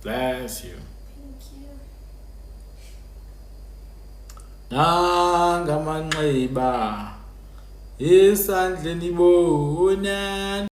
Bless you. Thank you. Nanga manxiba esandleni bonani.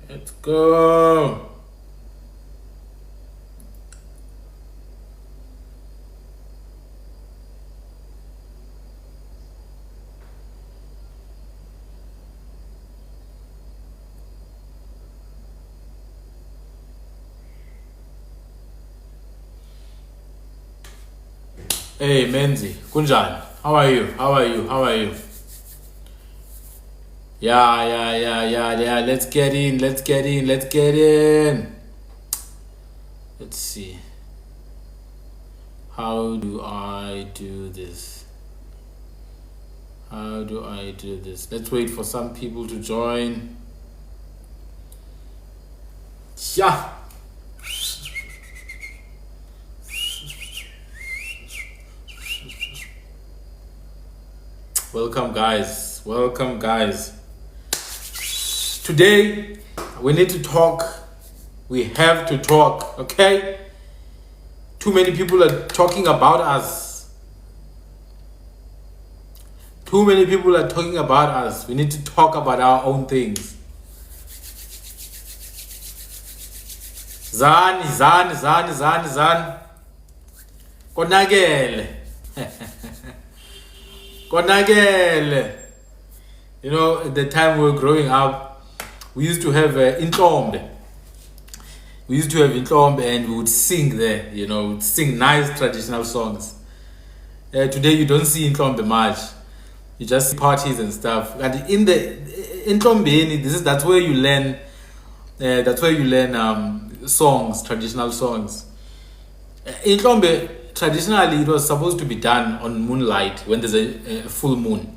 Let's go. Hey Menzi, kunjani? How are you? How are you? How are you? Yeah. Let's get in. Let's get in. Let's see. How do I do this? Let's wait for some people to join. Yeah. Welcome guys. Today we need to talk. We have to talk, okay? Too many people are talking about us. We need to talk about our own things. Zani. Konakele. You know, at the time we were growing up, we used to have intlombe. And we would sing there, you know, we'd sing nice traditional songs. Today you don't see intlombe much. You just see parties and stuff. And in the intlombe, that's where you learn. Songs, traditional songs. Intlombe, traditionally, it was supposed to be done on moonlight when there's a full moon.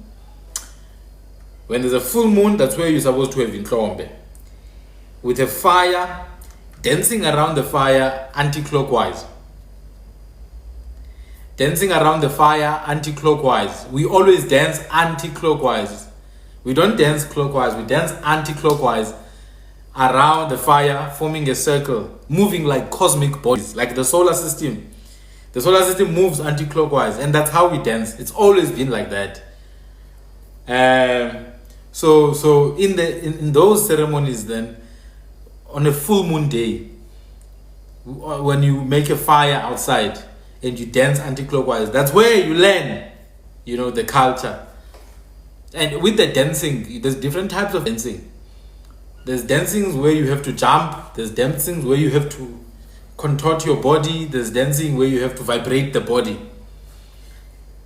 When there's a full moon, that's where you're supposed to have intlombe. With a fire, dancing around the fire anti-clockwise. We always dance anti-clockwise. We don't dance clockwise, we dance anti-clockwise around the fire, forming a circle, moving like cosmic bodies, like the solar system. The solar system moves anti-clockwise, and that's how we dance. It's always been like that. So in those ceremonies, then on a full moon day, when you make a fire outside and you dance anti-clockwise, that's where you learn, you know, the culture. And with the dancing, there's different types of dancing. There's dancing where you have to jump. There's dancing where you have to contort your body. There's dancing where you have to vibrate the body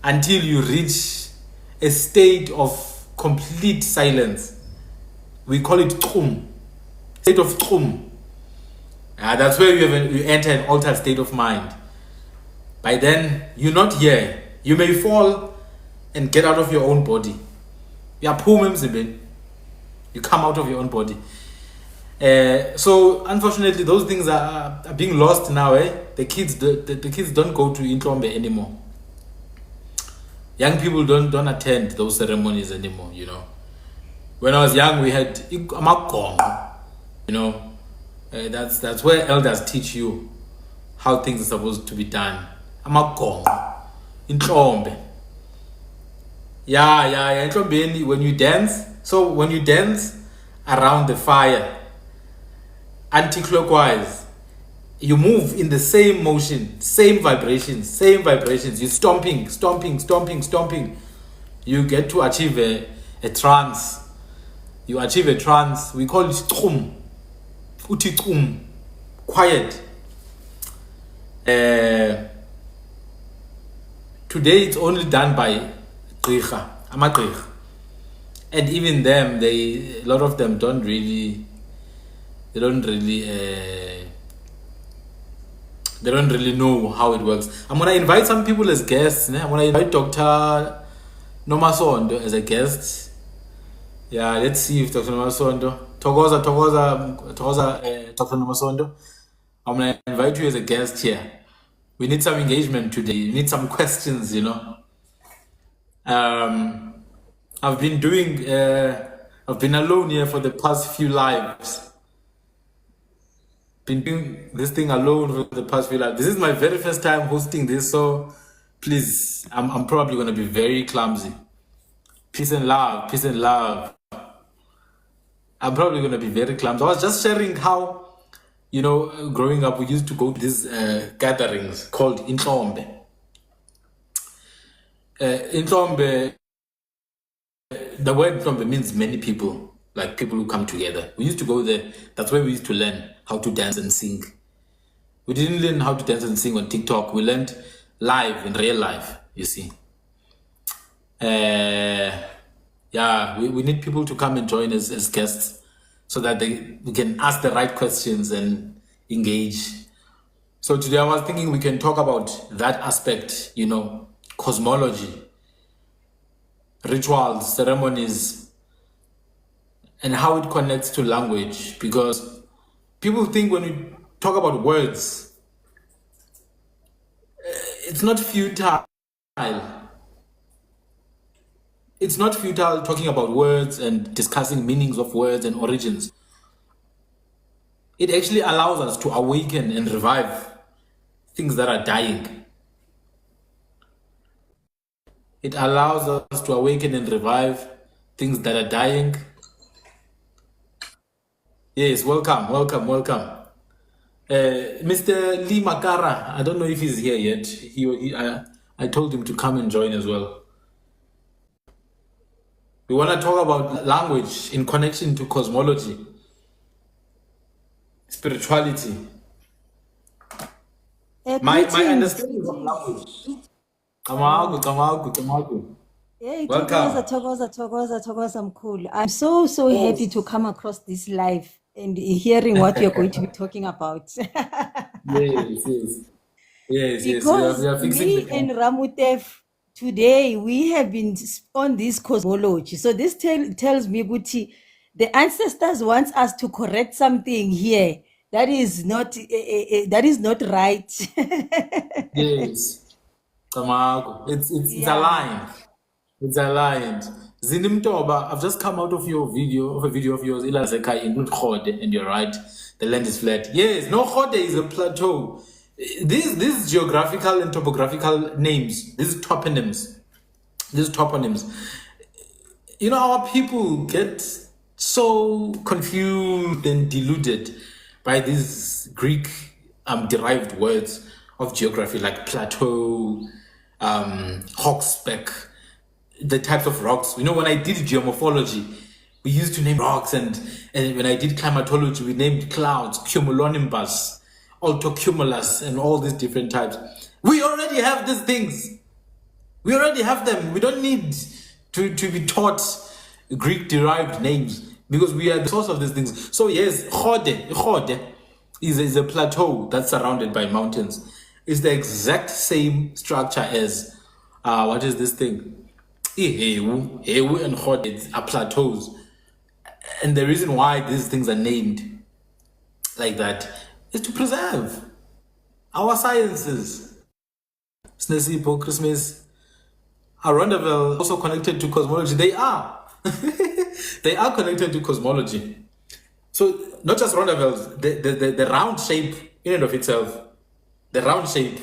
until you reach a state of complete silence. We call it trum. State of trum. That's where you enter an altered state of mind. By then, you're not here. You may fall and get out of your own body. You come out of your own body. So unfortunately, those things are being lost now. The kids don't go to intlombe anymore. Young people don't attend those ceremonies anymore. You know, when I was young, we had amagong. You know, that's where elders teach you how things are supposed to be done. Amagong, intlombe. Yeah. Intlombe, when you dance. So when you dance around the fire, anti-clockwise, you move in the same motion, same vibrations. You're stomping. You get to achieve a trance. You achieve a trance. We call it trum. Uti trum. Quiet. Today it's only done by amagqirha. And even them, a lot of them don't really They don't really know how it works. I'm gonna invite some people as guests. I'm gonna invite Dr. Nomasondo as a guest. Yeah, let's see if Dr. Nomasondo, Dr. Nomasondo, I'm gonna invite you as a guest here. We need some engagement today. We need some questions, I've been doing, I've been alone here for the past few lives. Been doing this thing alone for the past few lives. This is my very first time hosting this, so please, I'm probably gonna be very clumsy. Peace and love, peace and love. I'm probably gonna be very clumsy. I was just sharing how, growing up, we used to go to these gatherings called Intombe. Intombe, the word Intombe means many people, like people who come together. We used to go there. That's where we used to learn how to dance and sing. We didn't learn how to dance and sing on TikTok. We learned live, in real life, you see. We need people to come and join us as guests so that we can ask the right questions and engage. So today I was thinking we can talk about that aspect, cosmology, rituals, ceremonies, and how it connects to language. Because people think when we talk about words, it's not futile. It's not futile talking about words and discussing meanings of words and origins. It actually allows us to awaken and revive things that are dying. It allows us to awaken and revive things that are dying. Yes, welcome. Mr. Lee Makara, I don't know if he's here yet. I told him to come and join as well. We want to talk about language in connection to cosmology, spirituality. My understanding of language. Kamagu. Hey, Welcome. Togoza, Mkhulu. I'm so happy to come across this live and hearing what you're going to be talking about. Yes. Because We are fixing me and Ramutef, today we have been on this cosmology. So this tells me, Guti, the ancestors want us to correct something here that is not right. Yes. Kamagu. It's Yeah. aligned. It's aligned. Zinimtoba, I've just come out of a video of yours, Ilazeka in Khode, and you're right, the land is flat. Yes, no, Khode is a plateau. These geographical and topographical names, these toponyms, our people get so confused and deluded by these Greek derived words of geography like plateau, Hawksback, the types of rocks. When I did geomorphology, we used to name rocks, and when I did climatology, we named clouds, cumulonimbus, altocumulus, and all these different types. We already have these things. We already have them. We don't need to be taught Greek-derived names because we are the source of these things. So yes, Khode is a plateau that's surrounded by mountains. It's the exact same structure as, what is this thing? Hewu and Khode are plateaus. And the reason why these things are named like that is to preserve our sciences. Snesipho, Christmas, Rondavel also connected to cosmology. They are. They are connected to cosmology. So not just Rondavel's, the round shape in and of itself, the round shape,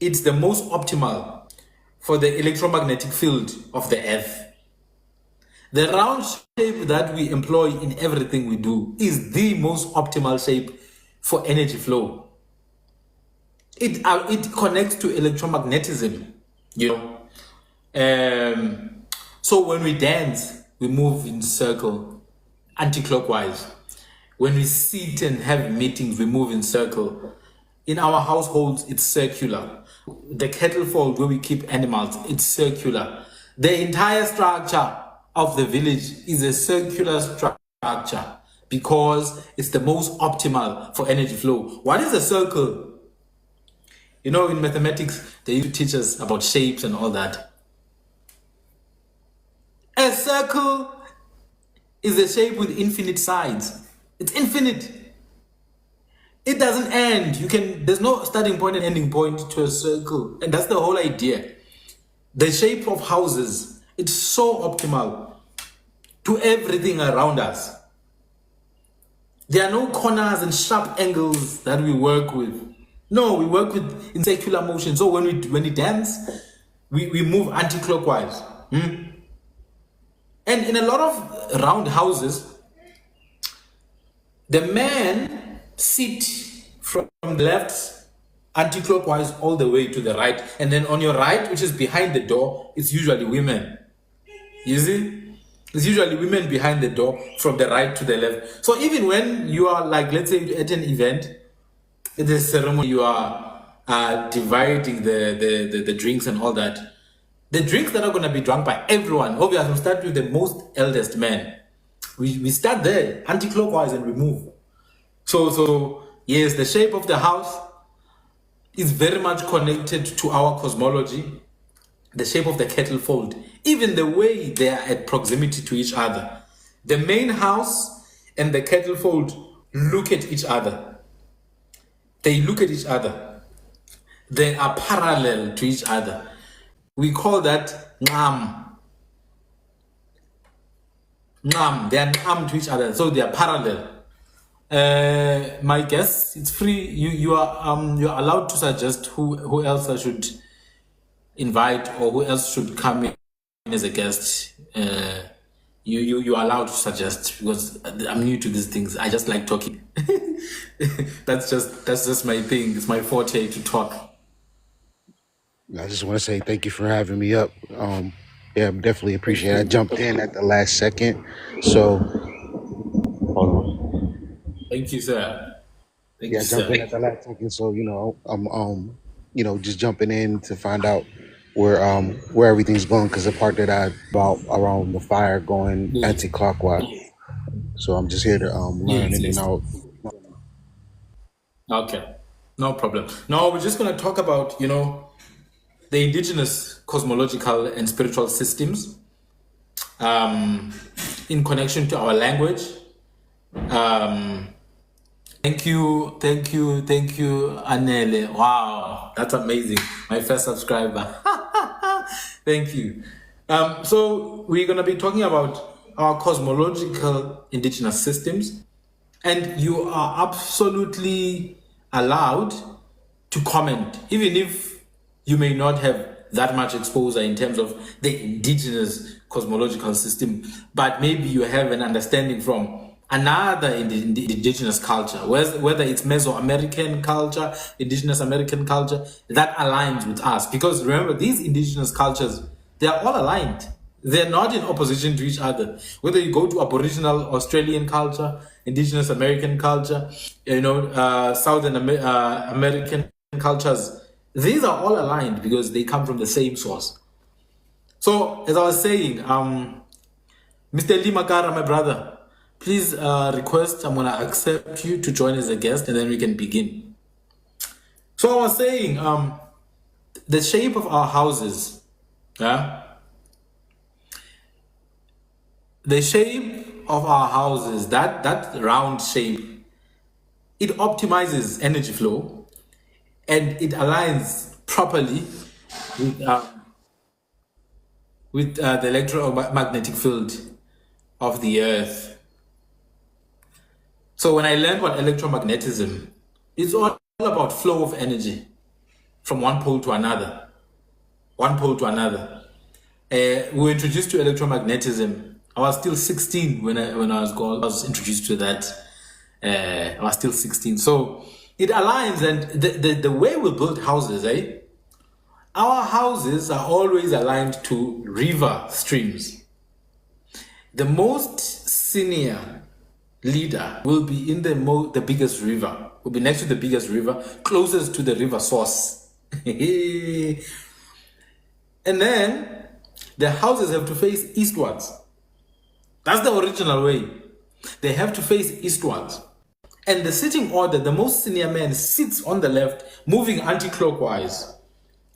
it's the most optimal for the electromagnetic field of the earth. The round shape that we employ in everything we do is the most optimal shape for energy flow. It connects to electromagnetism, So when we dance, we move in circle, anti-clockwise. When we sit and have meetings, we move in circle. In our households, it's circular. The cattle fold where we keep animals, it's circular. The entire structure of the village is a circular structure because it's the most optimal for energy flow. What is a circle? You know, in mathematics, they used to teach us about shapes and all that. A circle is a shape with infinite sides. It's infinite. It doesn't end. There's no starting point and ending point to a circle. And that's the whole idea. The shape of houses, it's so optimal to everything around us. There are no corners and sharp angles that we work with. No, we work with in circular motion. So when we dance, we move anti-clockwise. And in a lot of round houses, the men sit from the left anti-clockwise all the way to the right. And then on your right, which is behind the door, it's usually women. You see? It's usually women behind the door from the right to the left. So even when you are, like, let's say at an event, at the ceremony, you are dividing the drinks and all that. The drinks that are going to be drunk by everyone, obviously, we start with the most eldest man. We start there, anti-clockwise, and we move. So yes, the shape of the house is very much connected to our cosmology. The shape of the kettle fold, even the way they are at proximity to each other. The main house and the kettle fold look at each other. They look at each other. They are parallel to each other. We call that ngam. Ngam. They are ngam to each other, so they are parallel. My guess, it's free. You are you're allowed to suggest who else I should invite or who else should come in as a guest. You are allowed to suggest, because I'm new to these things. I just like talking. That's just my thing. It's my forte to talk. I just want to say thank you for having me up. Yeah, definitely appreciate it. I jumped in at the last second, so hold on. Thank you, sir. Thank Yeah, you, I jumped sir. in at the last second, so I'm just jumping in to find out where everything's going, because the part that I about around the fire going Yes, anti-clockwise. So I'm just here to learn, and then yes. I'll. Okay, no problem. No, we're just going to talk about, the indigenous cosmological and spiritual systems in connection to our language. Thank you, Anele. Wow, that's amazing. My first subscriber. Thank you. So we're going to be talking about our cosmological indigenous systems, and you are absolutely allowed to comment, even if you may not have that much exposure in terms of the indigenous cosmological system, but maybe you have an understanding from another indigenous culture, whether it's Mesoamerican culture, indigenous American culture, that aligns with us. Because remember, these indigenous cultures, they are all aligned. They're not in opposition to each other. Whether you go to Aboriginal Australian culture, indigenous American culture, Southern American cultures, these are all aligned because they come from the same source. So, as I was saying, Mr. Lee Makara, my brother, please request, I'm going to accept you to join as a guest, and then we can begin. So I was saying, the shape of our houses, the shape of our houses, that round shape, it optimizes energy flow, and it aligns properly with the electromagnetic field of the earth. So when I learned about electromagnetism, it's all about flow of energy from one pole to another. We were introduced to electromagnetism. I was still 16 when I was introduced to that. I was still 16. So it aligns, and the way we build houses, our houses are always aligned to river streams. The most senior leader will be in the biggest river, will be next to the biggest river, closest to the river source. And then the houses have to face eastwards. That's the original way. They have to face eastwards. And the sitting order, the most senior man sits on the left, moving anti-clockwise.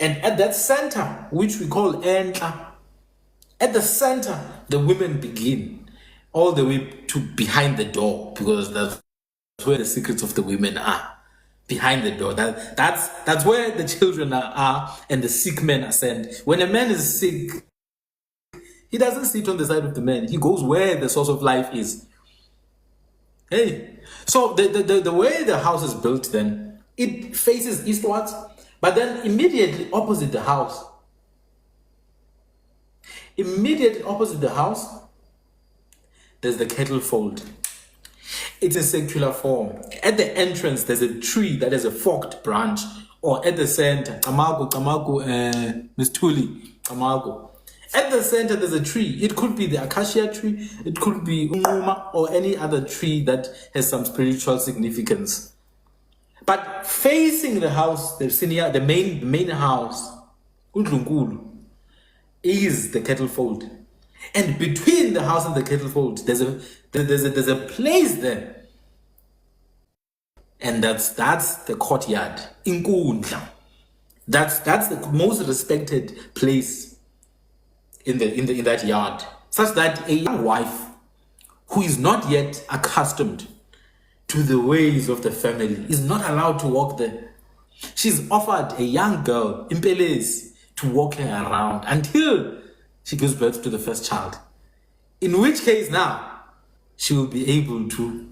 And at that center, which we call Entla, at the center, the women begin all the way to behind the door, because that's where the secrets of the women are. Behind the door. That's where the children are and the sick men are sent. When a man is sick, he doesn't sit on the side of the man. He goes where the source of life is. Hey, so the way the house is built then, it faces eastwards, but then immediately opposite the house, there's the kettle fold. It's a circular form. At the entrance, there's a tree that has a forked branch, or at the center, Miss Tuli, at the center, there's a tree. It could be the acacia tree, it could be Umuma, or any other tree that has some spiritual significance. But facing the house, the main house, Undlunkulu, is the kettle fold. And between the house and the kettle fold, there's a place there. And that's the courtyard. Inkundla. That's the most respected place in that yard. Such that a young wife who is not yet accustomed to the ways of the family is not allowed to walk there. She's offered a young girl, Impeles, to walk her around until she gives birth to the first child. In which case now, she will be able to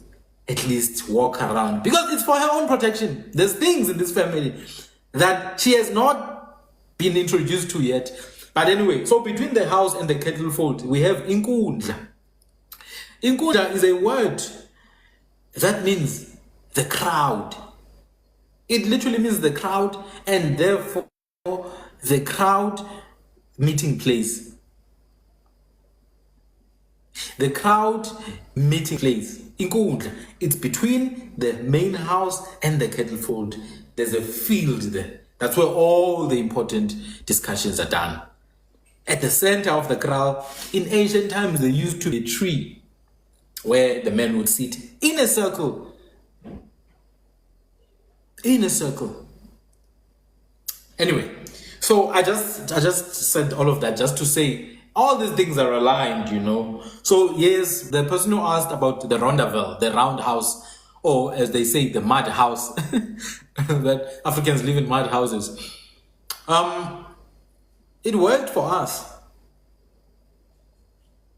at least walk around. Because it's for her own protection. There's things in this family that she has not been introduced to yet. But anyway, so between the house and the kettle fold, we have Inkundla. Inkundla is a word that means the crowd. It literally means the crowd, and therefore the crowd meeting place. The crowd meeting place. Inkundla. It's between the main house and the kettle fold. There's a field there. That's where all the important discussions are done. At the center of the crowd, in ancient times, there used to be a tree where the men would sit in a circle. In a circle. Anyway, so I just said all of that just to say all these things are aligned, you know. So yes, the person who asked about the Rondavel, the round house, or as they say, the mud house, that Africans live in mud houses. It worked for us.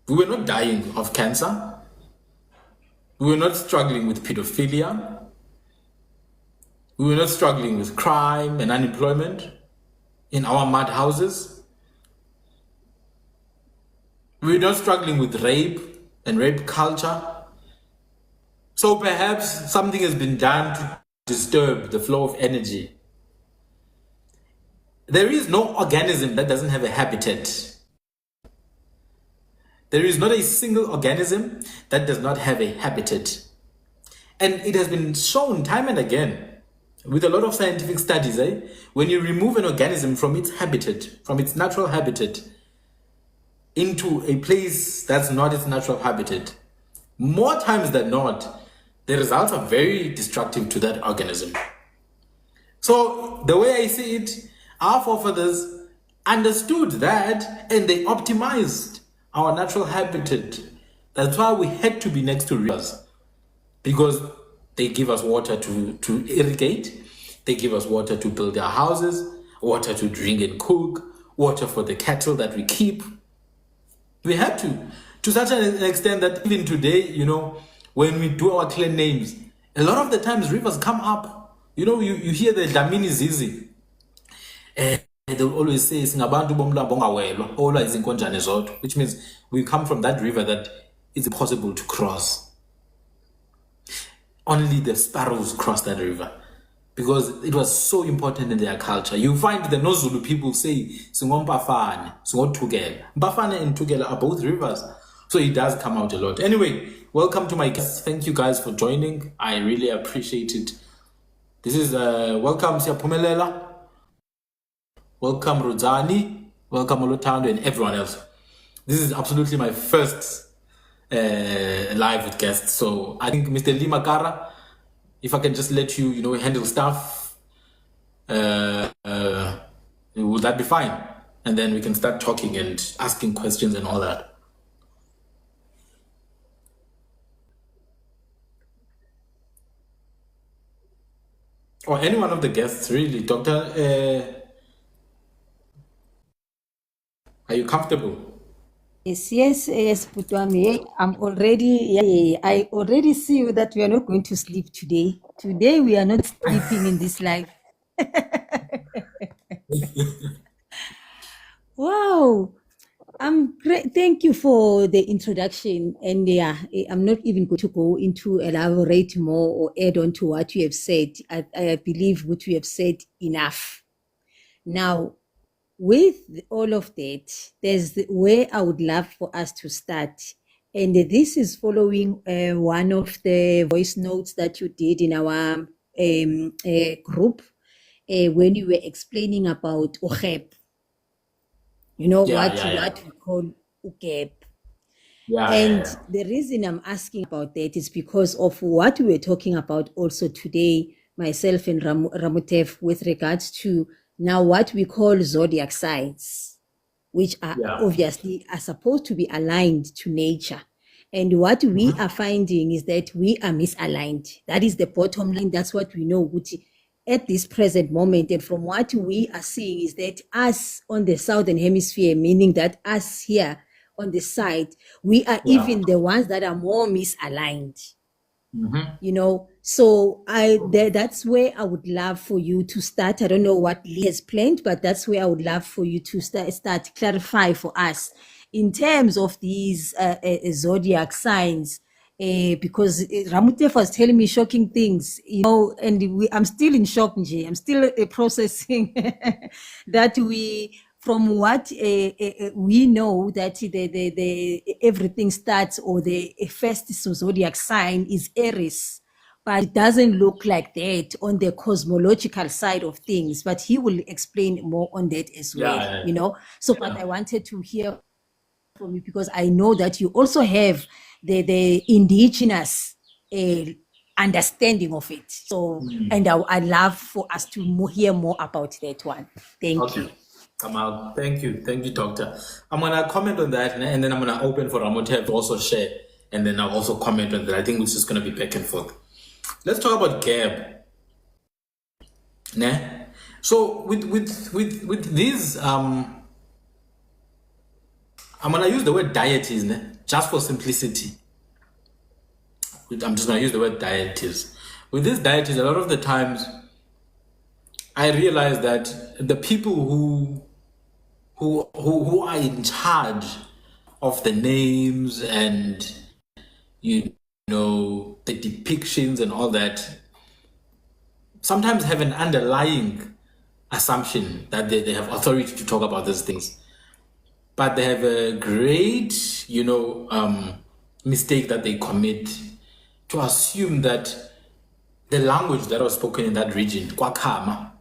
We were not dying of cancer. We were not struggling with pedophilia. We were not struggling with crime and unemployment in our mud houses. We were not struggling with rape and rape culture. So perhaps something has been done to disturb the flow of energy. There is no organism that doesn't have a habitat. There is not a single organism that does not have a habitat. And it has been shown time and again with a lot of scientific studies, when you remove an organism from its habitat, from its natural habitat, into a place that's not its natural habitat, more times than not, the results are very destructive to that organism. So the way I see it, our forefathers understood that and they optimized our natural habitat. That's why we had to be next to rivers, because they give us water to irrigate, they give us water to build our houses, water to drink and cook, water for the cattle that we keep. We had to such an extent that even today, you know, when we do our clan names, a lot of the times rivers come up. You know, you hear the Damini Zizi. They'll always say, Singabantu bomla bongawelwa, always in Konjane Zodwa, which means we come from that river that is impossible to cross. Only the sparrows cross that river because it was so important in their culture. You find the NoZulu people say, Singompafane, Singotugela. Mpafane and Tugela are both rivers. So it does come out a lot. Anyway, welcome to my guests. Thank you guys for joining. I really appreciate it. This is welcome Siapumelela. Welcome Rodzani. Welcome Olotando and everyone else. This is absolutely my first live with guests. So I think Mr. Limakara, if I can just let you, handle stuff, would that be fine? And then we can start talking and asking questions and all that. Or any one of the guests, really. Doctor, are you comfortable? Yes, Putwami. I'm already, I already see that we are not going to sleep today. Today we are not sleeping in this life. Wow. Thank you for the introduction. And I'm not even going to go into elaborate more or add on to what you have said. I believe what you have said enough. Now, with all of that, there's where I would love for us to start. And this is following one of the voice notes that you did in our group when you were explaining about Oheb. What we call Ukeb. And the reason I'm asking about that is because of what we were talking about also today, myself and Ramutev, with regards to now what we call zodiac signs, which are obviously are supposed to be aligned to nature. And what we are finding is that we are misaligned. That is the bottom line. That's what we know at this present moment. And from what we are seeing is that us on the southern hemisphere, meaning that us here on the side, we are even the ones that are more misaligned. So that's where I would love for you to start. I don't know what Lee has planned, but that's where I would love for you to start clarify for us in terms of these zodiac signs. Because Ramutef was telling me shocking things, and I'm still in shock, Nje. I'm still processing that from what we know, that the everything starts, or the first zodiac sign is Aries, but it doesn't look like that on the cosmological side of things. But he will explain more on that as well. So, but I wanted to hear from you, because I know that you also have the indigenous understanding of it. So, and I'd love for us to hear more about that one. Thank you. Kamal, thank you, Doctor. I'm gonna comment on that, and then I'm gonna open for Ramotev to also share, and then I'll also comment on that. I think it's just gonna be back and forth. Let's talk about Gab. So with these I'm gonna use the word deities, just for simplicity. I'm just gonna use the word deities. With these deities, a lot of the times I realize that the people who are in charge of the names and the depictions and all that sometimes have an underlying assumption that they have authority to talk about these things, but they have a great mistake that they commit to assume that the language that was spoken in that region, Kwakama,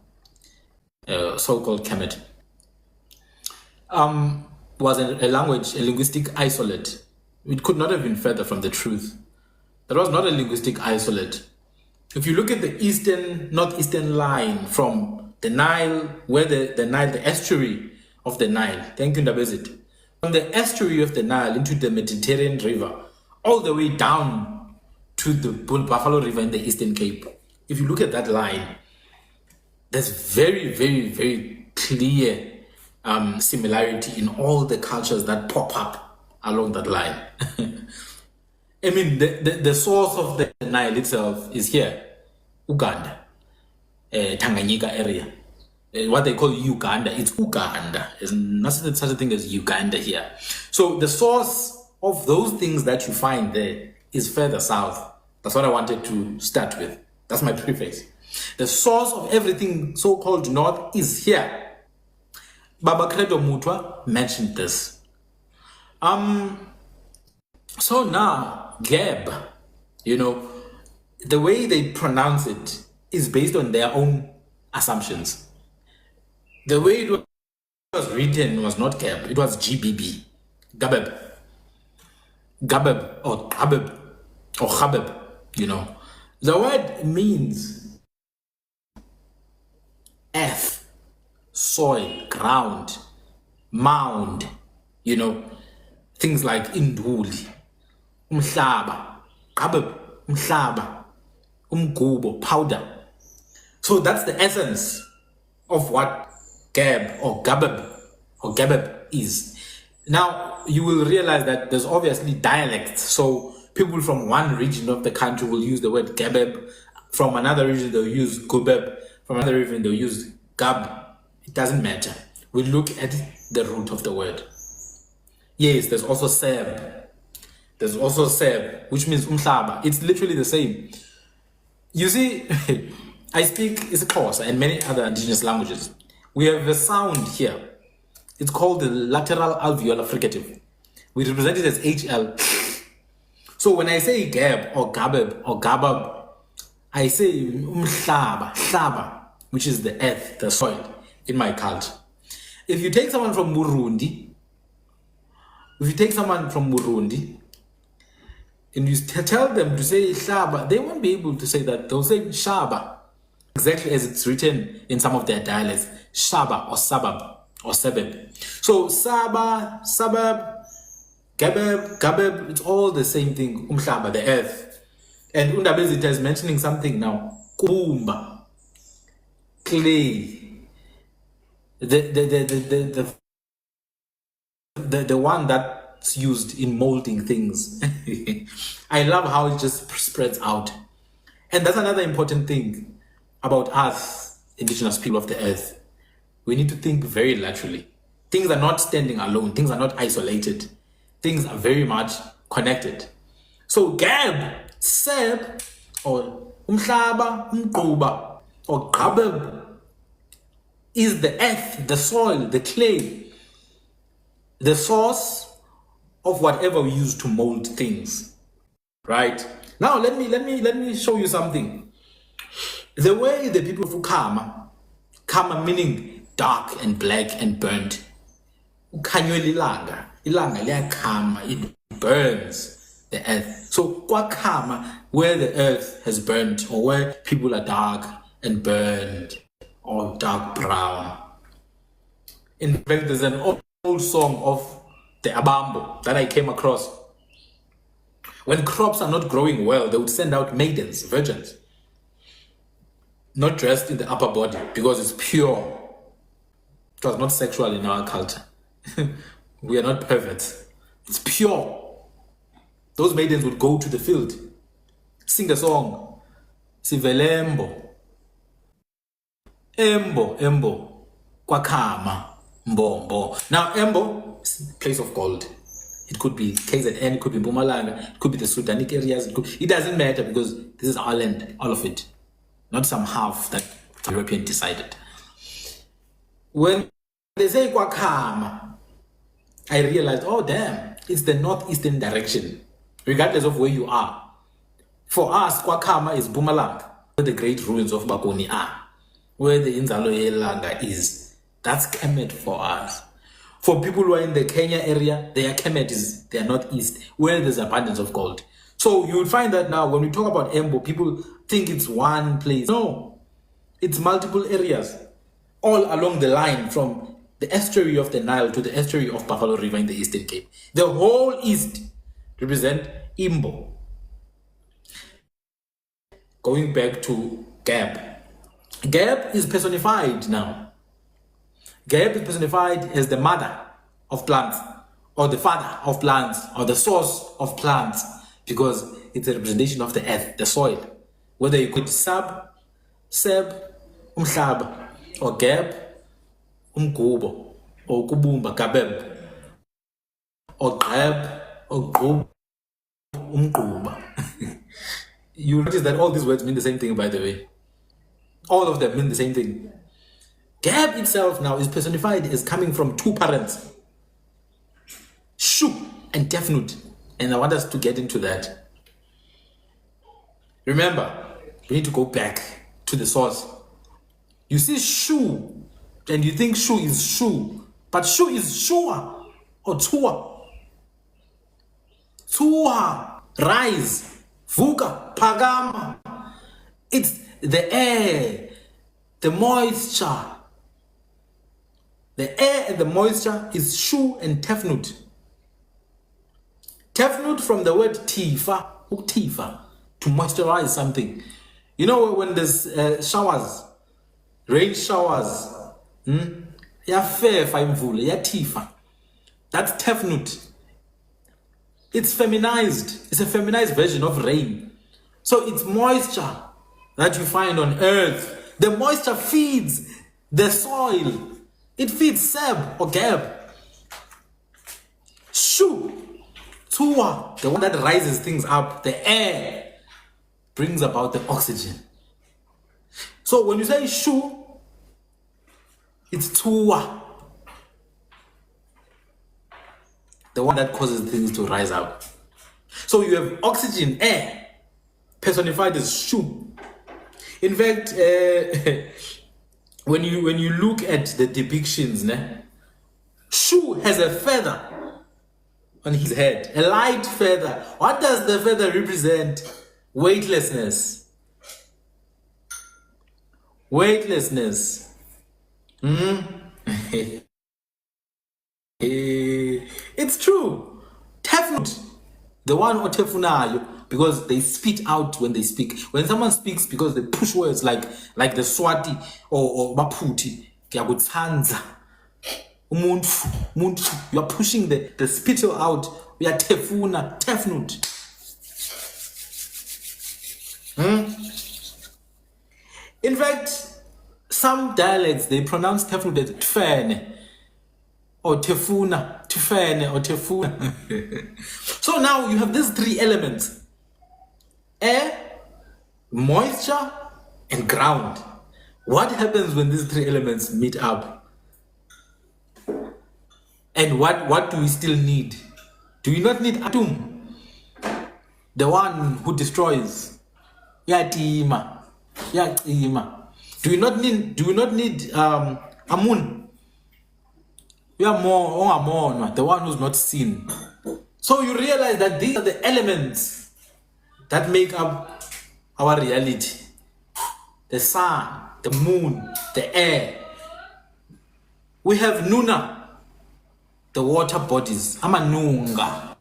so-called Kemet, was a language, a linguistic isolate. It could not have been further from the truth. That was not a linguistic isolate. If you look at the northeastern line from the Nile, where the Nile, the estuary of the Nile, thank you, Ndabezit, from the estuary of the Nile into the Mediterranean River, all the way down to the Buffalo River in the Eastern Cape. If you look at that line, there's very, very, very clear similarity in all the cultures that pop up along that line. I mean, the source of the Nile itself is here, Uganda, Tanganyika area. What they call Uganda, it's Uganda. There's not such a thing as Uganda here. So the source of those things that you find there is further south. That's what I wanted to start with. That's my preface. The source of everything so-called north is here. Baba Credo Mutwa mentioned this. So now, Geb, the way they pronounce it is based on their own assumptions. The way it was written was not Geb, it was GBB, Gabeb, or Gabeb, or Chabeb, The word means earth, soil, ground, mound, things like induli, umhlaba, qabab, umhlaba, umgubo, powder. So that's the essence of what gab or gabab is. Now you will realize that there's obviously dialects. So people from one region of the country will use the word gabab. From another region they'll use gubab. From another region they'll use gab. It doesn't matter. We look at the root of the word. Yes, there's also seb. There's also seb, which means umhlaba. It's literally the same. You see, I speak isiXhosa and many other indigenous languages. We have a sound here. It's called the lateral alveolar fricative. We represent it as HL. So when I say gab or gabab or gabab, I say umhlaba, hlaba, which is the earth, the soil in my culture. If you take someone from Burundi, and you tell them to say hlaba, they won't be able to say that. They'll say shaba, exactly as it's written in some of their dialects, shaba or sabab or sebeb. So saba, sabab, gabab, it's all the same thing. Umhlaba, the earth. And Undabezita is mentioning something now. Kumba, clay, the one that's used in molding things. I love how it just spreads out. And that's another important thing about us, indigenous people of the earth. We need to think very laterally. Things are not standing alone. Things are not isolated. Things are very much connected. So gab, seb, or umhlaba, umquba, or qabab is the earth, the soil, the clay, the source of whatever we use to mold things. Right? Now let me show you something. The way the people of Kama meaning dark and black and burnt. Ilanga liyakama, it burns the earth. So kwakama, where the earth has burnt, or where people are dark and burned, or dark brown. In fact, there's an old song of the Abambo that I came across. When crops are not growing well, they would send out maidens, virgins, not dressed in the upper body because it's pure. It was not sexual in our culture. We are not perverts. It's pure. Those maidens would go to the field, sing a song. Sivelembo. Embo. Kwakama. Mbombo. Now, Embo is place of gold. It could be KZN, it could be Mpumalanga, it could be the Sudanic areas. It doesn't matter because this is our land, all of it. Not some half that the European decided. When they say Kwakama, I realized, oh damn, it's the northeastern direction, regardless of where you are. For us, Kwakama is Mpumalanga, where the great ruins of Bakoni are, where the Inzalo Yelanga is. That's Kemet for us. For people who are in the Kenya area, their Kemet is their northeast, where there's abundance of gold. So you would find that now when we talk about Embo, people think it's one place. No, it's multiple areas, all along the line from the estuary of the Nile to the estuary of Buffalo River in the Eastern Cape. The whole East represent Imbo. Going back to Gab. Gab is personified now. Gab is personified as the mother of plants, or the father of plants, or the source of plants, because it's a representation of the earth, the soil. Whether you could seb, umhlaba, or gab, umgubo, or kubumba, gabeb, or grab, or gub, umguba. You notice that all these words mean the same thing, by the way. All of them mean the same thing. Gab itself now is personified as coming from two parents, Shu and Tefnut. And I want us to get into that. Remember, we need to go back to the source. You see Shu, and you think Shu is Shu, but Shu is Shua or Tua. Tua, rise, Vuka, Pagama. It's the air, the moisture. The air and the moisture is shu and tefnut. Tefnut from the word tifa, to moisturize something. You know when there's showers, rain showers, tifa. That's tefnut. It's feminized. It's a feminized version of rain. So it's moisture that you find on earth. The moisture feeds the soil. It feeds seb or gab. Shu, tuwa, the one that rises things up. The air brings about the oxygen. So when you say shu, it's tuwa, the one that causes things to rise up. So you have oxygen, air, personified as shu. In fact, when you look at the depictions, Shu has a feather on his head, a light feather. What does the feather represent? Weightlessness. Weightlessness. It's true. Tefnut, the one otefunayo, because they spit out when they speak. When someone speaks, because they push words like the Swati or Baputi, umuntu, you are pushing the spittle out. We are tefnut. In fact, some dialects, they pronounce tefnut as tfene, or tefuna, tfene, or tefuna. So now you have these three elements: air, moisture, and ground. What happens when these three elements meet up? And what do we still need? Do we not need atom? The one who destroys. Yatima. Do we not need amun? We are more, the one who's not seen. So you realize that these are the elements that make up our reality. The sun, the moon, the air. We have Nuna, the water bodies. Amanunga.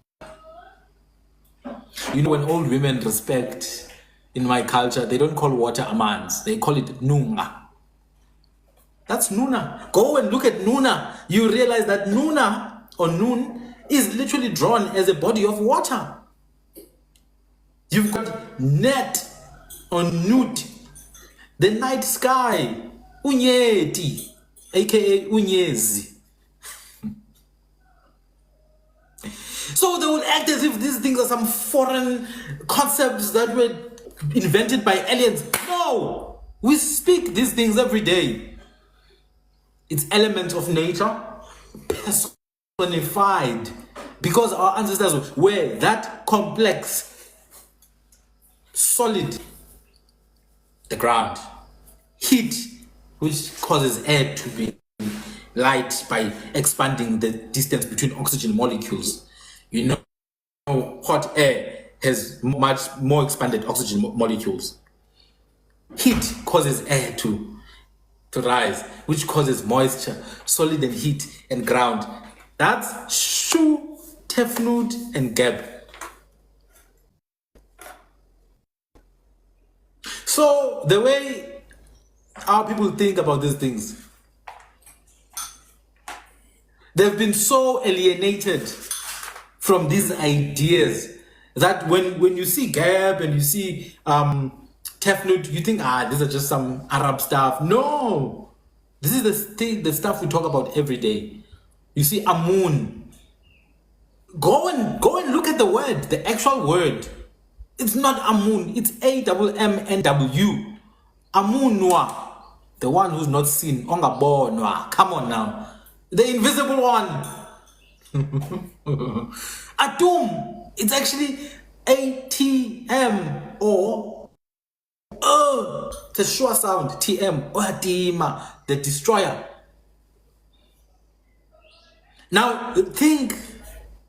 You know, when old women respect, in my culture, they don't call water amans. They call it Nunga. That's Nuna. Go and look at Nuna. You realize that Nuna or Nun is literally drawn as a body of water. You've got Net or Nut, the night sky, Unyeti, aka Unyezi. So they will act as if these things are some foreign concepts that were invented by aliens. No! We speak these things every day. It's elements of nature, personified, because our ancestors were that complex, solid. The ground, heat, which causes air to be light by expanding the distance between oxygen molecules. You know, hot air has much more expanded oxygen molecules. Heat causes air to rise, which causes moisture, solid and heat, and ground. That's Shu, Tefnut, and Geb. So the way our people think about these things, they've been so alienated from these ideas that when you see Geb and you see Tefnut, you think, these are just some Arab stuff. No, this is the stuff we talk about every day. You see Amun. Go and look at the word, the actual word. It's not Amun, it's AMMNW. Amunwa, the one who's not seen. Ongabonwa. Come on now. The invisible one. Atum, it's actually ATM or it's a sure sound. TM or Atima, the destroyer. Now think,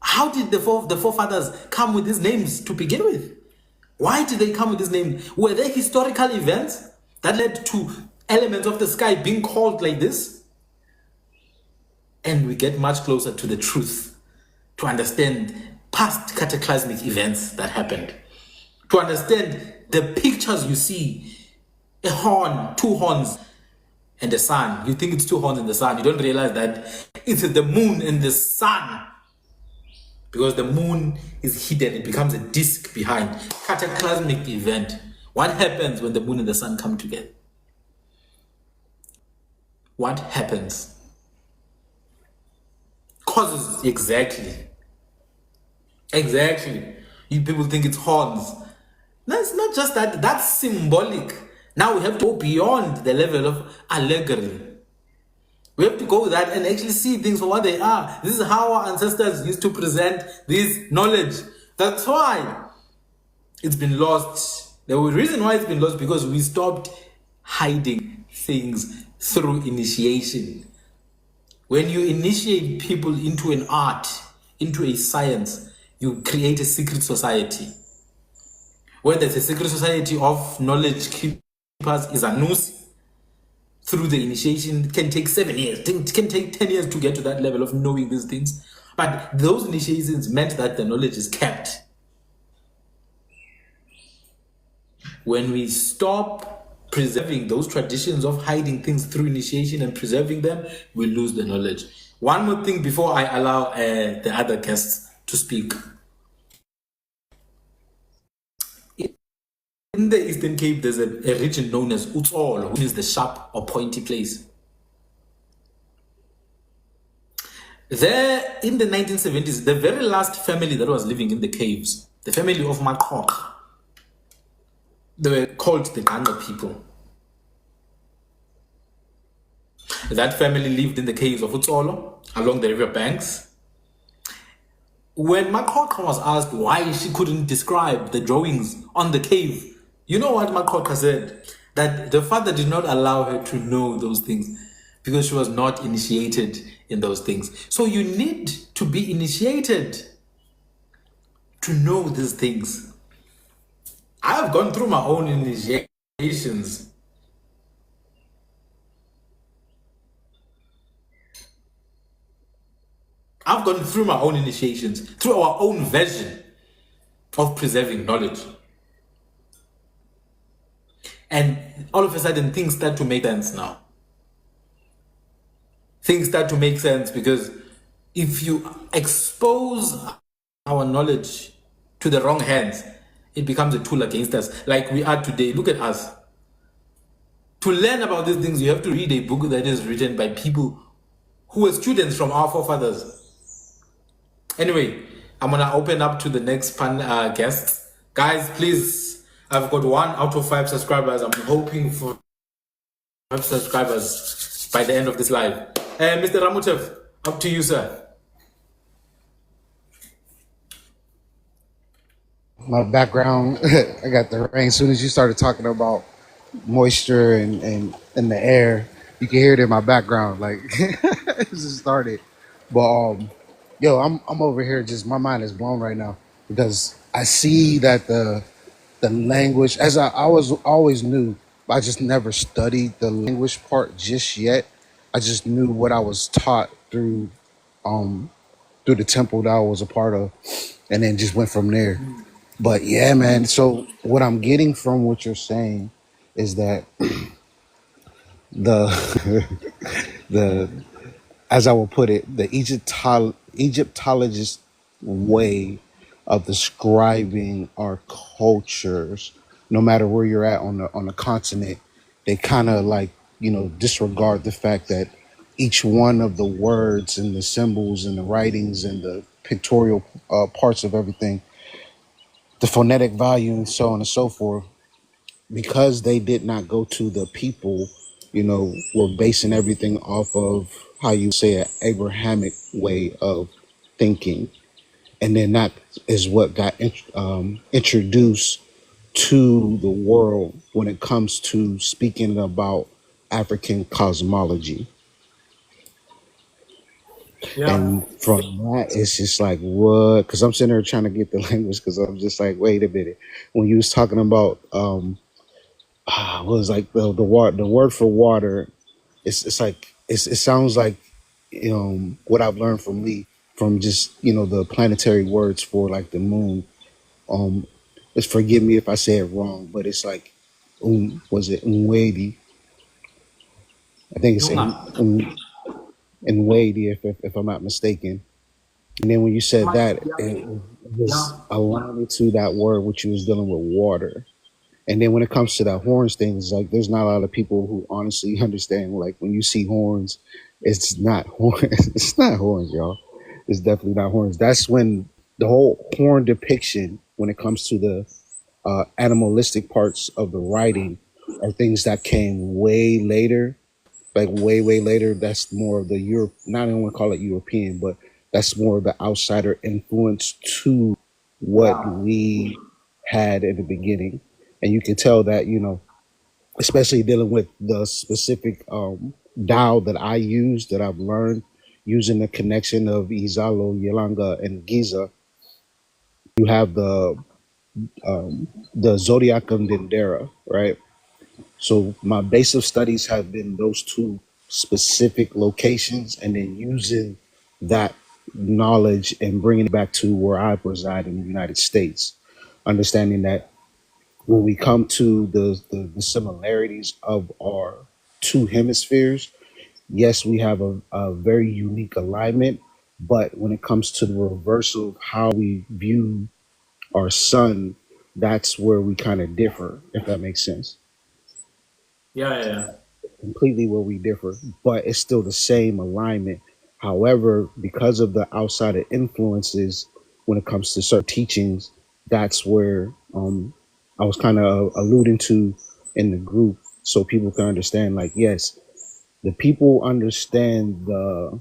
how did the forefathers come with these names to begin with? Why did they come with this name? Were there historical events that led to elements of the sky being called like this? And we get much closer to the truth, to understand past cataclysmic events that happened, to understand the pictures you see, a horn, two horns, and the sun. You think it's two horns and the sun. You don't realize that it's the moon and the sun. Because the moon is hidden, it becomes a disk behind. Cataclysmic event. What happens when the moon and the sun come together? What happens? Causes exactly. You people think it's horns. No, it's not just that. That's symbolic. Now we have to go beyond the level of allegory. We have to go with that and actually see things for what they are. This is how our ancestors used to present this knowledge. That's why it's been lost. The reason why it's been lost because we stopped hiding things through initiation. When you initiate people into an art, into a science, you create a secret society. Where there's a secret society of knowledge keepers is Anusi. Through the initiation, it can take 7 years, it can take 10 years to get to that level of knowing these things. But those initiations meant that the knowledge is kept. When we stop preserving those traditions of hiding things through initiation and preserving them, we lose the knowledge. One more thing before I allow the other guests to speak. In the Eastern Cape, there's a region known as Utsolo, which is the sharp or pointy place. There, in the 1970s, the very last family that was living in the caves, the family of Makok, they were called the Ganga people. That family lived in the caves of Utsolo, along the river banks. When Makok was asked why she couldn't describe the drawings on the cave, you know what Makok said? That the father did not allow her to know those things because she was not initiated in those things. So you need to be initiated to know these things. I've gone through my own initiations. I've gone through my own initiations, through our own version of preserving knowledge. And all of a sudden, things start to make sense now. Things start to make sense because if you expose our knowledge to the wrong hands, it becomes a tool against us, like we are today. Look at us. To learn about these things, you have to read a book that is written by people who were students from our forefathers. Anyway, I'm going to open up to the next guests. Guys, please. I've got 1 out of 5 subscribers. I'm hoping for 5 subscribers by the end of this live. Mr. Ramutev, up to you, sir. My background, I got the rain. As soon as you started talking about moisture and the air, you can hear it in my background. Like, it just started. But, yo, I'm over here just, my mind is blown right now because I see that the language, as I was always knew, I just never studied the language part just yet. I just knew what I was taught through the temple that I was a part of, and then just went from there. But yeah, man. So what I'm getting from what you're saying is that the the as I will put it, the Egyptologist way of describing our cultures, no matter where you're at on the continent, they kind of like, disregard the fact that each one of the words and the symbols and the writings and the pictorial parts of everything, the phonetic value and so on and so forth, because they did not go to the people, were basing everything off of how you say an Abrahamic way of thinking. And then that is what got introduced to the world when it comes to speaking about African cosmology. Yeah. And from that, it's just like, what? Because I'm sitting there trying to get the language because I'm just like, wait a minute. When you was talking about, what was like the word for water, it's like, it sounds like, what I've learned from Lee, from just, the planetary words for like the moon. Um, just forgive me if I say it wrong, but it's like, was it Nwedi? I think it's Yunga. Nwedi, if I'm not mistaken. And then when you said that, Yeah. it Yeah. was aligned to that word, which you was dealing with water. And then when it comes to the horns things, like there's not a lot of people who honestly understand. Like when you see horns, it's not horns. It's not horns, y'all. It's definitely not horns. That's when the whole horn depiction, when it comes to the animalistic parts of the writing, are things that came way later, like way later. That's more of the Europe. Not even want to call it European, but that's more of the outsider influence to what Yeah. we had in the beginning. And you can tell that, especially dealing with the specific dial that I use, that I've learned using the connection of Izalo, Yelanga, and Giza. You have the Zodiac and dendera, right? So my base of studies have been those two specific locations, and then using that knowledge and bringing it back to where I reside in the United States, understanding that when we come to the similarities of our two hemispheres, yes, we have a very unique alignment, but when it comes to the reversal of how we view our sun, that's where we kind of differ, if that makes sense. Yeah. Yeah. Completely where we differ, but it's still the same alignment. However, because of the outside influences, when it comes to certain teachings, that's where I was kind of alluding to in the group, so people can understand. Like, yes, the people understand the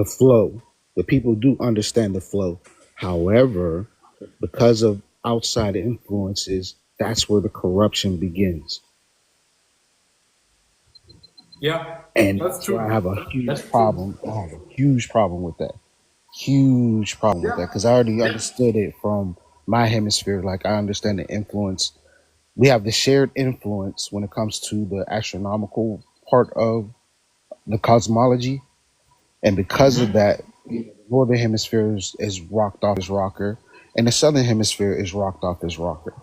flow. The people do understand the flow. However, because of outside influences, that's where the corruption begins. Yeah. And That's that's where I true. have a huge That's true. problem. I have a huge problem with that. Huge problem with that Yeah. because I already understood it from my hemisphere. Like I understand the influence. We have the shared influence when it comes to the astronomical part of the cosmology, and because of Mm-hmm. that, the northern hemisphere is rocked off as rocker, and the southern hemisphere is rocked off as rocker.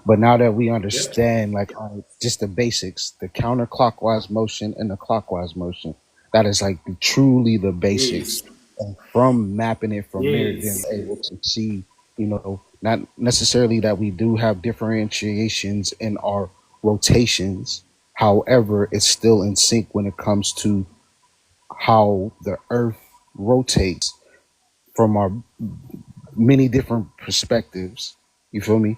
But now that we Yep. understand, like, all right, just the basics, the counterclockwise motion and the clockwise motion, that is like truly the basics. Yes. And from mapping it from there, then Yes. we're able to see, not necessarily that we do have differentiations in our rotations. However, it's still in sync when it comes to how the Earth rotates from our many different perspectives. You feel me?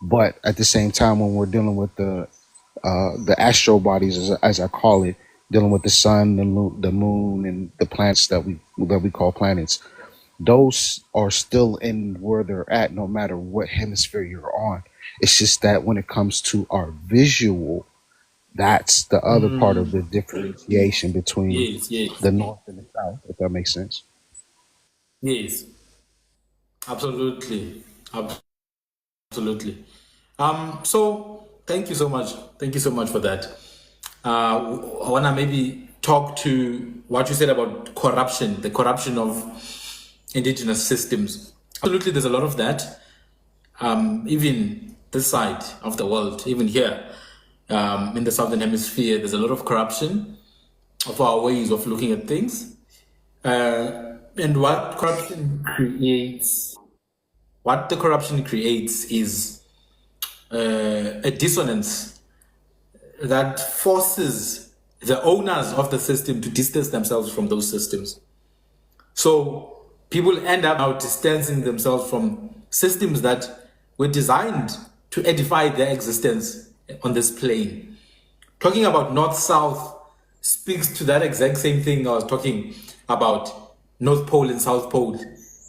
But at the same time, when we're dealing with the astral bodies, as I call it, dealing with the sun, the moon, and the planets that we call planets, those are still in where they're at, no matter what hemisphere you're on. It's just that when it comes to our visual, that's the other part of Mm. the differentiation between Yes. Yes. the north and the south, if that makes sense. Yes. Absolutely. Absolutely. So thank you so much. Thank you so much for that. I wanna maybe talk to what you said about corruption, the corruption of indigenous systems. Absolutely, there's a lot of that. Even this side of the world, even here, in the southern hemisphere, there's a lot of corruption of our ways of looking at things. And what the corruption creates is a dissonance that forces the owners of the system to distance themselves from those systems. So people end up now distancing themselves from systems that were designed to edify their existence on this plane. Talking about North South speaks to that exact same thing I was talking about North Pole and South Pole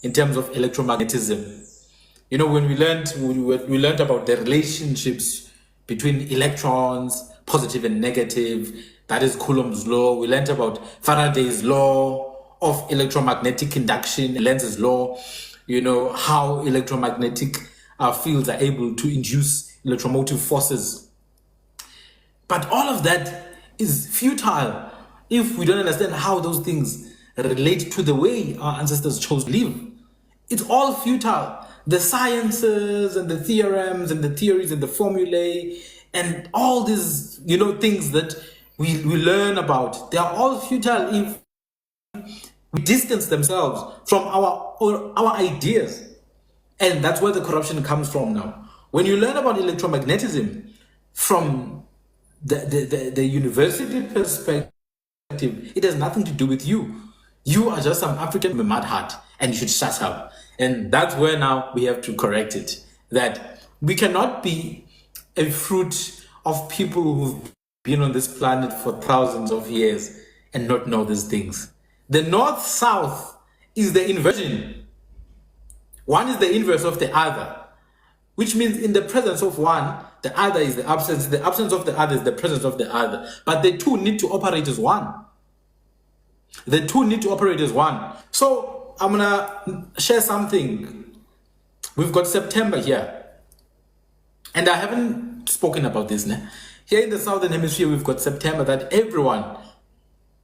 in terms of electromagnetism. When we learned about the relationships between electrons, positive and negative, That is Coulomb's law. We learned about Faraday's law of electromagnetic induction, Lenz's law, how electromagnetic fields are able to induce electromotive forces. But all of that is futile if we don't understand how those things relate to the way our ancestors chose to live. It's all futile. The sciences and the theorems and the theories and the formulae and all these, things that we learn about, they are all futile if we distance themselves from our ideas. And that's where the corruption comes from now. When you learn about electromagnetism from the university perspective, it has nothing to do with you. You are just some African mud hut, and you should shut up. And that's where now we have to correct it. That we cannot be a fruit of people who've been on this planet for thousands of years and not know these things. The north-south is the inversion. One is the inverse of the other, which means in the presence of one, the other is the absence. The absence of the other is the presence of the other. But the two need to operate as one. The two need to operate as one. So I'm going to share something. We've got September here. And I haven't spoken about this. Né? Here in the Southern Hemisphere, we've got September that everyone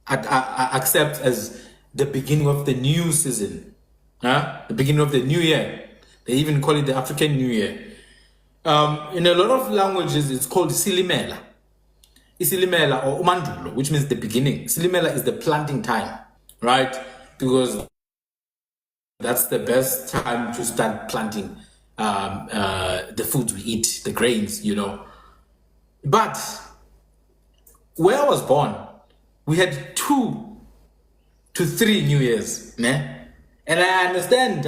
accepts as the beginning of the new season. The beginning of the new year. They even call it the African New Year. In a lot of languages, it's called Silimela. Isilimela or Umandulo, which means the beginning. Silimela is the planting time, right? Because that's the best time to start planting the foods we eat, the grains, But where I was born, we had 2 to 3 New Years, né? And I understand,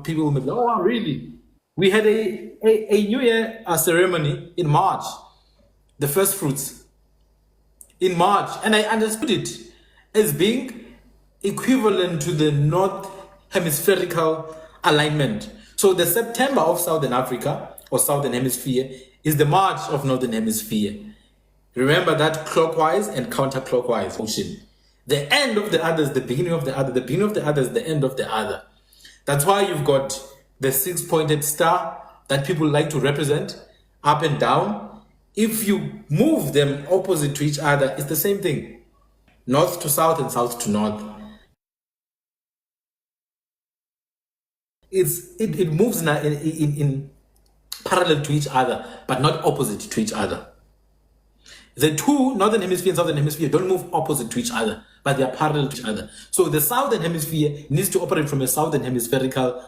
people will be like, oh, really? We had a New Year ceremony in March, the first fruits in March, and I understood it as being equivalent to the North Hemispherical alignment. So the September of Southern Africa or Southern Hemisphere is the March of Northern Hemisphere. Remember that clockwise and counterclockwise motion. The end of the other is the beginning of the other. The beginning of the other is the end of the other. That's why you've got the 6-pointed star that people like to represent up and down. If you move them opposite to each other, it's the same thing. North to south and south to north. It moves in parallel to each other, but not opposite to each other. The two, Northern Hemisphere and Southern Hemisphere, don't move opposite to each other, but they are parallel to each other. So the Southern Hemisphere needs to operate from a Southern Hemispherical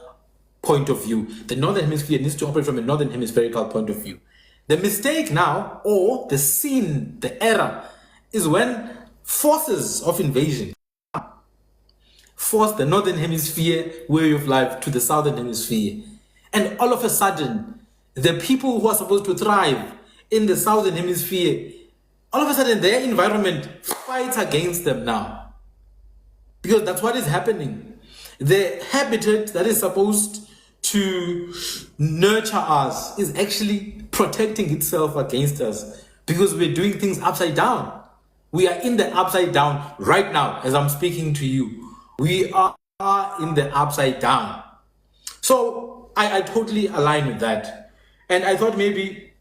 point of view. The Northern Hemisphere needs to operate from a Northern Hemispherical point of view. The mistake now, or the sin, the error, is when forces of invasion force the Northern Hemisphere way of life to the Southern Hemisphere. And all of a sudden, the people who are supposed to thrive in the Southern Hemisphere, all of a sudden their environment fights against them now. Because that's what is happening. The habitat that is supposed to nurture us is actually protecting itself against us because we're doing things upside down. We are in the upside down right now as I'm speaking to you. We are in the upside down. So I totally align with that. And I thought maybe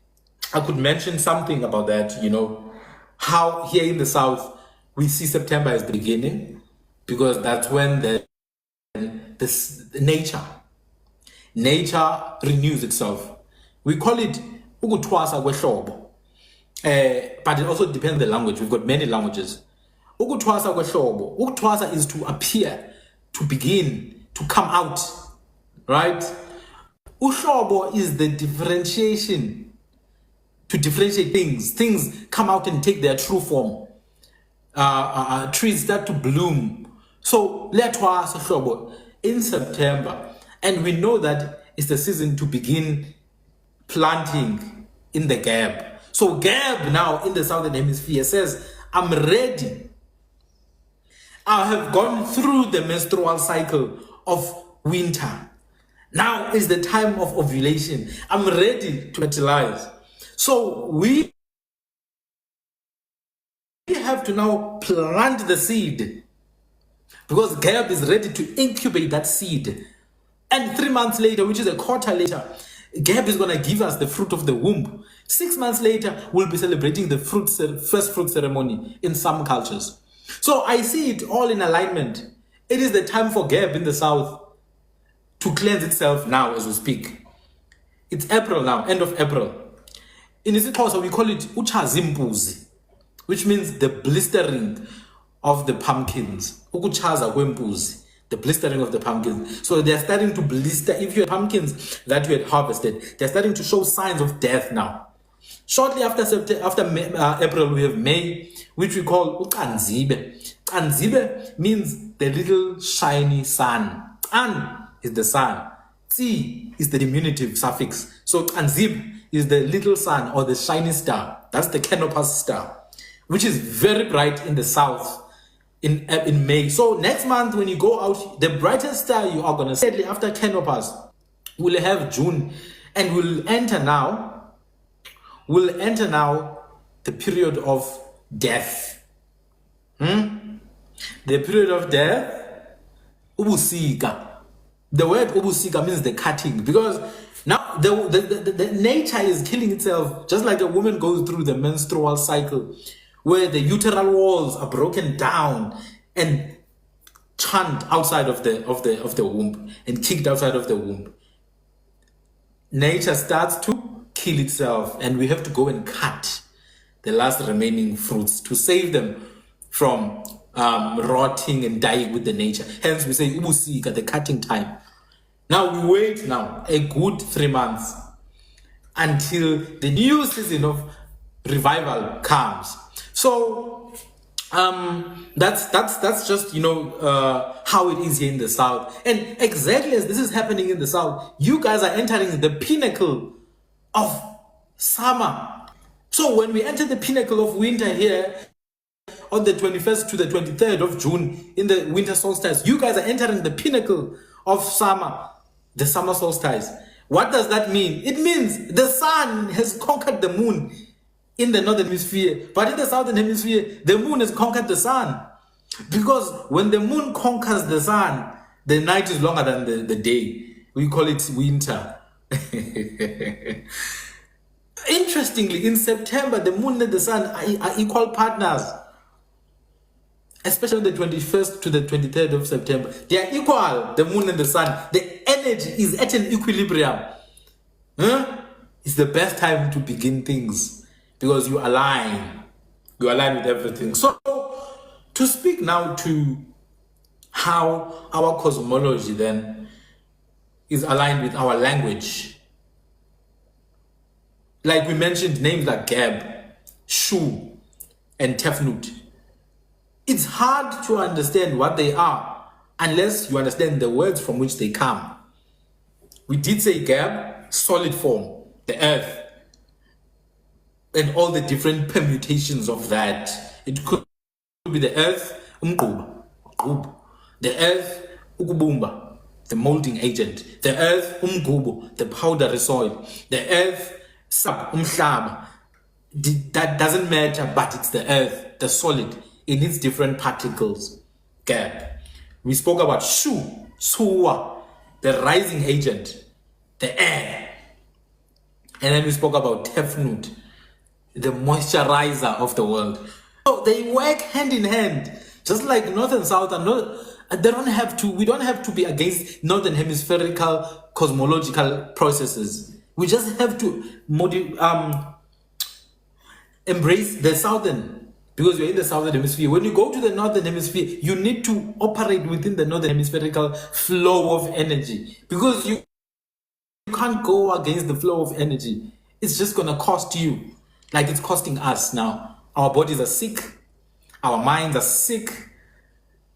I could mention something about that, how here in the South we see September as the beginning because that's when the nature renews itself. We call it ukutwasa kwehlobo. But it also depends on the language. We've got many languages. Ukutwasa kwehlobo. Ukutwasa is to appear, to begin, to come out. Right? Uhlobo is the differentiation. To differentiate things. Things come out and take their true form. Trees start to bloom. So letwasa hlobo in September. And we know that it's the season to begin planting in the gap. So gap now in the Southern Hemisphere says, I'm ready. I have gone through the menstrual cycle of winter. Now is the time of ovulation. I'm ready to fertilize. So we have to now plant the seed because Gab is ready to incubate that seed. And 3 months later, which is a quarter later, Gab is going to give us the fruit of the womb. 6 months later, we'll be celebrating the first fruit ceremony in some cultures. So I see it all in alignment. It is the time for Gab in the south to cleanse itself now as we speak. It's April now, end of April. In isiXhosa, we call it uchazimpuzi, which means the blistering of the pumpkins. Ukuchaza kwempuzi, the blistering of the pumpkins. So they're starting to blister. If you had pumpkins that you had harvested, they're starting to show signs of death now. Shortly after April, we have May, which we call ukanzibe. Kanzibe means the little shiny sun. An is the sun. Tsi is the diminutive suffix. So kanzib is the little sun or the shiny star. That's the canopus star, which is very bright in the south in May. So next month when you go out, the brightest star you are going to see after canopus, we'll have June, and we'll enter now the period of death. The period of death, ubusika. The word ubusika means the cutting, because now the nature is killing itself, just like a woman goes through the menstrual cycle, where the uteral walls are broken down and chunked outside of the womb and kicked outside of the womb. Nature starts to kill itself, and we have to go and cut the last remaining fruits to save them from rotting and dying with the nature. Hence we say ubusika, the cutting time. Now we wait now a good 3 months until the new season of revival comes. So that's just how it is here in the south. And exactly as this is happening in the south, you guys are entering the pinnacle of summer. So when we enter the pinnacle of winter here on the 21st to the 23rd of June in the winter solstice, you guys are entering the pinnacle of summer, the summer solstice. What does that mean? It means the sun has conquered the moon in the northern hemisphere, but in the southern hemisphere, the moon has conquered the sun. Because when the moon conquers the sun, the night is longer than the day. We call it winter. Interestingly, in September, the moon and the sun are equal partners. Especially on the 21st to the 23rd of September. They are equal, the moon and the sun. The energy is at an equilibrium. It's the best time to begin things because you align. You align with everything. So, to speak now to how our cosmology then is aligned with our language. Like we mentioned names like Gab, Shu, and Tefnut. It's hard to understand what they are unless you understand the words from which they come. We did say Gab, solid form, the earth, and all the different permutations of that. It could be the earth, umquba, the earth, ukubumba, the molding agent, the earth, umgubo, the powdery soil, the earth, umhlaba. That doesn't matter, but it's the earth, the solid. It needs different particles. Gap. We spoke about Shu, Suwa, the rising agent, the air. And then we spoke about Tefnut, the moisturizer of the world. So they work hand in hand, just like North and South are not. We don't have to be against Northern Hemispherical cosmological processes. We just have to embrace the Southern. Because you're in the Southern Hemisphere. When you go to the Northern Hemisphere, you need to operate within the Northern Hemispherical flow of energy. Because you can't go against the flow of energy. It's just going to cost you. Like it's costing us now. Our bodies are sick. Our minds are sick.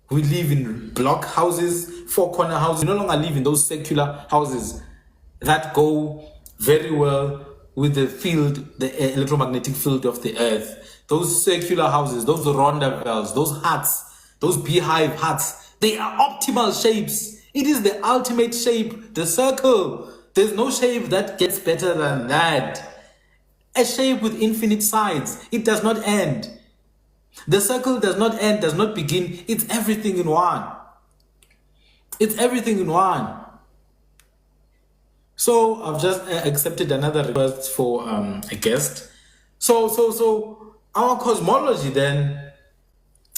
We live in block houses, four-corner houses. We no longer live in those circular houses that go very well with the field, the electromagnetic field of the earth. Those circular houses, those Rondavels, those huts, those beehive huts, they are optimal shapes. It is the ultimate shape, the circle. There's no shape that gets better than that. A shape with infinite sides. It does not end. The circle does not end, does not begin. It's everything in one. It's everything in one. So I've just accepted another request for a guest. So our cosmology then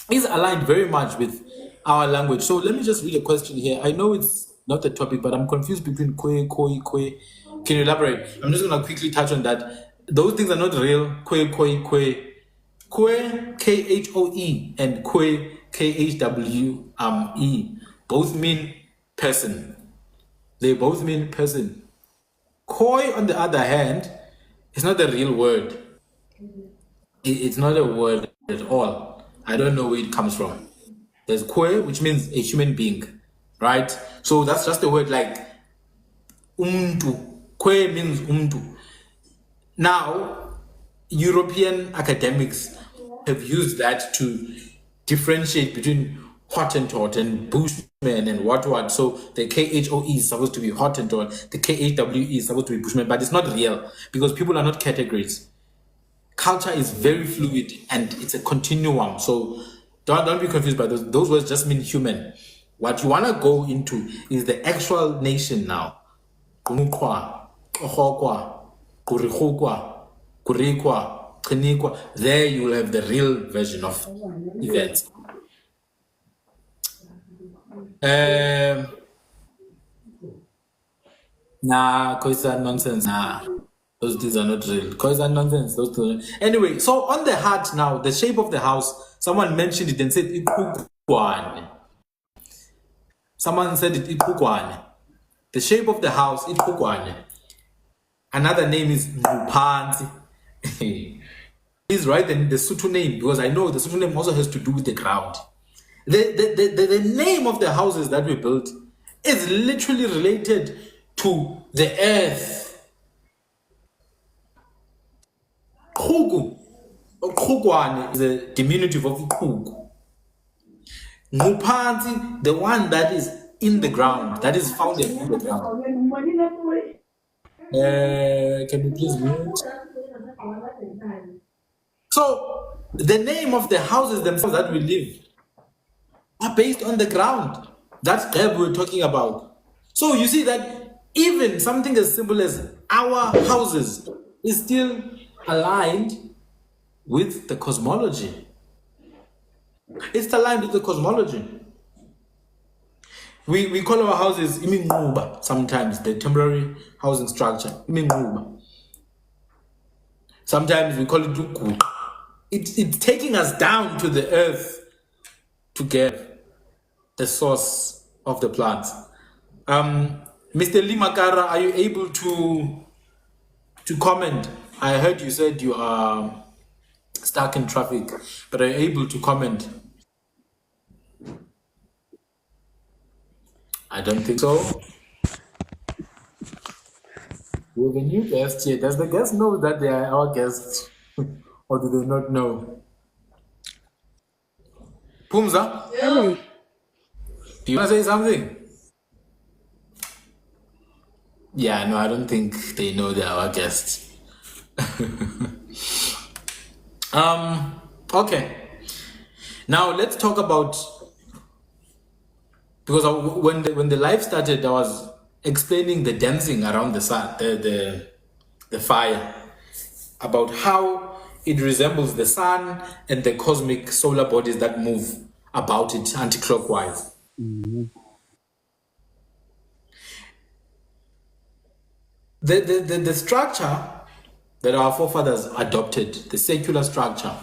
is aligned very much with our language. So let me just read a question here. I know it's not the topic, but I'm confused between kwe, koi, kwe. Can you elaborate? I'm just going to quickly touch on that. Those things are not real. Kwe, koi, kwe. Kwe, K-H-O-E, and kwe, K-H-W-E, both mean person. They both mean person. Koi, on the other hand, is not a real word. It's not a word at all. I don't know where it comes from. There's kwe, which means a human being, right? So that's just a word like umntu. Kwe means umntu. Now, European academics have used that to differentiate between Hottentot and Bushman and what. So the KHOE is supposed to be Hottentot, the KHWE is supposed to be Bushman, but it's not real because people are not categories. Culture is very fluid and it's a continuum. So don't be confused by those. Those words just mean human. What you want to go into is the actual nation now. Kunukwa, Ohokwa, Kurikukwa, Kurikwa, Kinikwa. There you will have the real version of events. Nah, Koisa nonsense. Nah, those things are not real. Koisa nonsense. Those things. Anyway, so on the heart now, the shape of the house, someone mentioned it and said Ikukwane. Someone said it Ikukwane. The shape of the house, Ikukwane. Another name is Mupanzi. Please write the Sotho name because I know the Sotho name also has to do with the ground. The name of the houses that we built is literally related to the earth. Khugu, Khugwane is a diminutive of Khugu. Mupanzi, the one that is in the ground, that is founded in the ground. Can you please mute? So the name of the houses themselves that we live are based on the ground. That's what we're talking about. So you see that even something as simple as our houses is still aligned with the cosmology. It's aligned with the cosmology. We call our houses iminguba sometimes, the temporary housing structure. Iminguba. Sometimes we call it duku. It's taking us down to the earth to get the source of the plants. Mr. Limakara, are you able to comment? I heard you said you are stuck in traffic, but are you able to comment? I don't think so. We have a new guest here. Does the guest know that they are our guests? Or do they not know? Pumza? Hello. Do you want to say something? Yeah, no, I don't think they know they're our guests. Okay. Now let's talk about, because when the live started, I was explaining the dancing around the sun, the fire, about how it resembles the sun and the cosmic solar bodies that move about it anti-clockwise. Mhm. The structure that our forefathers adopted, the secular structure,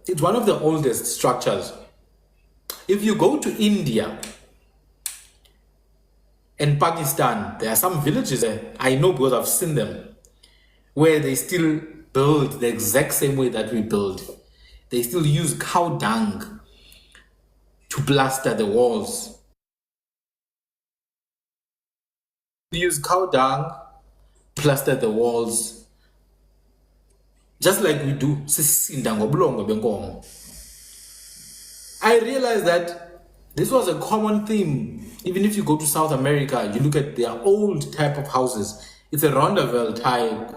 it's one of the oldest structures. If you go to India and Pakistan, there are some villages there, I know because I've seen them, where they still build the exact same way that we build. They still use cow dung to plaster the walls. They use cow dung, plaster the walls, just like we do. I realized that this was a common theme. Even if you go to South America, you look at their old type of houses. It's a Rondavel type,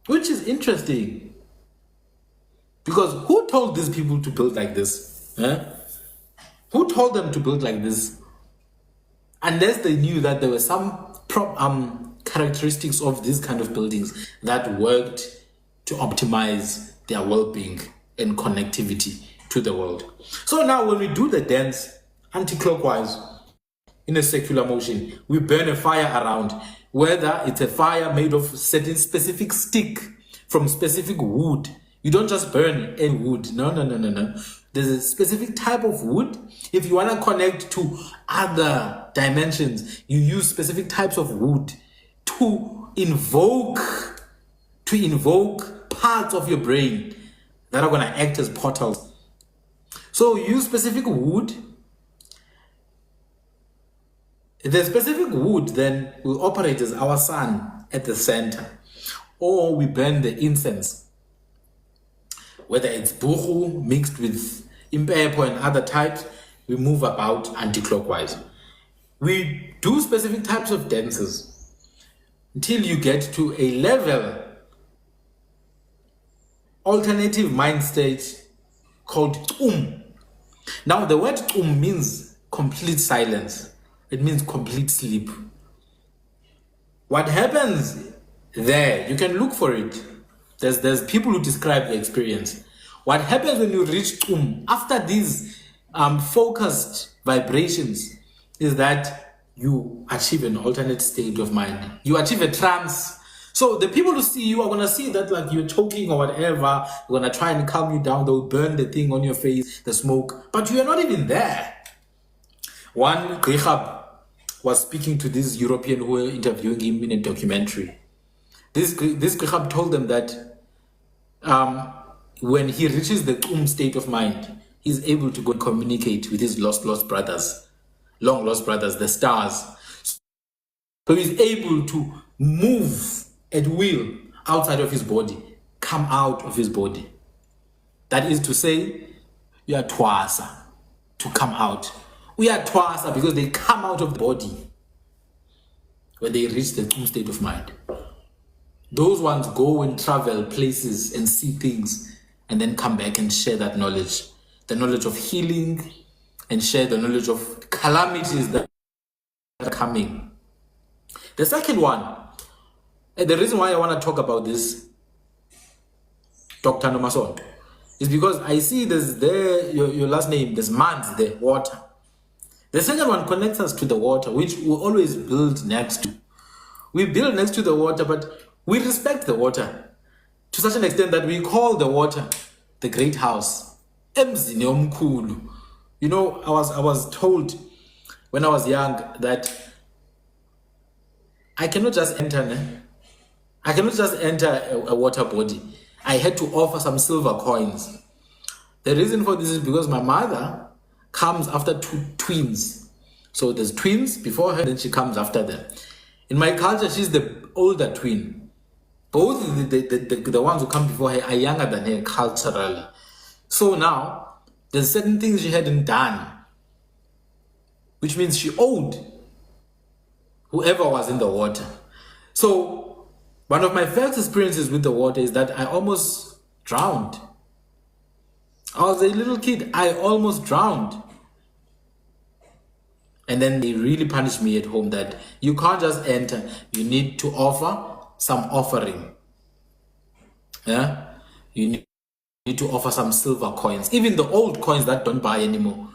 which is interesting. Because who told these people to build like this? Who told them to build like this? Unless they knew that there were some characteristics of these kind of buildings that worked to optimize their well-being and connectivity to the world. So now when we do the dance anti-clockwise in a circular motion, we burn a fire around, whether it's a fire made of certain specific stick from specific wood. You don't just burn any wood. No. There's a specific type of wood. If you want to connect to other dimensions, you use specific types of wood to invoke parts of your brain that are going to act as portals. So use specific wood. The specific wood then will operate as our sun at the center, or we burn the incense, whether it's buchu mixed with impepo and other types. We move about anti-clockwise. We do specific types of dances until you get to a level, alternative mind state called Now the word means complete silence. It means complete sleep. What happens there, you can look for it. There's people who describe the experience. What happens when you reach after these focused vibrations is that you achieve an alternate state of mind. You achieve a trance. So the people who see you are going to see that like you're choking or whatever. They're going to try and calm you down. They'll burn the thing on your face, the smoke. But you are not even there. One Grechab was speaking to this European who were interviewing him in a documentary. This Grechab told them that when he reaches the state of mind, he's able to go and communicate with his lost brothers, long lost brothers, the stars. So he's able to move at will outside of his body, come out of his body. That is to say, you are twasa, to come out. We are twasa because they come out of the body when they reach the state of mind. Those ones go and travel places and see things and then come back and share that knowledge, the knowledge of healing, and share the knowledge of calamities that are coming. The second one, and the reason why I want to talk about this, Dr. Nomason, is because I see there's there, your last name, there's Mans there, water. The second one connects us to the water, which we always build next to. We build next to the water, but we respect the water to such an extent that we call the water the great house. Emzini omkhulu. You know, I was told when I was young that I cannot just enter a water body. I had to offer some silver coins. The reason for this is because my mother comes after two twins. So there's twins before her, then she comes after them. In my culture, she's the older twin. Both the ones who come before her are younger than her culturally. So now, there's certain things she hadn't done, which means she owed whoever was in the water. So one of my first experiences with the water is that I almost drowned. I was a little kid, I almost drowned. And then they really punished me at home that you can't just enter, you need to offer some offering. Yeah? You need to offer some silver coins. Even the old coins that don't buy anymore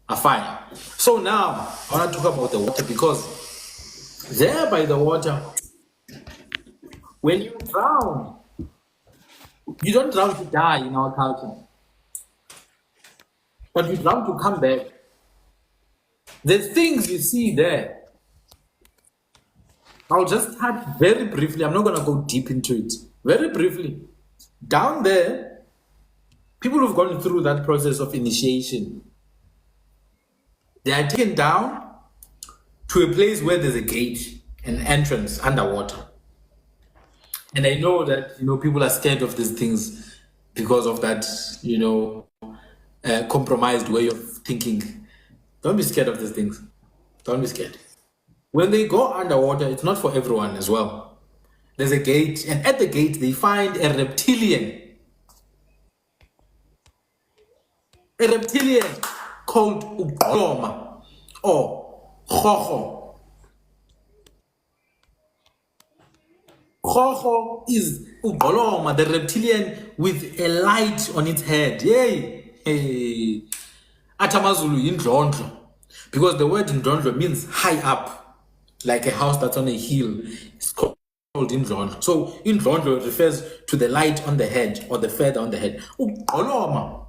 are fine. So now, I want to talk about the water because there by the water, when you drown, you don't drown to die in our culture, but you drown to come back. The things you see there, I'll just touch very briefly. I'm not going to go deep into it. Very briefly. Down there, people who've gone through that process of initiation, they are taken down to a place where there's a gate, an entrance underwater. And I know that, people are scared of these things because of that, compromised way of thinking. Don't be scared of these things. Don't be scared. When they go underwater, it's not for everyone as well. There's a gate, and at the gate, they find a reptilian. A reptilian called Ugoloma or Khoho. Khoho is Ugoloma, the reptilian with a light on its head. Yay! Hey. Atamazulu indlondlo. Because the word indlondlo means high up, like a house that's on a hill. It's called indlondlo. So indlondlo refers to the light on the head or the feather on the head. Ugoloma.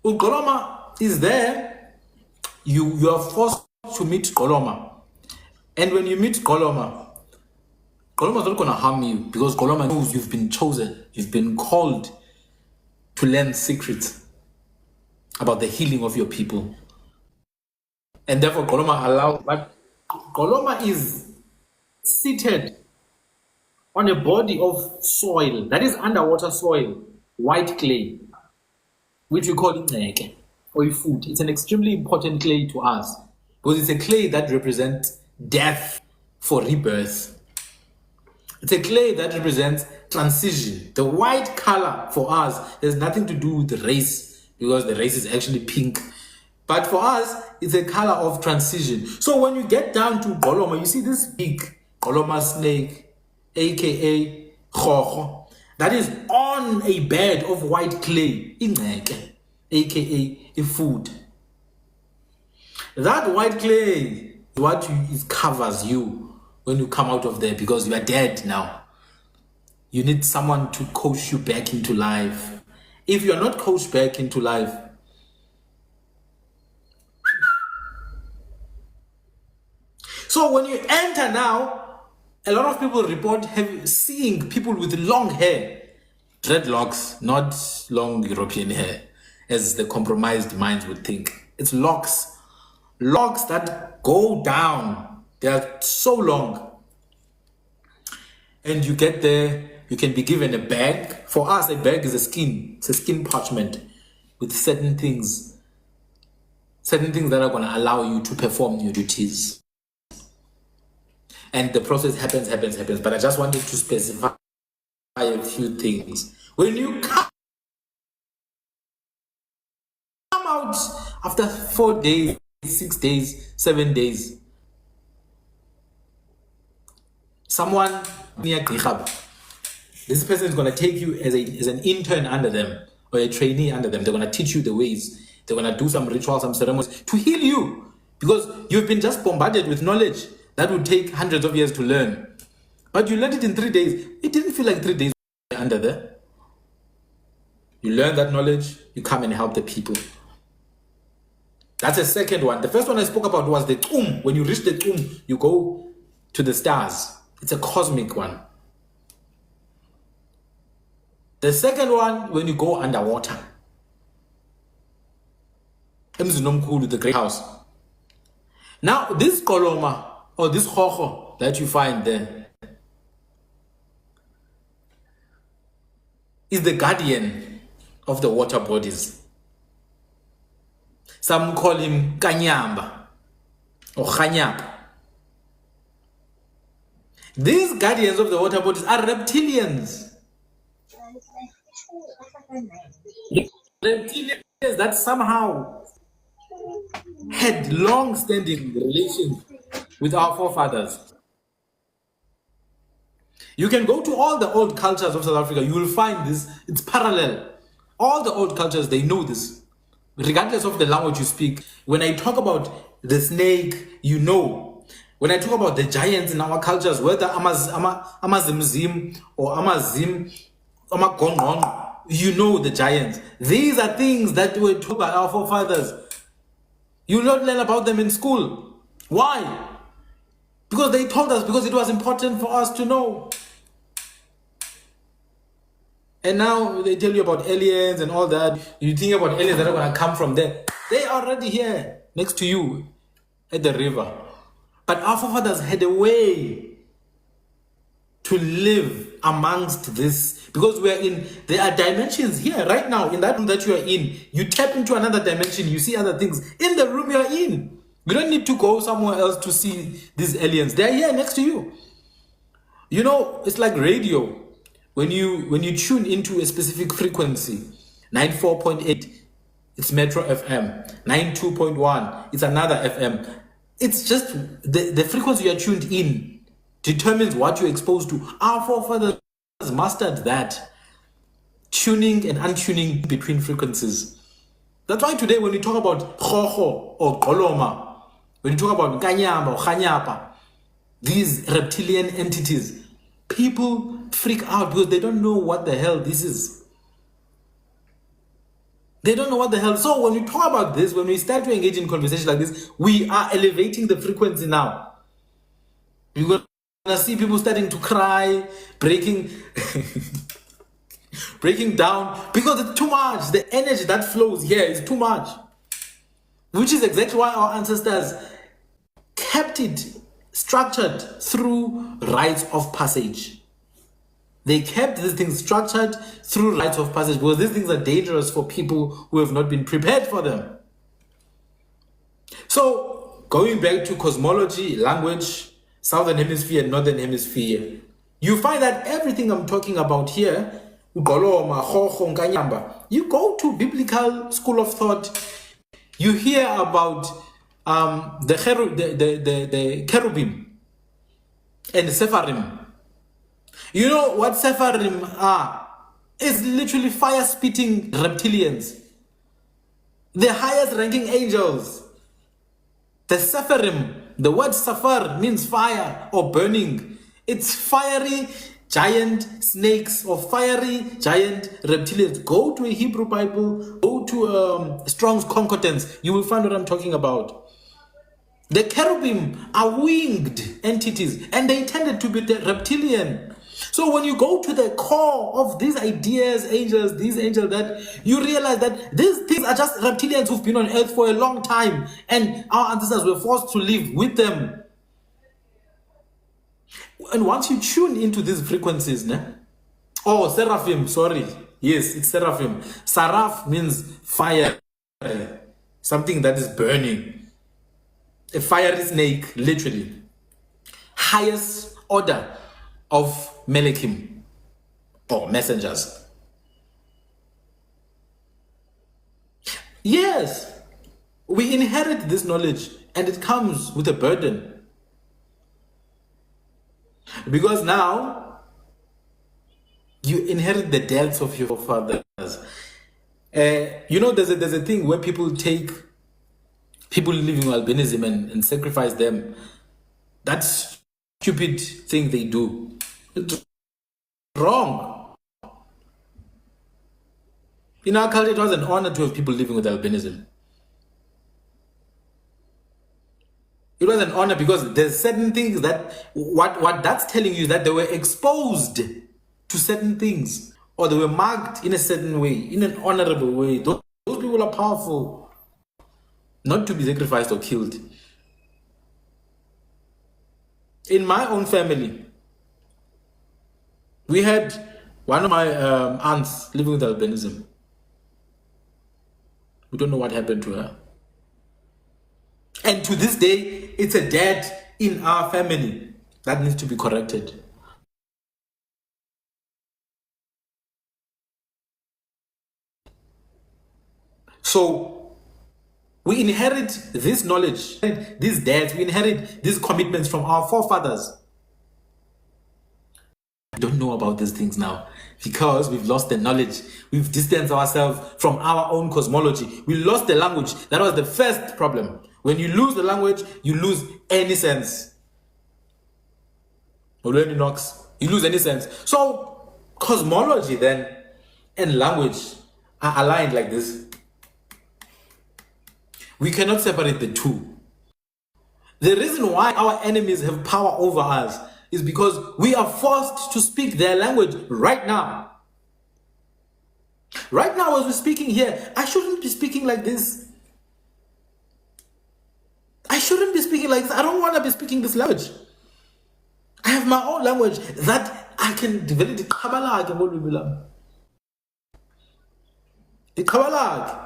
Ugoloma is there. You are forced to meet Goloma. And when you meet Goloma is not going to harm you because Goloma knows you've been chosen. You've been called to learn secrets about the healing of your people. And therefore Goloma allows, but Goloma is seated on a body of soil, that is underwater soil, white clay, which we call Ineke or food. It's an extremely important clay to us because it's a clay that represents death for rebirth. It's a clay that represents transition. The white color for us has nothing to do with the race because the race is actually pink. But for us, it's a color of transition. So when you get down to Goloma, you see this big Goloma snake, aka Khoho, that is on a bed of white clay, Ineke, aka a food. That white clay is what covers you when you come out of there because you are dead now. You need someone to coach you back into life. If you are not coached back into life, so when you enter now, a lot of people report seeing people with long hair, dreadlocks, not long European hair, as the compromised minds would think. It's locks that go down. They are so long. And you get there, you can be given a bag. For us, a bag is it's a skin parchment with certain things that are going to allow you to perform your duties. And the process happens. But I just wanted to specify a few things. When you come out after 4 days, 6 days, 7 days, someone near Grihab, this person is going to take you as an intern under them or a trainee under them. They're going to teach you the ways. They're going to do some rituals, some ceremonies to heal you because you've been just bombarded with knowledge that would take hundreds of years to learn. But you learned it in 3 days. It didn't feel like 3 days under there. You learn that knowledge, you come and help the people. That's the second one. The first one I spoke about was the tomb. When you reach the tomb, you go to the stars. It's a cosmic one. The second one, when you go underwater. The great house. Now, this Koloma, or this Khoho that you find there, is the guardian of the water bodies. Some call him Kanyamba or Khanyapa. These guardians of the water bodies are reptilians. Reptilians that somehow had long-standing relations with our forefathers. You can go to all the old cultures of South Africa, you will find this, it's parallel. All the old cultures, they know this, regardless of the language you speak. When I talk about the snake, you know. When I talk about the giants in our cultures, whether Amazimzim or Amazim, Amagongong, you know the giants. These are things that were taught by our forefathers. You will not learn about them in school. Why? Because they told us, because it was important for us to know. And now they tell you about aliens and all that. You think about aliens that are going to come from there. They are already here, next to you, at the river. But our forefathers had a way to live amongst this. Because there are dimensions here, right now, in that room that you are in. You tap into another dimension, you see other things. In the room you are in. You don't need to go somewhere else to see these aliens. They are here next to you. You know, it's like radio. When you tune into a specific frequency, 94.8, it's Metro FM. 92.1, it's another FM. It's just the frequency you are tuned in determines what you're exposed to. Our forefathers mastered that. Tuning and untuning between frequencies. That's why today when we talk about Khoho or Koloma, when you talk about Kanyamba or Khanyapa, these reptilian entities, people freak out because they don't know what the hell this is. They don't know what the hell. So when we talk about this, when we start to engage in conversations like this, we are elevating the frequency now. You're going to see people starting to cry, breaking down, because it's too much. The energy that flows here is too much. Which is exactly why our ancestors kept it structured through rites of passage. They kept these things structured through rites of passage because these things are dangerous for people who have not been prepared for them. So, going back to cosmology, language, southern hemisphere, northern hemisphere, you find that everything I'm talking about here, you go to biblical school of thought, you hear about the cherubim and the Sepharim. You know what Sepharim are? It's literally fire-spitting reptilians. The highest ranking angels. The Sepharim, the word Safar means fire or burning. It's fiery giant snakes or fiery giant reptilians. Go to a Hebrew Bible, go to Strong's Concordance, you will find what I'm talking about. The cherubim are winged entities and they tended to be the reptilian. So when you go to the core of these ideas, these angels, that you realize that these things are just reptilians who've been on earth for a long time and our ancestors were forced to live with them. And once you tune into these frequencies, seraphim, sorry. Yes, it's seraphim. Saraf means fire, something that is burning. A fiery snake, literally. Highest order of Melechim or messengers. Yes, we inherit this knowledge and it comes with a burden. Because now you inherit the deaths of your fathers. You know, there's a thing where people take people living with albinism and sacrifice them. That's stupid thing they do. It's wrong. In our culture, it was an honor to have people living with albinism. It was an honor because there's certain things that what that's telling you is that they were exposed to certain things or they were marked in a certain way, in an honorable way. Those people are powerful, not to be sacrificed or killed. In my own family, we had one of my aunts living with albinism. We don't know what happened to her. And to this day, it's a debt in our family that needs to be corrected. So, we inherit this knowledge, these debts, we inherit these commitments from our forefathers. We don't know about these things now because we've lost the knowledge. We've distanced ourselves from our own cosmology. We lost the language. That was the first problem. When you lose the language, you lose any sense. You lose any sense. So, cosmology then and language are aligned like this. We cannot separate the two. The reason why our enemies have power over us is because we are forced to speak their language right now. Right now, as we're speaking here, I shouldn't be speaking like this. I shouldn't be speaking like this. I don't want to be speaking this language. I have my own language that I can develop. The Kabbalah.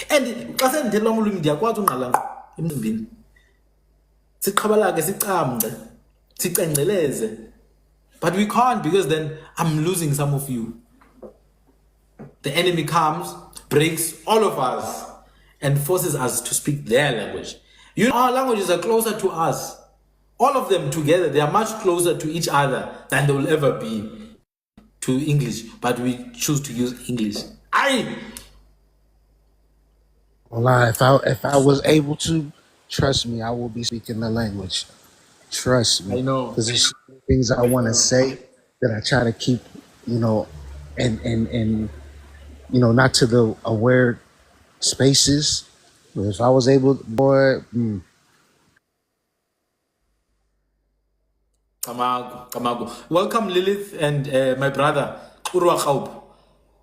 And xa sendithela ulwimi ndiyakwazi ungqala emzimbeni. Siqhabalake sicamnce. But we can't, because then I'm losing some of you. The enemy comes, breaks all of us, and forces us to speak their language. You know, our languages are closer to us. All of them together, they are much closer to each other than they will ever be to English, but we choose to use English. Well, if I was able to, trust me, I will be speaking the language. Trust me, I know. because there's so many things I want to say that I try to keep, you know, and not to the aware spaces. But if I was able, boy, Kamago. Welcome, Lilith and my brother, Urwa Khaub.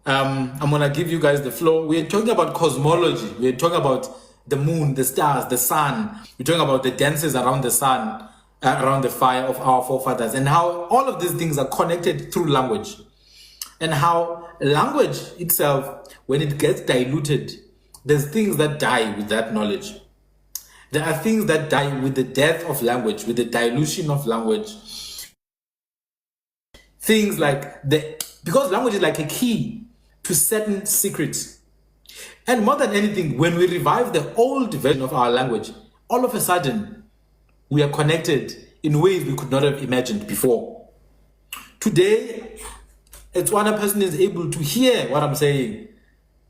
I'm going to give you guys the floor. We're talking about cosmology. We're talking about the moon, the stars, the sun. We're talking about the dances around the sun, around the fire of our forefathers, and how all of these things are connected through language. And how language itself, when it gets diluted, there's things that die with that knowledge. There are things that die with the death of language, with the dilution of language. Things like because language is like a key to certain secrets. And more than anything, when we revive the old version of our language, all of a sudden, we are connected in ways we could not have imagined before. Today, a Tswana person is able to hear what I'm saying.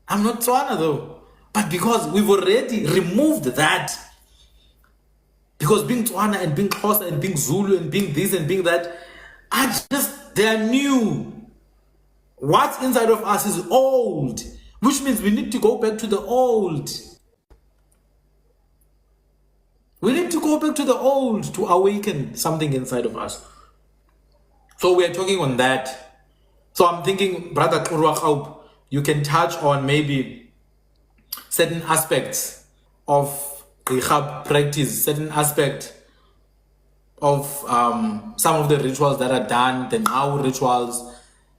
I'm not Tswana though, but because we've already removed that. Because being Tswana and being Xhosa and being Zulu and being this and being that, they're new. What's inside of us is old, which means we need to go back to the old. We need to go back to the old to awaken something inside of us. So we're talking on that. So I'm thinking, Brother Kurwa Khaub, you can touch on maybe certain aspects of Rehab practice, certain aspect of some of the rituals that are done, the now rituals,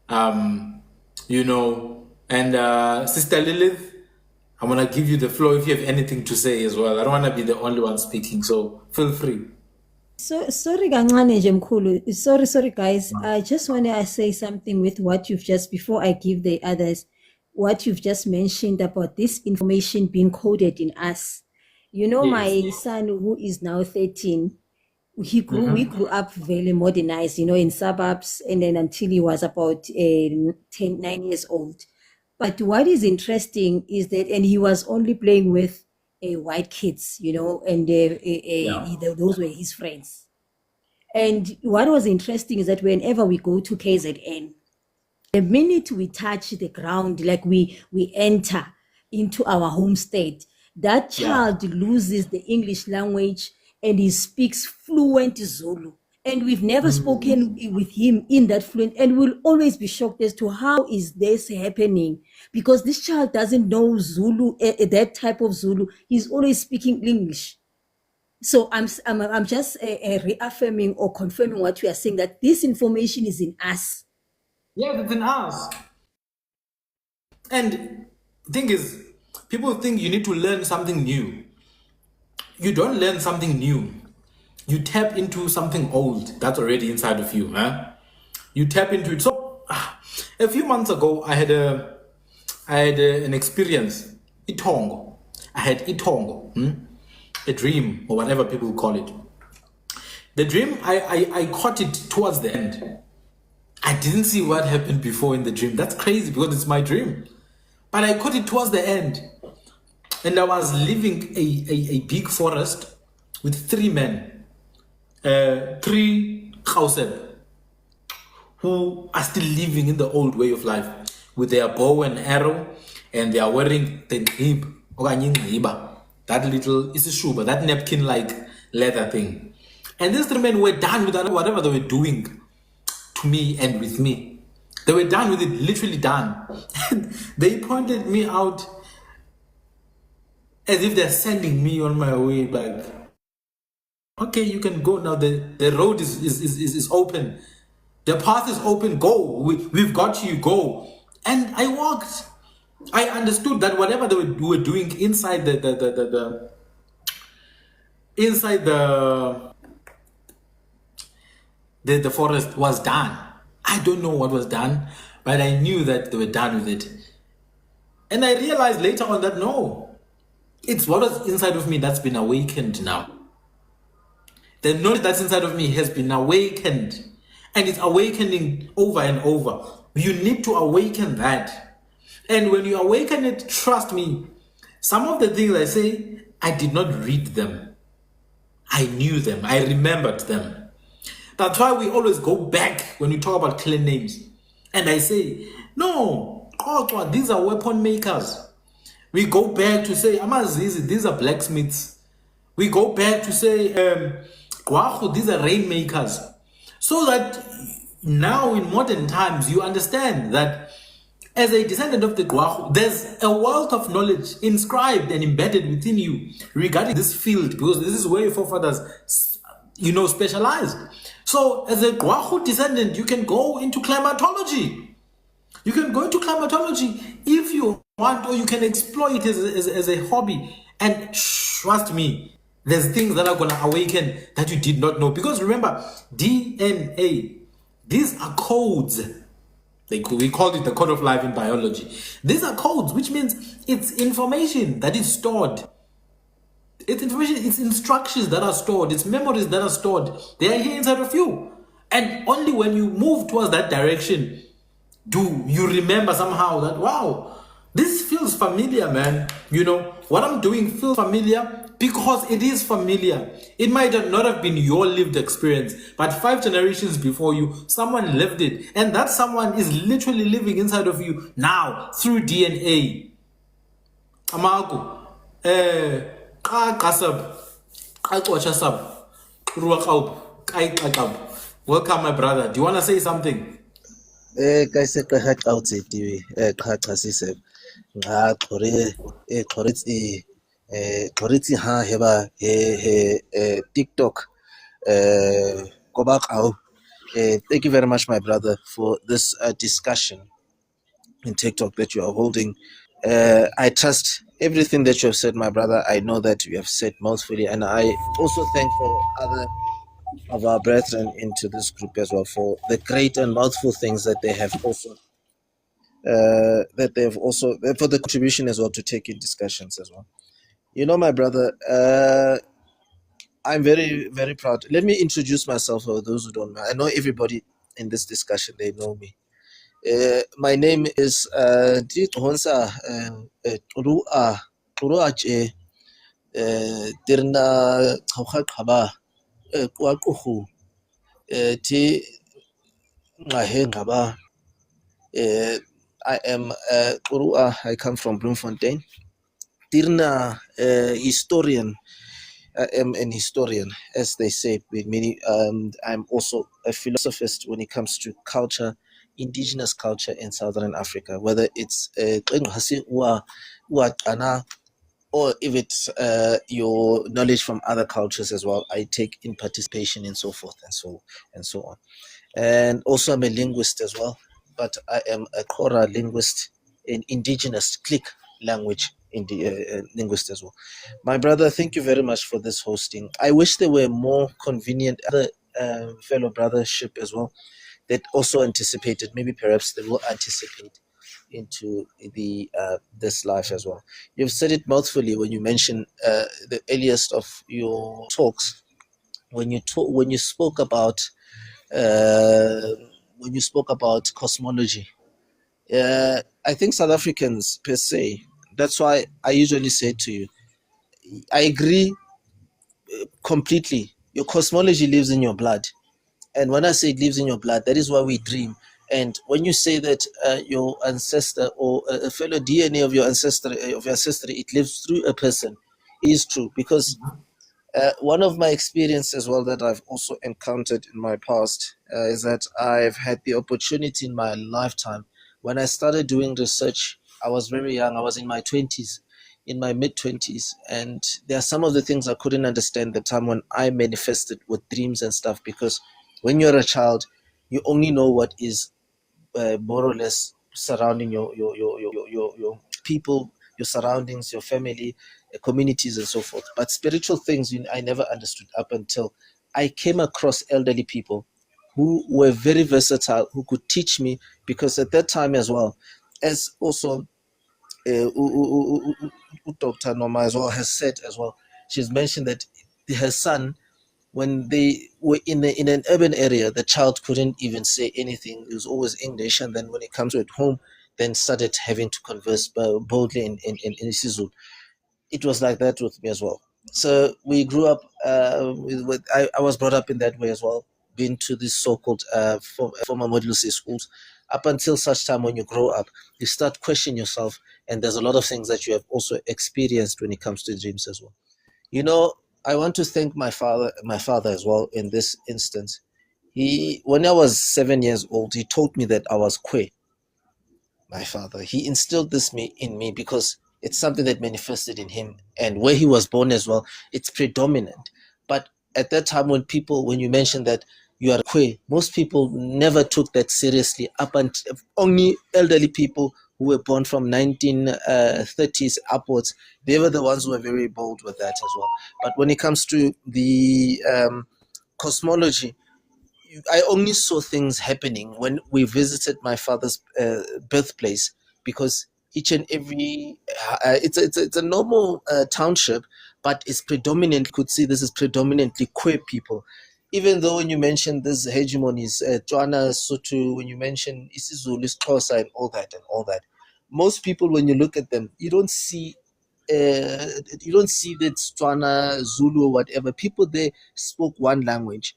and Sister Lilith, I'm going to give you the floor if you have anything to say as well. I don't want to be the only one speaking, so feel free. So sorry, kancane nje mkhulu. Sorry, guys. I just want to say something with what you've just, before I give the others, what you've just mentioned about this information being coded in us. You know, my son, who is now 13, we grew up very modernized, in suburbs, and then until he was about 9 years old. But what is interesting is that, and he was only playing with white kids, and those were his friends. And what was interesting is that whenever we go to KZN, the minute we touch the ground, like we enter into our homestead, that child loses the English language and he speaks fluent Zulu. And we've never spoken with him in that fluent, and we'll always be shocked as to how is this happening, because this child doesn't know Zulu, that type of Zulu. He's always speaking English. So I'm just reaffirming or confirming what you are saying, that this information is in us. Yeah, it's in us. And the thing is, people think you need to learn something new. You don't learn something new. You tap into something old that's already inside of you. You tap into it. So a few months ago, I had an experience. Itongo. I had Itongo. A dream, or whatever people call it. The dream, I caught it towards the end. I didn't see what happened before in the dream. That's crazy because it's my dream. But I caught it towards the end. And I was living a big forest with 3 men. 3 Kauseb, who are still living in the old way of life with their bow and arrow, and they are wearing the ngib, that little isishuba, that napkin-like leather thing. And these 3 men were done with whatever they were doing to me and with me. They were done with it, literally done. And they pointed me out as if they're sending me on my way back. Okay, you can go now. The road is open. The path is open. Go. We've got you. Go. And I walked. I understood that whatever they were doing inside the forest was done. I don't know what was done, but I knew that they were done with it. And I realized later on that no, it's what was inside of me that's been awakened now. The knowledge that's inside of me has been awakened, and it's awakening over and over. You need to awaken that. And when you awaken it, trust me, some of the things I say, I did not read them. I knew them. I remembered them. That's why we always go back when we talk about clan names. And I say, no, these are weapon makers. We go back to say, Amazizi, these are blacksmiths. We go back to say, Gwahu, these are rainmakers. So that now in modern times, you understand that as a descendant of the Gwahu, there's a wealth of knowledge inscribed and embedded within you regarding this field, because this is where your forefathers, specialized. So as a Gwahu descendant, you can go into climatology. You can go into climatology if you want, or you can explore it as a hobby. And trust me, there's things that are going to awaken that you did not know. Because remember, DNA, these are codes. We called it the code of life in biology. These are codes, which means it's information that is stored. It's information, it's instructions that are stored, it's memories that are stored. They are here inside of you. And only when you move towards that direction do you remember somehow that, wow, this feels familiar, man. What I'm doing feels familiar because it is familiar. It might not have been your lived experience, but 5 generations before you, someone lived it. And that someone is literally living inside of you now through DNA. Amaku, welcome, my brother. Do you want to say something? Ka se ka ha out tiwe ka se nga qoritsi ha heba TikTok go back out. Thank you very much, my brother, for this discussion in TikTok that you are holding. I trust everything that you have said, my brother. I know that you have said mouthfully, and I also thank for other of our brethren into this group as well for the great and mouthful things that they have also for the contribution as well to take in discussions as well. My brother, I'm very, very proud. Let me introduce myself for those who don't know. I know everybody in this discussion, they know me. My name is Honsa Dirna Khaba Kwakuhu Ti Ngaba. I am I come from Bloemfontein. Dirna historian. I am an historian, as they say. Meaning, I'm also a philosophist when it comes to culture, indigenous culture in Southern Africa. Whether it's or if it's your knowledge from other cultures as well, I take in participation and so forth and so on. And also I'm a linguist as well, but I am a Kora linguist in Indigenous click language in the linguist as well. My brother, thank you very much for this hosting. I wish there were more convenient other fellow brothership as well that also anticipated, maybe perhaps they will anticipate into the this life as well. You've said it mouthfully when you mentioned the earliest of your talks when you spoke about cosmology. I think South Africans per se, that's why I usually say to you, I agree completely. Your cosmology lives in your blood. And when I say it lives in your blood, that is why we dream. And when you say that your ancestor or a fellow DNA of your ancestry, it lives through a person, it is true. Because one of my experiences as well that I've also encountered in my past is that I've had the opportunity in my lifetime. When I started doing research, I was very young. I was in my 20s, in my mid-20s. And there are some of the things I couldn't understand the time when I manifested with dreams and stuff, because when you're a child, you only know what is more or less surrounding your people, your surroundings, your family, communities, and so forth. But spiritual things I never understood up until I came across elderly people who were very versatile, who could teach me, because at that time as well, as also Dr. Norma as well has said as well, she's mentioned that her son, when they were in an urban area, the child couldn't even say anything. It was always English, and then when it comes to at home, then started having to converse boldly in isiZulu. It was like that with me as well. So we grew up I was brought up in that way as well, been to these so-called former model C schools, up until such time when you grow up, you start questioning yourself, and there's a lot of things that you have also experienced when it comes to dreams as well. You know, I want to thank my father as well in this instance. When I was 7 years old, he told me that I was queer. My father, he instilled this in me because it's something that manifested in him, and where he was born as well, it's predominant. But at that time, when you mentioned that you are queer, most people never took that seriously. Up until only elderly people who were born from 1930s upwards, they were the ones who were very bold with that as well. But when it comes to the cosmology, I only saw things happening when we visited my father's birthplace, because each and every it's a normal township, but it's predominantly, could see this is predominantly queer people. Even though when you mention these hegemonies, Tswana, Sotho, when you mention isiZulu, isiXhosa, and all that, most people, when you look at them, you don't see that Tswana, Zulu, or whatever. People there spoke one language,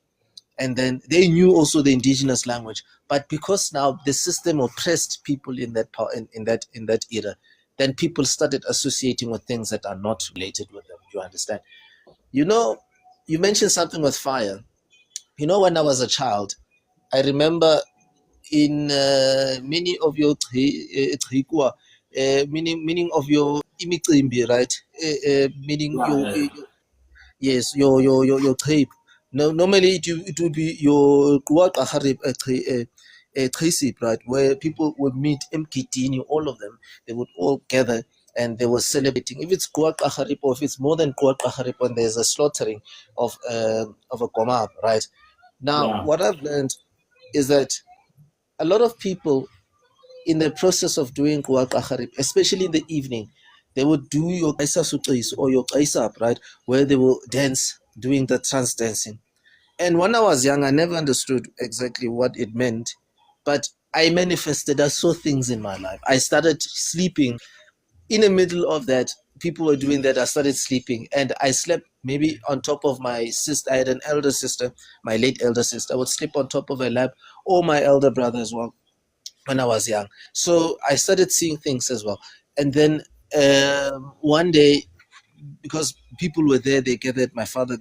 and then they knew also the indigenous language. But because now the system oppressed people in that in that era, then people started associating with things that are not related with them. You understand? You know, you mentioned something with fire. You know, when I was a child, I remember in many of your meaning of your imicimbi, right? Meaning Yeah, your, yeah, your yes, your tape. No, normally it would be your tracip, right, where people would meet Mkitini, all of them. They would all gather and they were celebrating. If it's Kuat Kaharip, or if it's more than Kuat Kaharip, and there's a slaughtering of a Gomab, right? Now, yeah. what I've learned is that a lot of people, in the process of doing Kuat Kaharip, especially in the evening, they would do your Kaisa Sutris or your Kaisab, right, where they will dance, doing the trance dancing. And when I was young, I never understood exactly what it meant, but I manifested. I saw things in my life. I started sleeping in the middle of that. People were doing that. I started sleeping, and I slept maybe on top of my sister. I had an elder sister, my late elder sister. I would sleep on top of her lap, or my elder brother as well when I was young. So I started seeing things as well. And then one day, because people were there, they gathered my father,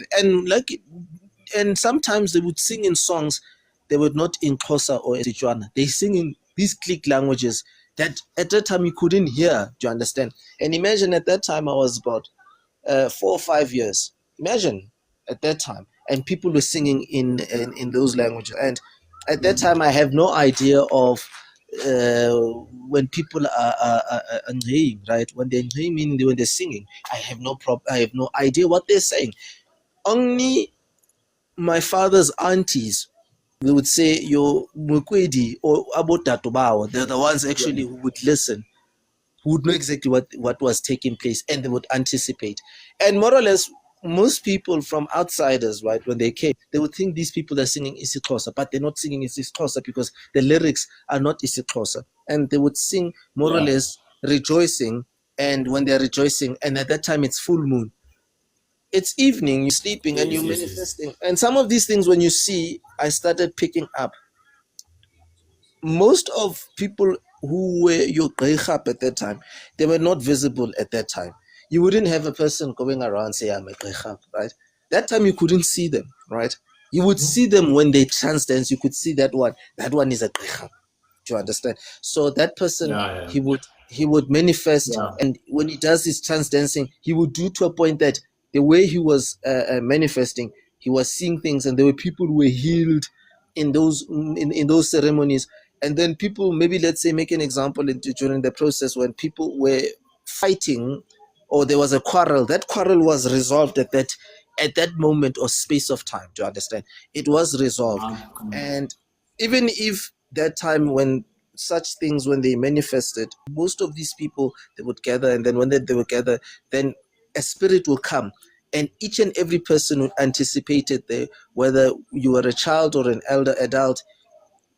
and sometimes they would sing in songs. They were not in Xhosa or Setswana. They sing in these click languages that at that time you couldn't hear. Do you understand? And imagine, at that time I was about 4 or 5 years. Imagine at that time, and people were singing in those languages. And at that time, I have no idea of uh, when people are ngaying, right? When they're ngaying, meaning when they're singing, I have no idea what they're saying. Only my father's aunties, they would say your mukwedi or abotatobawa. They're the ones actually who would listen, who would know exactly what was taking place, and they would anticipate. And more or less, most people from outsiders, right, when they came, they would think these people are singing isiXhosa, but they're not singing isiXhosa because the lyrics are not isiXhosa. And they would sing more or Yeah. less rejoicing. And when they're rejoicing, and at that time it's full moon, it's evening, you're sleeping and Yes, you're yes, yes. manifesting. And some of these things, when you see, I started picking up. Most of people who were your Greichap at that time, they were not visible at that time. You wouldn't have a person going around say, I'm a Greichap, right? That time you couldn't see them, right? You would see them when they trance dance. You could see that one is a Greichap. Do you understand? So that person, Yeah, yeah, he would manifest, yeah. and when he does his trance dancing, he would do to a point that the way he was manifesting, he was seeing things, and there were people who were healed in those ceremonies. And then people, maybe let's say, make an example during the process when people were fighting, or there was a quarrel. That quarrel was resolved at that at that moment or space of time. Do you understand? It was resolved. And even if that time when such things, when they manifested, most of these people, they would gather, and then when they would gather, then a spirit will come, and each and every person would anticipate it there, whether you were a child or an elder adult.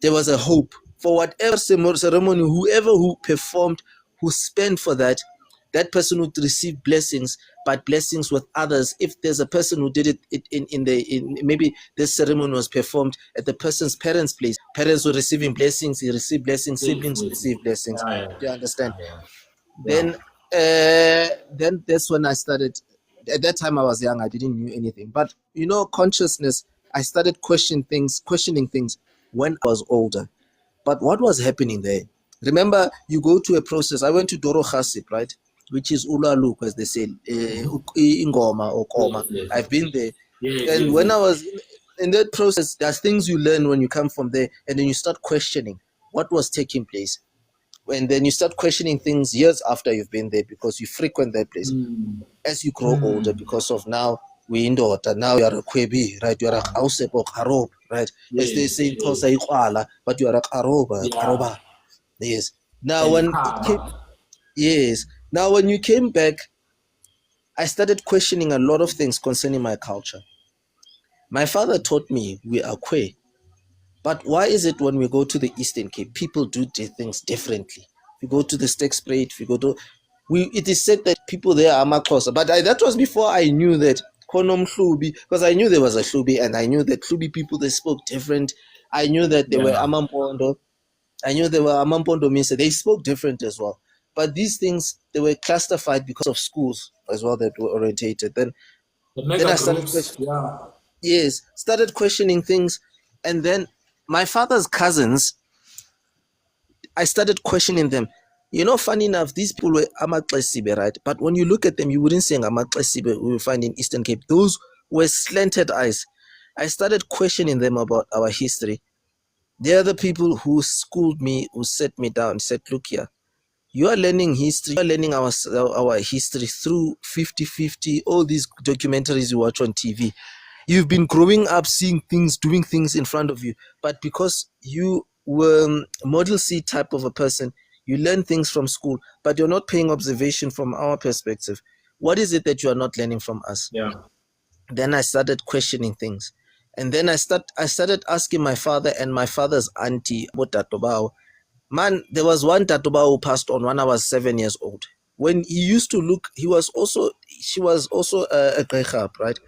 There was a hope for whatever ceremony, whoever who performed, who spent for that, that person would receive blessings, but blessings with others. If there's a person who did it in maybe this ceremony was performed at the person's parents' place, parents were receiving blessings, he received blessings, siblings received blessings. Do you understand? Then then that's when I started. At that time I was young, I didn't know anything. But consciousness, I started questioning things when I was older. But what was happening there? Remember, you go to a process. I went to Doro Khasip, right? Which is Ulalu, as they say, Ingoma or Koma. I've been there. And when I was in that process, there's things you learn when you come from there, and then you start questioning what was taking place. And then you start questioning things years after you've been there, because you frequent that place. As you grow older, because of now, we in daughter, now you are a Kwebi, right? You are a Ausep or Karob, right? As they say in Tosa Ikwala, but you are a Karoba. Yes. Now when you came back, I started questioning a lot of things concerning my culture. My father taught me we are Kwe. But why is it when we go to the Eastern Cape, people do things differently? If you go to the Stekspruit, if you go to... it is said that people there are Makosa. But that was before I knew that Konom Hlubi, because I knew there was a Hlubi, and I knew that Hlubi people, they spoke different. I knew that they were Amampondo. I knew they were Amampondo means that they spoke different as well. But these things, they were classified because of schools as well that were orientated. Then I started started questioning things, and then my father's cousins, I started questioning them. Funny enough, these people were Amaklesibe, right? But when you look at them, you wouldn't say Amaklesibe we find in Eastern Cape. Those were slanted eyes. I started questioning them about our history. They are the people who schooled me, who set me down, said, look here, you are learning history, you are learning our history through 50-50, all these documentaries you watch on TV. You've been growing up seeing things, doing things in front of you, but because you were model C type of a person, you learn things from school, but you're not paying observation from our perspective. What is it that you are not learning from us? Then I started questioning things. And then I started asking my father and my father's auntie about Tatobao. Man, there was one Tatobao who passed on when I was 7 years old. When he used to look, she was also a Grechab, right?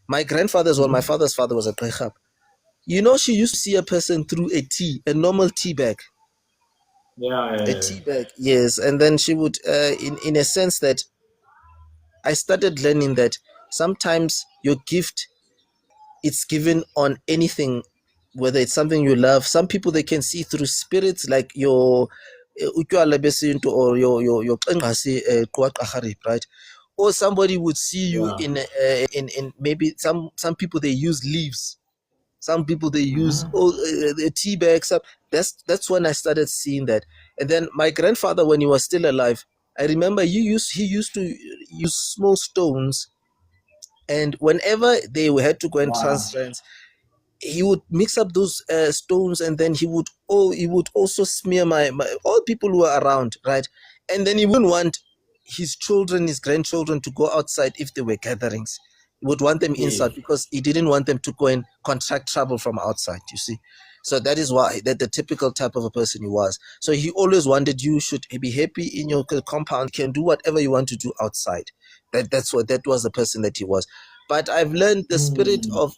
My grandfather's my father's father was a Grechab. She used to see a person through a normal tea bag. A tea bag, yes. And then she would, in a sense that I started learning that sometimes your gift, it's given on anything, whether it's something you love. Some people, they can see through spirits, like your or your right? Or somebody would see you in maybe some people, they use leaves. Some people, they use the tea bags up. That's when I started seeing that. And then my grandfather, when he was still alive, I remember he used to use small stones, and whenever they had to go and trance, he would mix up those stones, and then he would also smear my all people who were around, right? And then he wouldn't want his children, his grandchildren, to go outside if there were gatherings. He would want them inside, because he didn't want them to go and contract trouble from outside, you see. So that is why that the typical type of a person he was. So he always wanted you should be happy in your compound, can do whatever you want to do outside. That was the person that he was. But I've learned the spirit of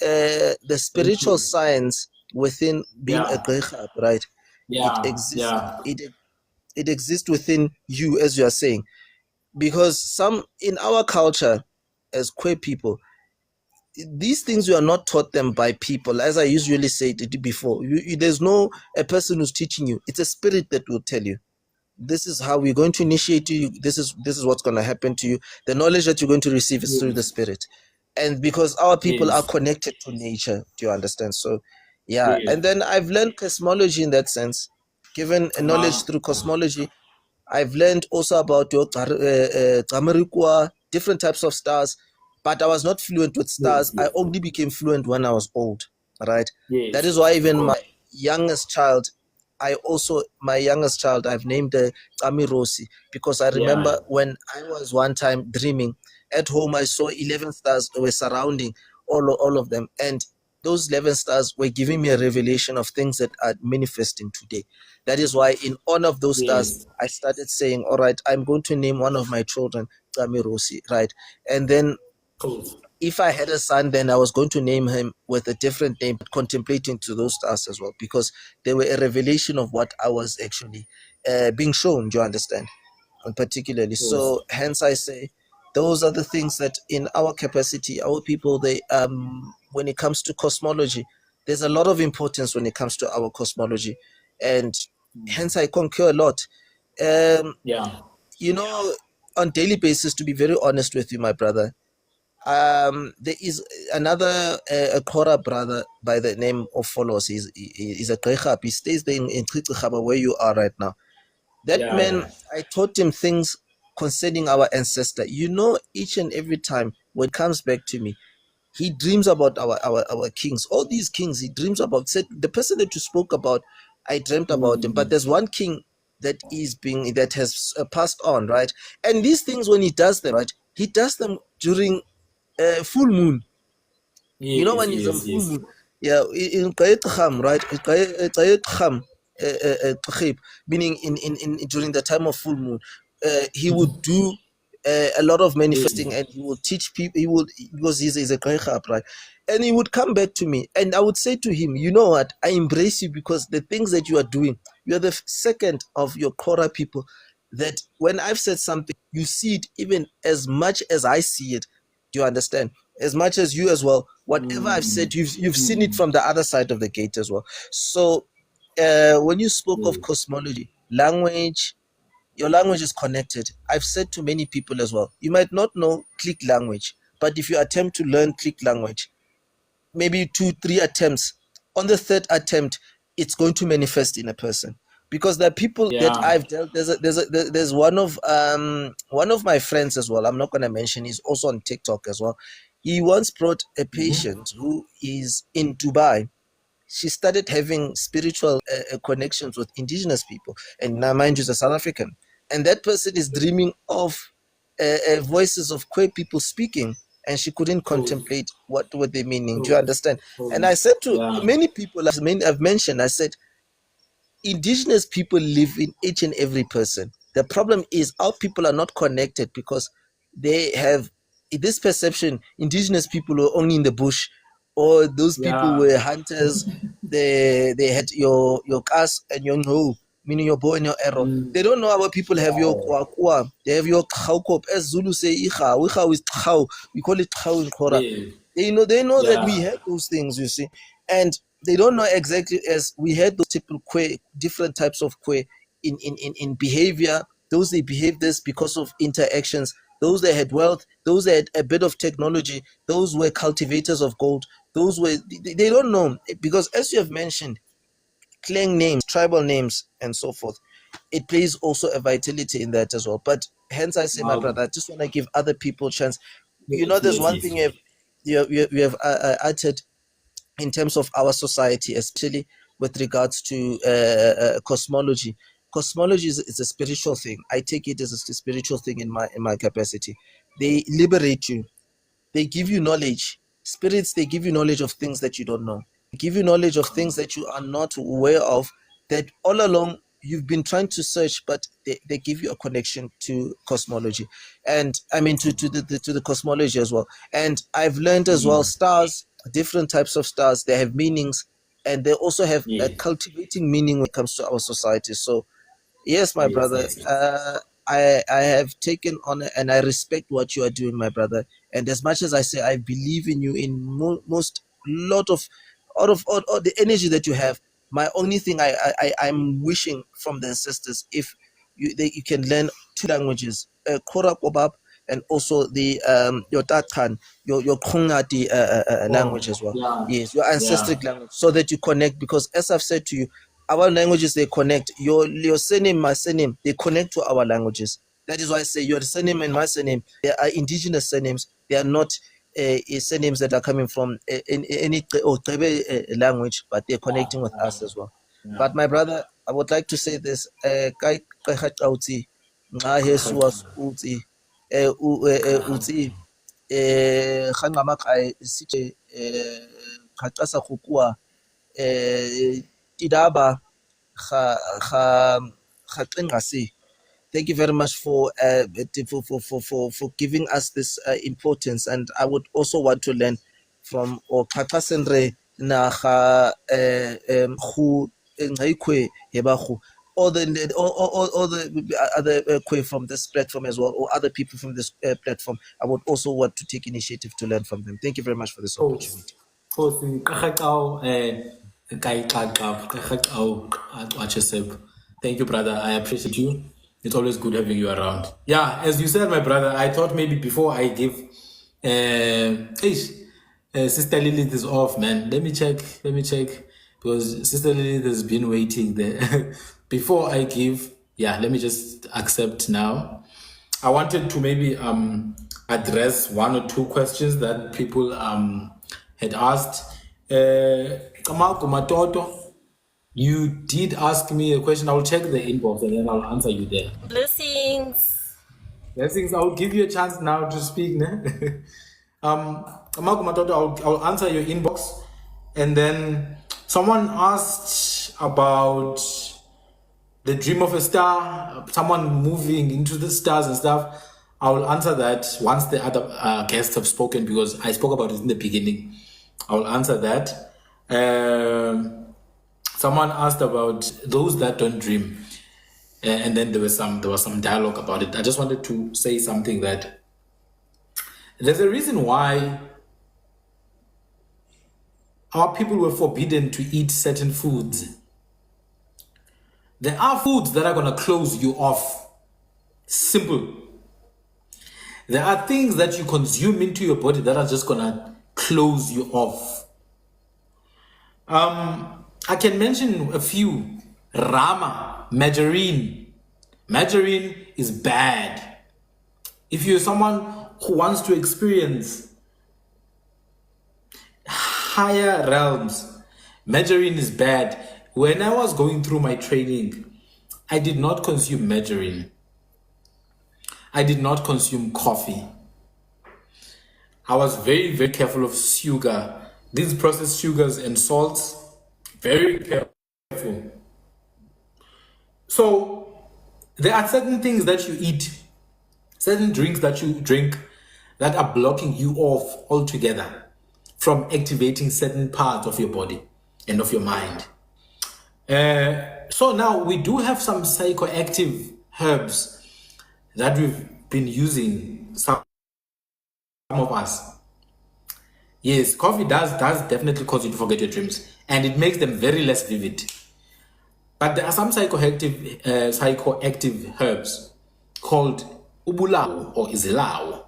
the spiritual science within being a Greichab, right? It exists. It exists within you, as you are saying, because some in our culture, as queer people, these things you are not taught them by people. As I usually said before, there's no a person who's teaching you. It's a spirit that will tell you, this is how we're going to initiate you. This is what's going to happen to you. The knowledge that you're going to receive is through the spirit. And because our people are connected to nature, do you understand? So, and then I've learned cosmology in that sense. Given a knowledge through cosmology, I've learned also about your different types of stars. but I was not fluent with stars. Yes, I yes, only became fluent when I was old, right? That yes, is why yes, of even my course. youngest child, my youngest child, I've named her Rosi, because I remember Yeah, when I was one time dreaming at home, I saw 11 stars were surrounding all of them. And those 11 stars were giving me a revelation of things that are manifesting today. That is why in honor of those stars, yes, I started saying, all right, I'm going to name one of my children Rosi, right? And then cool. if I had a son, then I was going to name him with a different name, contemplating to those stars as well, because they were a revelation of what I was actually being shown. Do you understand? And particularly, Yes. so hence I say, those are the things that in our capacity, our people, they when it comes to cosmology, there's a lot of importance when it comes to our cosmology, and hence I concur a lot. Um, Yeah, you know, on daily basis, to be very honest with you, my brother, there is another a Kora brother by the name of Folos. He's a Qeqab. He stays there in Qiqaba, where you are right now. That yeah, man, yeah. I taught him things concerning our ancestor. You know, each and every time when it comes back to me, he dreams about our kings. All these kings, he dreams about. Said the person that you spoke about, I dreamt about him. But there's one king that has passed on, right? And these things, when he does them, right, he does them during full moon. You know, Yes, when it's a yes, full yes. moon, yeah, in Qayet Kham, right? Qayet Kham, meaning in during the time of full moon, he would do a lot of Yes, manifesting, and he will teach people. He would, because he's a Qayet, right? And he would come back to me, and I would say to him, you know what? I embrace you, because the things that you are doing, you are the second of your Kora people that when I've said something, you see it even as much as I see it. Do you understand? As much as you as well. Whatever I've said, you've seen it from the other side of the gate as well. So when you spoke of yes. cosmology, language, your language is connected. I've said to many people as well, you might not know click language, but if you attempt to learn click language, maybe 2 3 attempts, on the third attempt it's going to manifest in a person, because there are people that Yeah. I've dealt. There's one of my friends as well, I'm not going to mention, he's also on TikTok as well. He once brought a patient who is in Dubai. She started having spiritual connections with indigenous people, and now mind you, she's a South African, and that person is dreaming of voices of queer people speaking, and she couldn't Cool. contemplate what were they meaning. Do you Cool. understand? And Cool. I said to Yeah. many people, as many I've mentioned, I said, indigenous people live in each and every person. The problem is our people are not connected, because they have this perception indigenous people were only in the bush, or those people Yeah. were hunters. They had your kas and your no, meaning your bow and your arrow. They don't know our people have your Yeah. kwa, they have your khawkop. As Zulu say, icha is khaw. We call it khaw in Kora. Yeah. They know that we Yeah. had those things, you see, and they don't know exactly, as we had those different types of queer in behavior. Those they behave this because of interactions. Those that had wealth, those that had a bit of technology, those were cultivators of gold. Those were they don't know, because as you have mentioned, clan names, tribal names, and so forth. It plays also a vitality in that as well. But hence I say, my Wow. brother, I just want to give other people a chance. You know, Yes, there's yes, one yes. thing you have uttered in terms of our society, especially with regards to cosmology. Cosmology is a spiritual thing. I take it as a spiritual thing in my capacity. They liberate you. They give you knowledge. Spirits, they give you knowledge of things that you don't know. They give you knowledge of things that you are not aware of, that all along you've been trying to search, but they give you a connection to cosmology. And I mean to the cosmology as well. And I've learned as well, stars, different types of stars, they have meanings, and they also have a Yes. cultivating meaning when it comes to our society. So yes, my Yes, brother. yes, yes. I have taken on and I respect what you are doing, my brother. And as much as I say I believe in you in most lot of all the energy that you have, my only thing I'm wishing from the ancestors, if you can learn two languages, Korak Obab, and also the your Tatkan, your Kongati language Oh, as well. yeah. Yes, your Yeah. ancestral language, so that you connect. Because as I've said to you, our languages, they connect. Your surname, my surname, they connect to our languages. That is why I say your surname and my surname, they are indigenous surnames. They are not surnames that are coming from any language, but they're connecting with us as well. But my brother, I would like to say this. Tidaba thank you very much for giving us this importance, and I would also want to learn from Okakasenre na who all the other kwe from this platform as well, or other people from this platform. I would also want to take initiative to learn from them. Thank you very much for this opportunity. Thank you, brother. I appreciate you. It's always good having you around. Yeah, as you said, my brother, I thought maybe before I give Sister Lilith is off, man. Let me check. Because Sister Lilith has been waiting there. Before I give, let me just accept now. I wanted to maybe address one or two questions that people had asked. You did ask me a question. I'll check the inbox and then I'll answer you there. Blessings. I'll give you a chance now to speak. Ne? I'll answer your inbox. And then someone asked about the dream of a star, someone moving into the stars and stuff. I will answer that once the other guests have spoken, because I spoke about it in the beginning. I will answer that. Someone asked about those that don't dream, and then there was some dialogue about it. I just wanted to say something, that there's a reason why our people were forbidden to eat certain foods. There are foods that are going to close you off. Simple. There are things that you consume into your body that are just going to close you off. I can mention a few. Rama, margarine. Margarine is bad. If you're someone who wants to experience higher realms, margarine is bad. When I was going through my training, I did not consume margarine. I did not consume coffee. I was very, very careful of sugar. These processed sugars and salts, very careful. So there are certain things that you eat, certain drinks that you drink that are blocking you off altogether from activating certain parts of your body and of your mind. So now we do have some psychoactive herbs that we've been using, some of us. Yes, coffee does definitely cause you to forget your dreams, and it makes them very less vivid. But there are some psychoactive herbs called ubulao or izilao.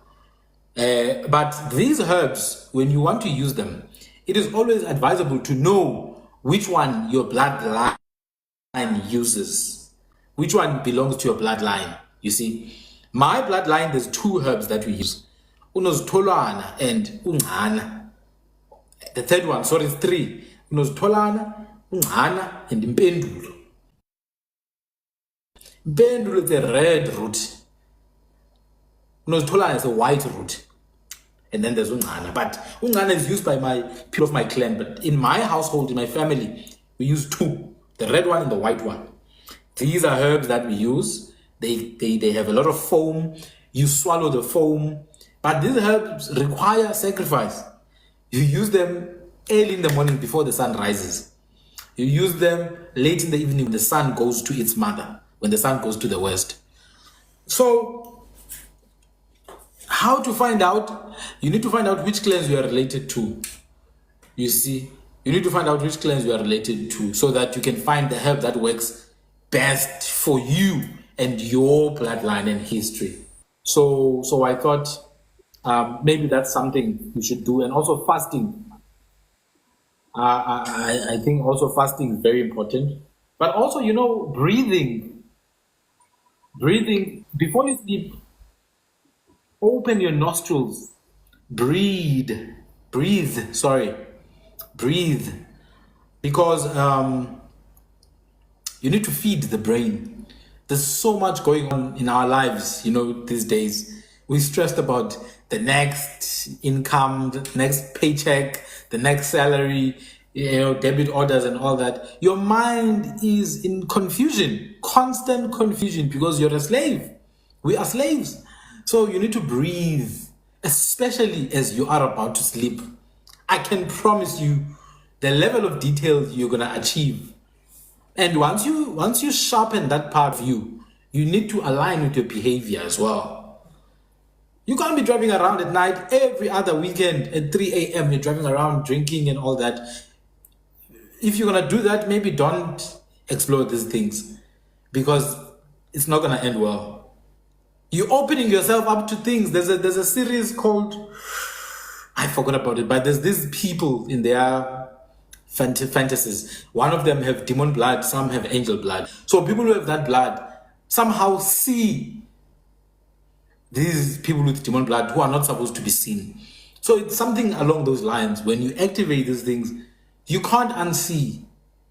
But these herbs, when you want to use them, it is always advisable to know which one your bloodline uses, which one belongs to your bloodline. You see, my bloodline, there's two herbs that we use, unozitholwana and ungana. The third one, sorry, it's three, unozitholwana, ungana, and impendulo. Impendulo is a red root, unozitholwana is a white root. And then there's ungana. But ungana is used by my people of my clan. But in my household, in my family, we use two. The red one and the white one. These are herbs that we use. They have a lot of foam. You swallow the foam. But these herbs require sacrifice. You use them early in the morning before the sun rises. You use them late in the evening when the sun goes to its mother, when the sun goes to the west. So, how to find out? You need to find out which clans you are related to. You see, you need to find out which clans you are related to so that you can find the herb that works best for you and your bloodline and history. So I thought maybe that's something you should do. And also fasting. I think also fasting is very important. But also, breathing. Breathing before you sleep. Open your nostrils. breathe, because you need to feed the brain. There's so much going on in our lives, these days. We're stressed about the next income, the next paycheck, the next salary, debit orders and all that. Your mind is in confusion, constant confusion, because you're a slave. We are slaves. So you need to breathe, especially as you are about to sleep. I can promise you the level of detail you're going to achieve. And once you sharpen that part of you need to align with your behavior as well. You can't be driving around at night every other weekend at 3 a.m. You're driving around drinking and all that. If you're going to do that, maybe don't explore these things, because it's not going to end well. You're opening yourself up to things. There's a series called, I forgot about it, but there's these people in their fantasies. One of them have demon blood, some have angel blood. So people who have that blood somehow see these people with demon blood who are not supposed to be seen. So it's something along those lines. When you activate these things, you can't unsee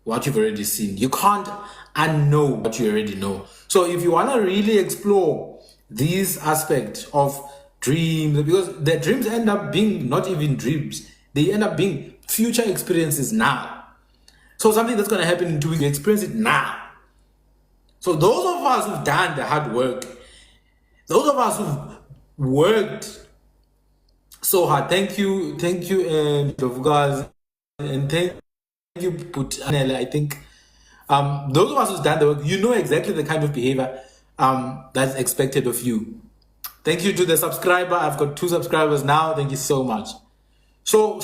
what you've already seen. You can't unknow what you already know. So if you want to really explore these aspects of dreams, because the dreams end up being not even dreams, they end up being future experiences now. So something that's going to happen in 2 weeks, you experience it now. So those of us who've done the hard work, those of us who've worked so hard, thank you, guys, and thank you, Putanele, I think. Those of us who've done the work, you know exactly the kind of behavior that's expected of you. Thank you to the subscriber. I've got 2 subscribers now. Thank you so much. So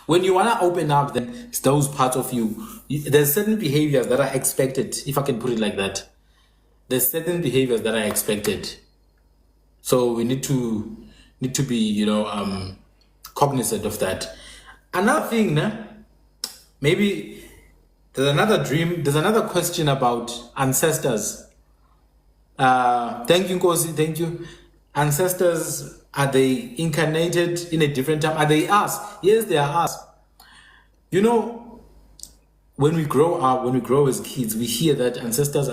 when you want to open up, then it's those parts of you. There's certain behaviors that are expected, if I can put it like that. There's certain behaviors that are expected. So we need to be, cognizant of that. Another thing, maybe there's another question about ancestors. Thank you, Nkosi, thank you. Ancestors, are they incarnated in a different time? Are they us? Yes, they are us. When we grow up, when we grow as kids, we hear that ancestors,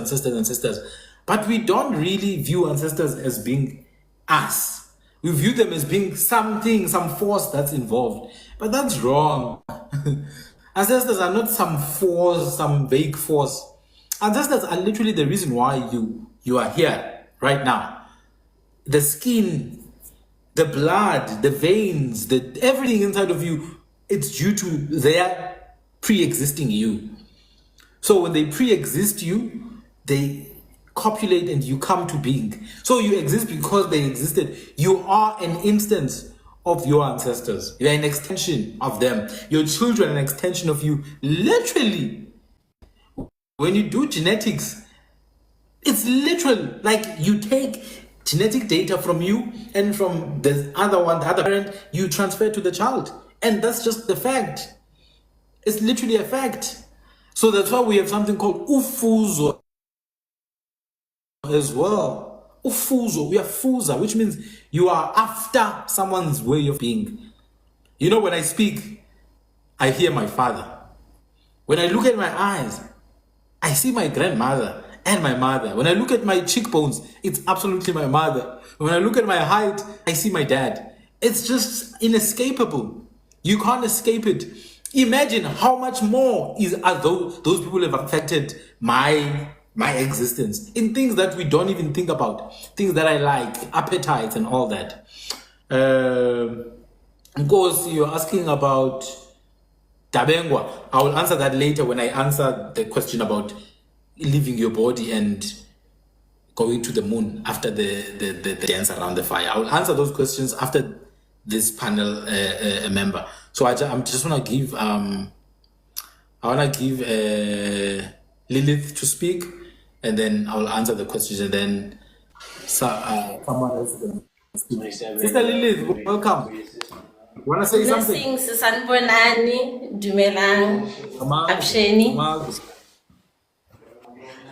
but we don't really view ancestors as being us. We view them as being something, some force that's involved. But that's wrong. Ancestors are not some force, some vague force. Ancestors are literally the reason why you are here right now. The skin, the blood, the veins, everything inside of you, it's due to their pre-existing you. So when they pre-exist you, they copulate and you come to being. So you exist because they existed. You are an instance of your ancestors. You're an extension of them. Your children are an extension of you. Literally, when you do genetics, it's literal. Like you take genetic data from you and from the other parent, you transfer to the child. And that's just the fact. It's literally a fact. So that's why we have something called ufuzo as well. Ufuzo, we are fuza, which means you are after someone's way of being. When I speak, I hear my father. When I look at my eyes, I see my grandmother and my mother. When I look at my cheekbones, it's absolutely my mother. When I look at my height, I see my dad. It's just inescapable. You can't escape it. Imagine how much more are those people have affected my existence in things that we don't even think about, things that I like, appetites and all that. Of course, you're asking about Dabengwa. I will answer that later when I answer the question about leaving your body and going to the moon after the dance around the fire. I will answer those questions after this panel member. So I just want to give Lilith to speak, and then I will answer the questions, and then someone else. Sister Lilith, welcome. You want to say something? Blessings, Sanbonani, Dumelang, Absheni.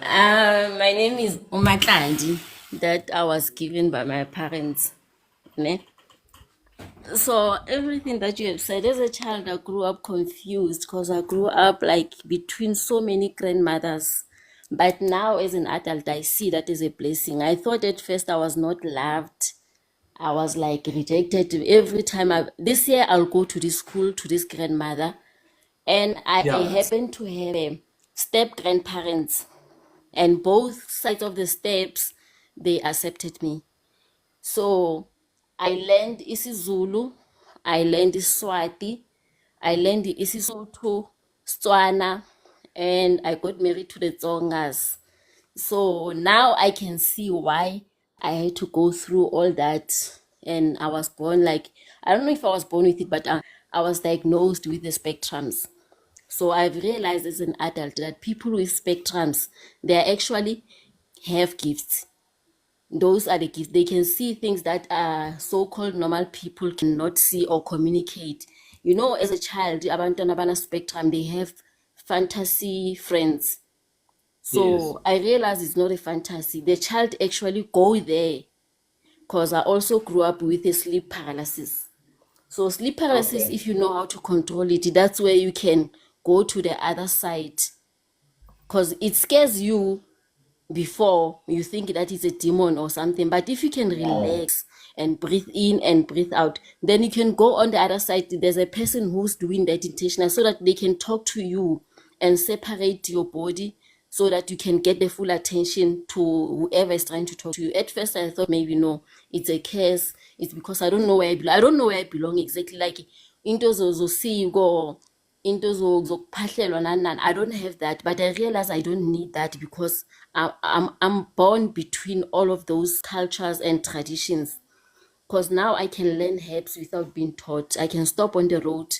My name is Umatlandi, that I was given by my parents. Ne? So everything that you have said, as a child, I grew up confused because I grew up like between so many grandmothers. But now, as an adult, I see that as a blessing. I thought at first I was not loved. I was like rejected every time. This year, I'll go to this school to this grandmother, and I Yeah. happen to have step grandparents, and both sides of the steps, they accepted me. So I learned isiZulu, I learned Iswati, I learned isiSotho, Setswana, and I got married to the Tsongas. So now I can see why I had to go through all that. And I was born like, I don't know if I was born with it, but I was diagnosed with the spectrums. So I've realized as an adult that people with spectrums, they actually have gifts. Those are the gifts. They can see things that so-called normal people cannot see or communicate. You know, as a child, abantwana bana spectrum, they have fantasy friends. Yes. So I realized it's not a fantasy. The child actually go there because I also grew up with a sleep paralysis. So sleep paralysis, Okay. if you know how to control it, that's where you can go to the other side because it scares you before you think that it's a demon or something. But if you can Wow. relax and breathe in and breathe out, then you can go on the other side. There's a person who's doing that intentional so that they can talk to you and separate your body so that you can get the full attention to whoever is trying to talk to you. At first, I thought maybe no, it's a curse. It's because I don't know where I belong. I don't know where I belong exactly. Like into go into zokuphahlelwa nani nani. I don't have that, but I realize I don't need that because I'm born between all of those cultures and traditions. Because now I can learn herbs without being taught. I can stop on the road,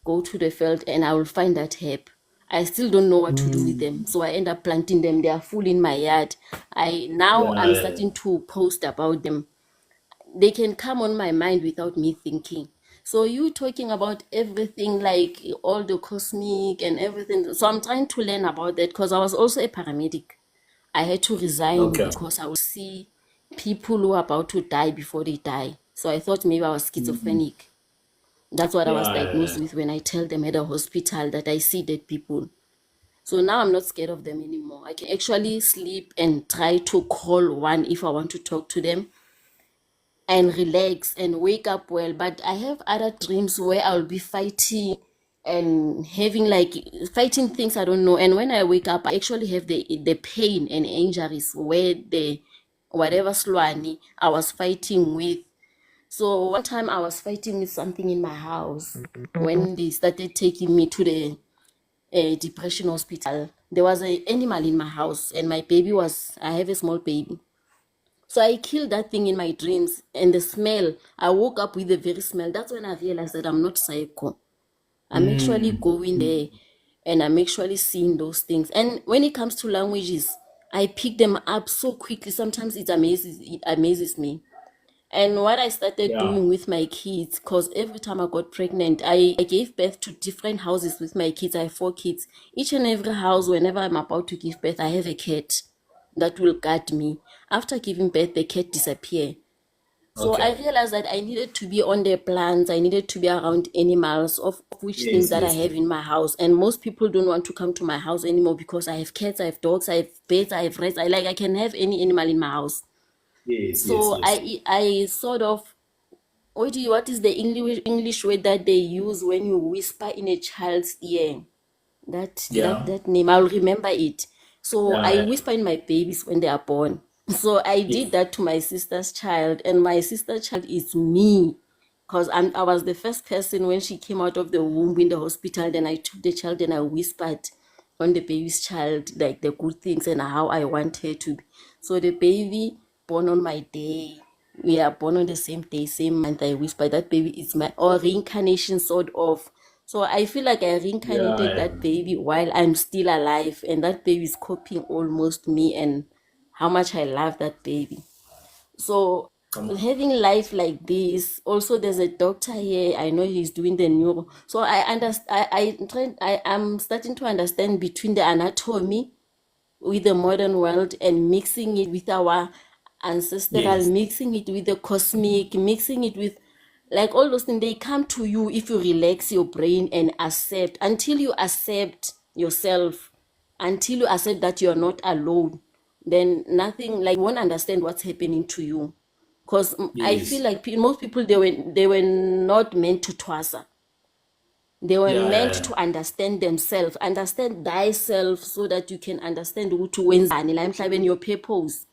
go to the field, and I will find that herb. I still don't know what to do with them, so I end up planting them. They are full in my yard. I'm Yeah. starting to post about them. They can come on my mind without me thinking. So you talking about everything like all the cosmic and everything. So I'm trying to learn about that because I was also a paramedic. I had to resign Okay. because I would see people who are about to die before they die. So I thought maybe I was schizophrenic. That's what I was Yeah. diagnosed with when I tell them at the hospital that I see dead people. So now I'm not scared of them anymore. I can actually sleep and try to call one if I want to talk to them and relax and wake up well. But I have other dreams where I'll be fighting and having like fighting things I don't know. And when I wake up, I actually have the pain and injuries where the whatever slwani I was fighting with. So one time I was fighting with something in my house when they started taking me to the depression hospital. There was an animal in my house, and my baby was. I have a small baby. So I killed that thing in my dreams, and the smell, I woke up with the very smell. That's when I realized that I'm not psycho. I'm actually going there and I'm actually seeing those things. And when it comes to languages, I pick them up so quickly. Sometimes it amazes me. And what I started Yeah. doing with my kids, because every time I got pregnant, I gave birth to different houses with my kids. I have 4 kids. Each and every house, whenever I'm about to give birth, I have a cat that will guard me. After giving birth, the cat disappear. So I Okay. realized that I needed to be on the plants, I needed to be around animals, of which things Yes. that I Yes. have in my house. And most people don't want to come to my house anymore because I have cats, I have dogs, I have birds, I have rats. I can have any animal in my house. Yes. Yes. So Yes. I sort of what is the English word that they use when you whisper in a child's ear? Yeah. That name, I'll remember it. So I Yeah. whisper in my babies when they are born. So I Yes. did that to my sister's child, and my sister's child is me. Because I was the first person when she came out of the womb in the hospital. Then I took the child and I whispered on the baby's child, like the good things and how I want her to be. So the baby born on my day, we are born on the same day, same month. I whispered that baby is my or reincarnation sort of. So I feel like I reincarnated Yeah. that baby while I'm still alive, and that baby is copying almost me and how much I love that baby. So Come on. having life like this, also there's a doctor here. I know he's doing the neuro. So I understand. I'm starting to understand between the anatomy with the modern world and mixing it with our ancestral, Yes. mixing it with the cosmic, mixing it with Like all those things, they come to you if you relax your brain and accept. Until you accept yourself, until you accept that you're not alone, then nothing, like, you won't understand what's happening to you. Because I feel Yes. like most people, they were not meant to twasa. They were Yeah, meant yeah, to understand themselves, understand thyself, so that you can understand ukuthi wenzani la emhlabeni, your purpose.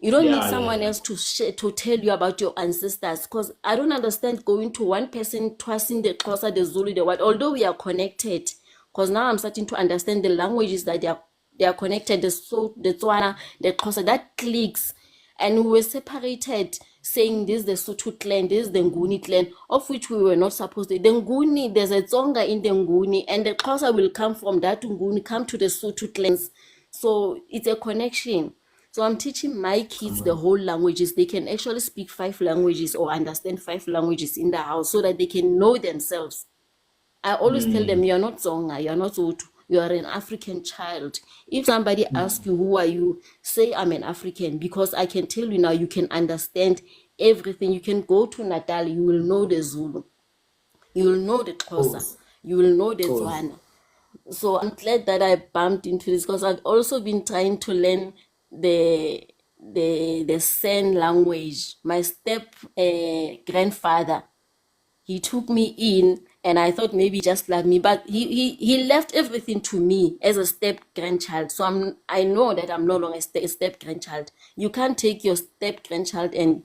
You don't need yeah, yeah, someone yeah. else to tell you about your ancestors, because I don't understand going to one person twice the Xhosa, the Zulu, the what. Although we are connected, because now I'm starting to understand the languages that they are connected. The Tswana, the Xhosa, that clicks, and we were separated, saying this is the Sotho clan, this is the Nguni clan, of which we were not supposed to. The Nguni, there's a Tsonga in the Nguni, and the Xhosa will come from that Nguni, come to the Sotho clans. So it's a connection. So I'm teaching my kids the whole languages. They can actually speak 5 languages or understand 5 languages in the house, so that they can know themselves. I always tell them, you're not Zonga, you're not Zulu, you are an African child. If somebody asks you, who are you? Say, I'm an African, because I can tell you now, you can understand everything. You can go to Natal, you will know the Zulu, you will know the Xhosa, Course. you will know the Course. Tswana. So I'm glad that I bumped into this, because I've also been trying to learn the San language. My step grandfather, he took me in, and I thought maybe he just loved me, but he left everything to me as a step grandchild. So I know that I'm no longer a step grandchild. You can't take your step grandchild and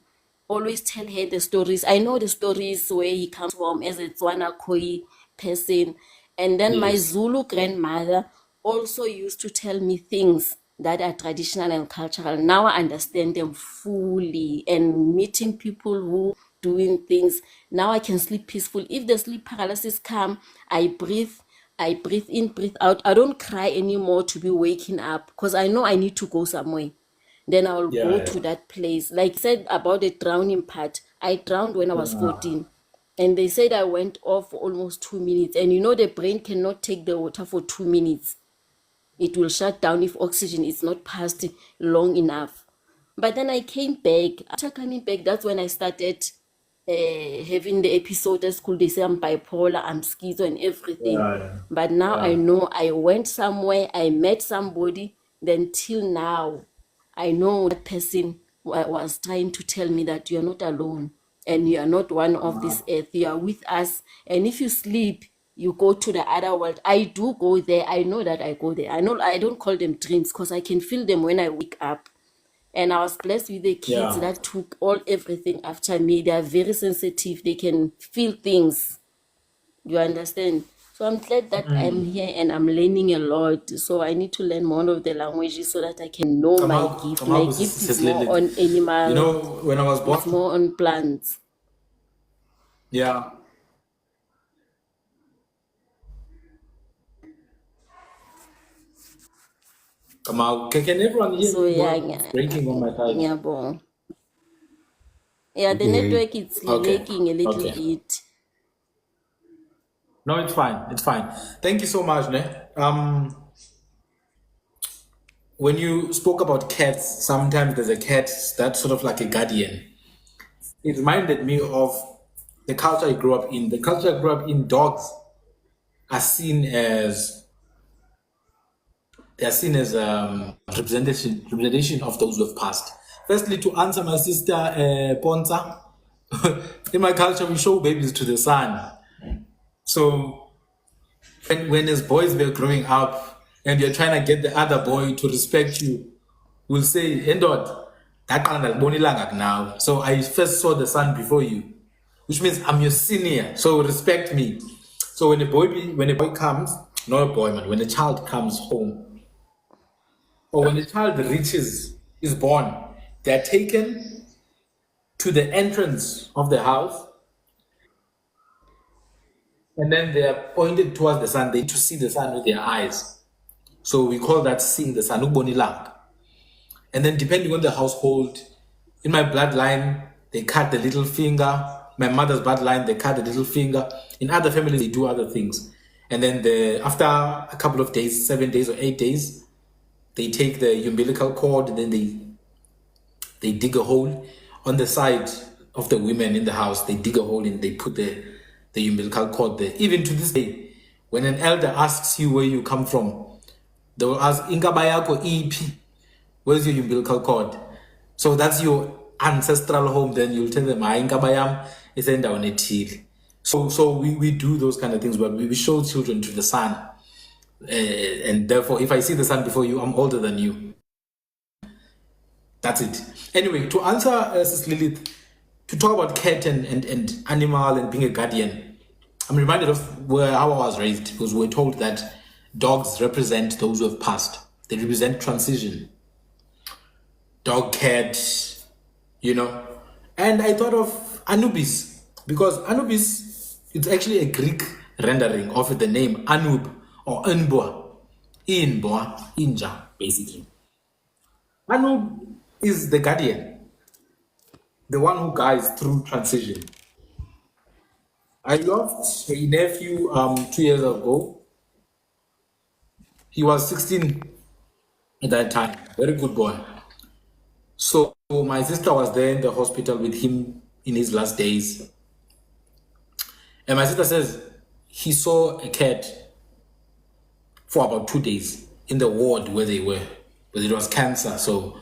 always tell her the stories. I know the stories where he comes from as a Tswana Khoi person. And then my Yes. Zulu grandmother also used to tell me things that are traditional and cultural. Now I understand them fully, and meeting people who doing things. Now I can sleep peaceful. If the sleep paralysis come, I breathe in, breathe out. I don't cry anymore to be waking up, because I know I need to go somewhere. Then I will Yeah, go yeah. to that place. Like I said about the drowning part, I drowned when I was Yeah. 14. And they said I went off for almost 2 minutes. And you know, the brain cannot take the water for 2 minutes. It will shut down if oxygen is not passed long enough. But then I came back. After coming back, that's when I started having the episode at school. They say I'm bipolar, I'm schizo, and everything. Yeah, But now I yeah. know I went somewhere, I met somebody, then till now, I know that person was trying to tell me that you're not alone, and you are not one of this earth. You are with us. And if you sleep, you go to the other world. I do go there. I know that I go there. I know I don't call them dreams, because I can feel them when I wake up. And I was blessed with the kids Yeah. that took everything after me. They are very sensitive. They can feel things. You understand? So I'm glad that I'm here and I'm learning a lot. So I need to learn more of the languages, so that I can know my gift. My Kamaku gift is says more Lilith. on You animal, know, when I was born, it's more on plants. yeah. Kamaku, can everyone hear So me? yeah, What? It's breaking on my side. yeah, bon. Yeah, the Okay. network is Okay. lagging a little Okay. bit. No, it's fine. It's fine. Thank you so much, ne? When you spoke about cats, sometimes there's a cat that's sort of like a guardian. It reminded me of the culture I grew up in. The culture I grew up in, dogs are seen as representation of those who have passed. Firstly, to answer my sister Ponza, in my culture we show babies to the sun. So when as boys were growing up and you're trying to get the other boy to respect you, will say, Endod, now. So I first saw the sun before you, which means I'm your senior. So respect me. So when a boy comes, not a boy man, when a child comes home, or when a child is born, they're taken to the entrance of the house, and then they are pointed towards the sun. They need to see the sun with their eyes. So we call that seeing the sun, ubonilang. And then depending on the household, in my bloodline, they cut the little finger. My mother's bloodline, they cut the little finger. In other families, they do other things. And then after a couple of days, 7 days or 8 days, they take the umbilical cord and then they dig a hole on the side of the women in the house, they dig a hole and they put the umbilical cord there. Even to this day, when an elder asks you where you come from, they will ask, Inkabayako ipi, where's your umbilical cord? So that's your ancestral home. Then you'll tell them, Inkabayam is down a tea. So we do those kind of things, but we show children to the sun. And therefore, if I see the sun before you, I'm older than you. That's it. Anyway, to answer Sis Lilith, to talk about cat and animal and being a guardian, I'm reminded of how I was raised, because we were told that dogs represent those who have passed. They represent transition. Dog, cat, And I thought of Anubis, because Anubis, it's actually a Greek rendering of the name Anub or Unboa. Inja, basically. Anub is the guardian, the one who guides through transition. I lost a nephew 2 years ago. He was 16 at that time. Very good boy. So my sister was there in the hospital with him in his last days. And my sister says he saw a cat for about 2 days in the ward where they were, but it was cancer. So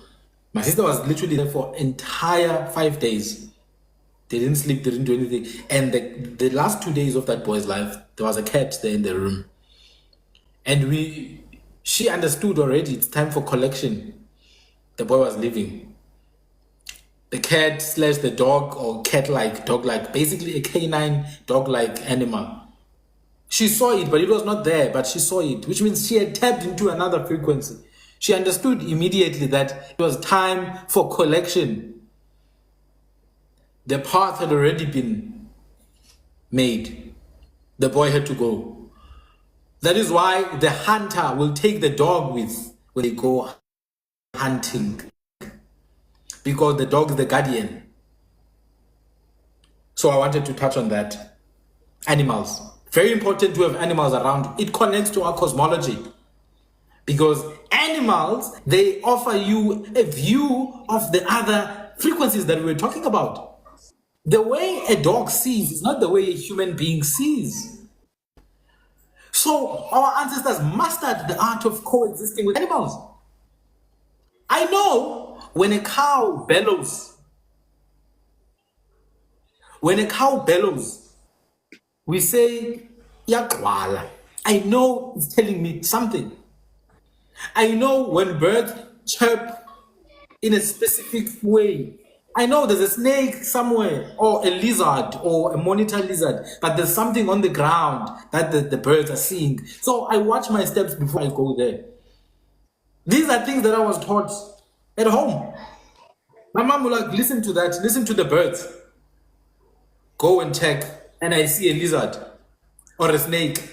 my sister was literally there for entire 5 days. They didn't sleep, they didn't do anything. And the last 2 days of that boy's life, there was a cat there in the room. And she understood already it's time for collection. The boy was leaving. The cat / the dog, or cat-like, dog-like, basically a canine dog-like animal. She saw it, but it was not there, but she saw it, which means she had tapped into another frequency. She understood immediately that it was time for collection. The path had already been made. The boy had to go. That is why the hunter will take the dog with when they go hunting, because the dog is the guardian. So I wanted to touch on that. Animals. Very important to have animals around. It connects to our cosmology, because animals, they offer you a view of the other frequencies that we were talking about. The way a dog sees is not the way a human being sees. So our ancestors mastered the art of coexisting with animals. I know when a cow bellows, we say, Yakwala. I know it's telling me something. I know when birds chirp in a specific way. I know there's a snake somewhere, or a lizard, or a monitor lizard, but there's something on the ground that the birds are seeing. So I watch my steps before I go there. These are things that I was taught at home. My mom will like, listen to that, listen to the birds. Go and check, and I see a lizard or a snake.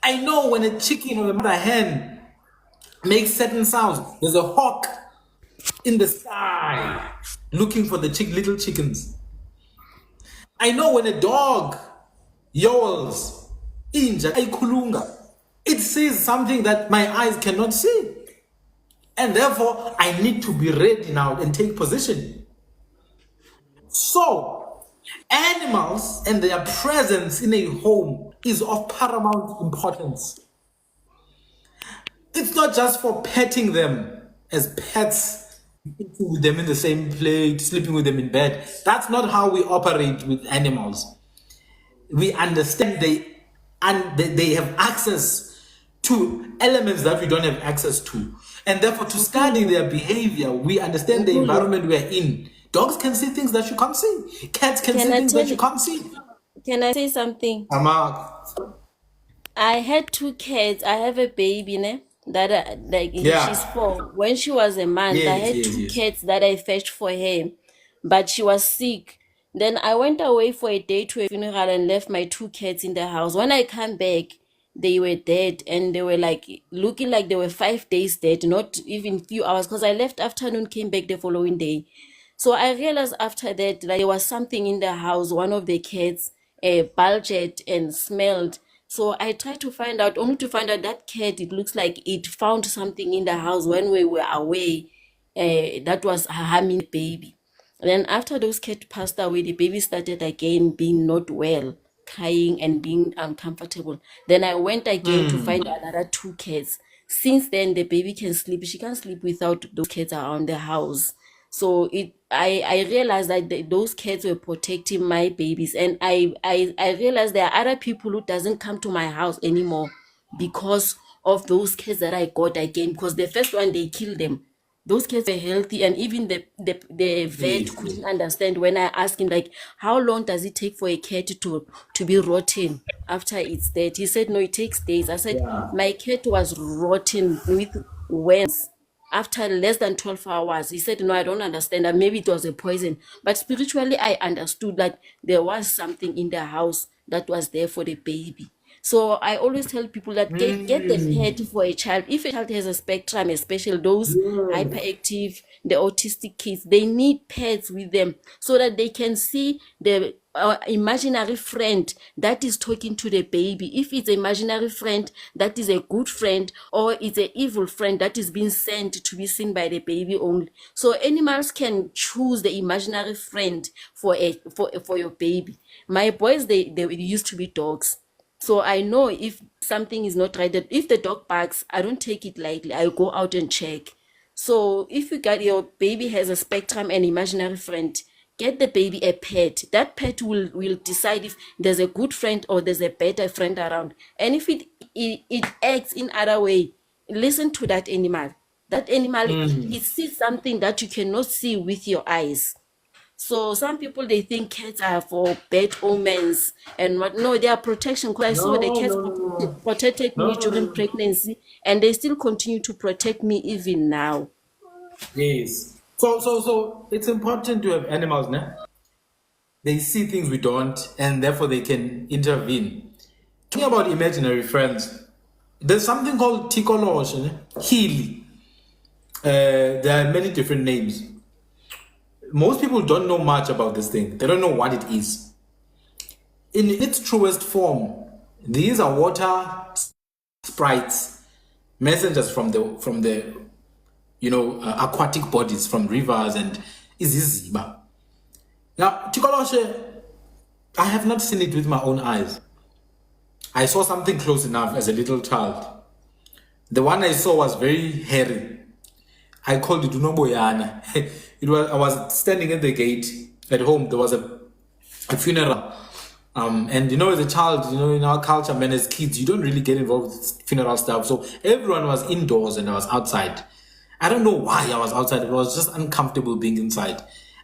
I know when a chicken or a mother hen makes certain sounds. There's a hawk in the sky looking for the little chickens. I know when a dog yowls, inja ikulunga, it says something that my eyes cannot see. And therefore, I need to be ready now and take position. So, animals and their presence in a home is of paramount importance. It's not just for petting them as pets, eating with them in the same plate, sleeping with them in bed. That's not how we operate with animals. We understand they have access to elements that we don't have access to. And therefore, to study their behavior, we understand the environment we're in. Dogs can see things that you can't see. Cats can see things that you can't see. Can I say something? Ama, I had 2 cats. I have a baby, ne? That Yeah. she's 4. When she was a month, I Yes, had yes, 2 yes. cats that I fetched for her, but she was sick. Then I went away for a day to a funeral and left my 2 cats in the house. When I come back, they were dead, and they were like looking like they were 5 days dead, not even few hours, because I left afternoon, came back the following day. So I realized after that there was something in the house. One of the cats bulged and smelled. So I tried to find out, only to find out that cat, it looks like it found something in the house when we were away. That was a harming baby. Then after those cats passed away, the baby started again being not well, crying and being uncomfortable. Then I went again to find another two cats. Since then, the baby can sleep. She can't sleep without those cats around the house. So I realized that those cats were protecting my babies, and I realized there are other people who doesn't come to my house anymore because of those cats that I got again. Because the first one they killed them, those cats were healthy, and even the vet Yes. couldn't understand when I asked him, like, how long does it take for a cat to be rotten after it's dead? He said no, it takes days. I said Yeah. my cat was rotten with worms after less than 12 hours. He said no, I don't understand, and maybe it was a poison. But spiritually I understood that there was something in the house that was there for the baby. So I always tell people that get the pet for a child. If a child has a spectrum, especially those hyperactive, the autistic kids, they need pets with them so that they can see the imaginary friend that is talking to the baby. If it's an imaginary friend that is a good friend, or it's an evil friend that is being sent to be seen by the baby only. So animals can choose the imaginary friend for your baby. My boys, they used to be dogs. So I know if something is not right, that if the dog barks, I don't take it lightly. I go out and check. So if you got your baby has a spectrum and imaginary friend, get the baby a pet. That pet will decide if there's a good friend or there's a better friend around. And if it acts in other way, listen to that animal. That animal, it sees something that you cannot see with your eyes. So some people, they think cats are for bad omens and what. No, they are protection. Because I saw the No, cats no, no, protected no, me no, during no. pregnancy, and they still continue to protect me even now. Yes. So it's important to have animals, ne? They see things we don't, and therefore they can intervene. Talking about imaginary friends, there's something called Tikolosh, Healy. There are many different names. Most people don't know much about this thing. They don't know what it is. In its truest form, these are water sprites, messengers from the aquatic bodies, from rivers and iziziba. Now, Tikoloshe, I have not seen it with my own eyes. I saw something close enough as a little child. The one I saw was very hairy. I called it Unoboyana. I was standing at the gate at home. There was a funeral. And as a child, in our culture, man, as kids, you don't really get involved with funeral stuff. So everyone was indoors and I was outside. I don't know why I was outside. It was just uncomfortable being inside.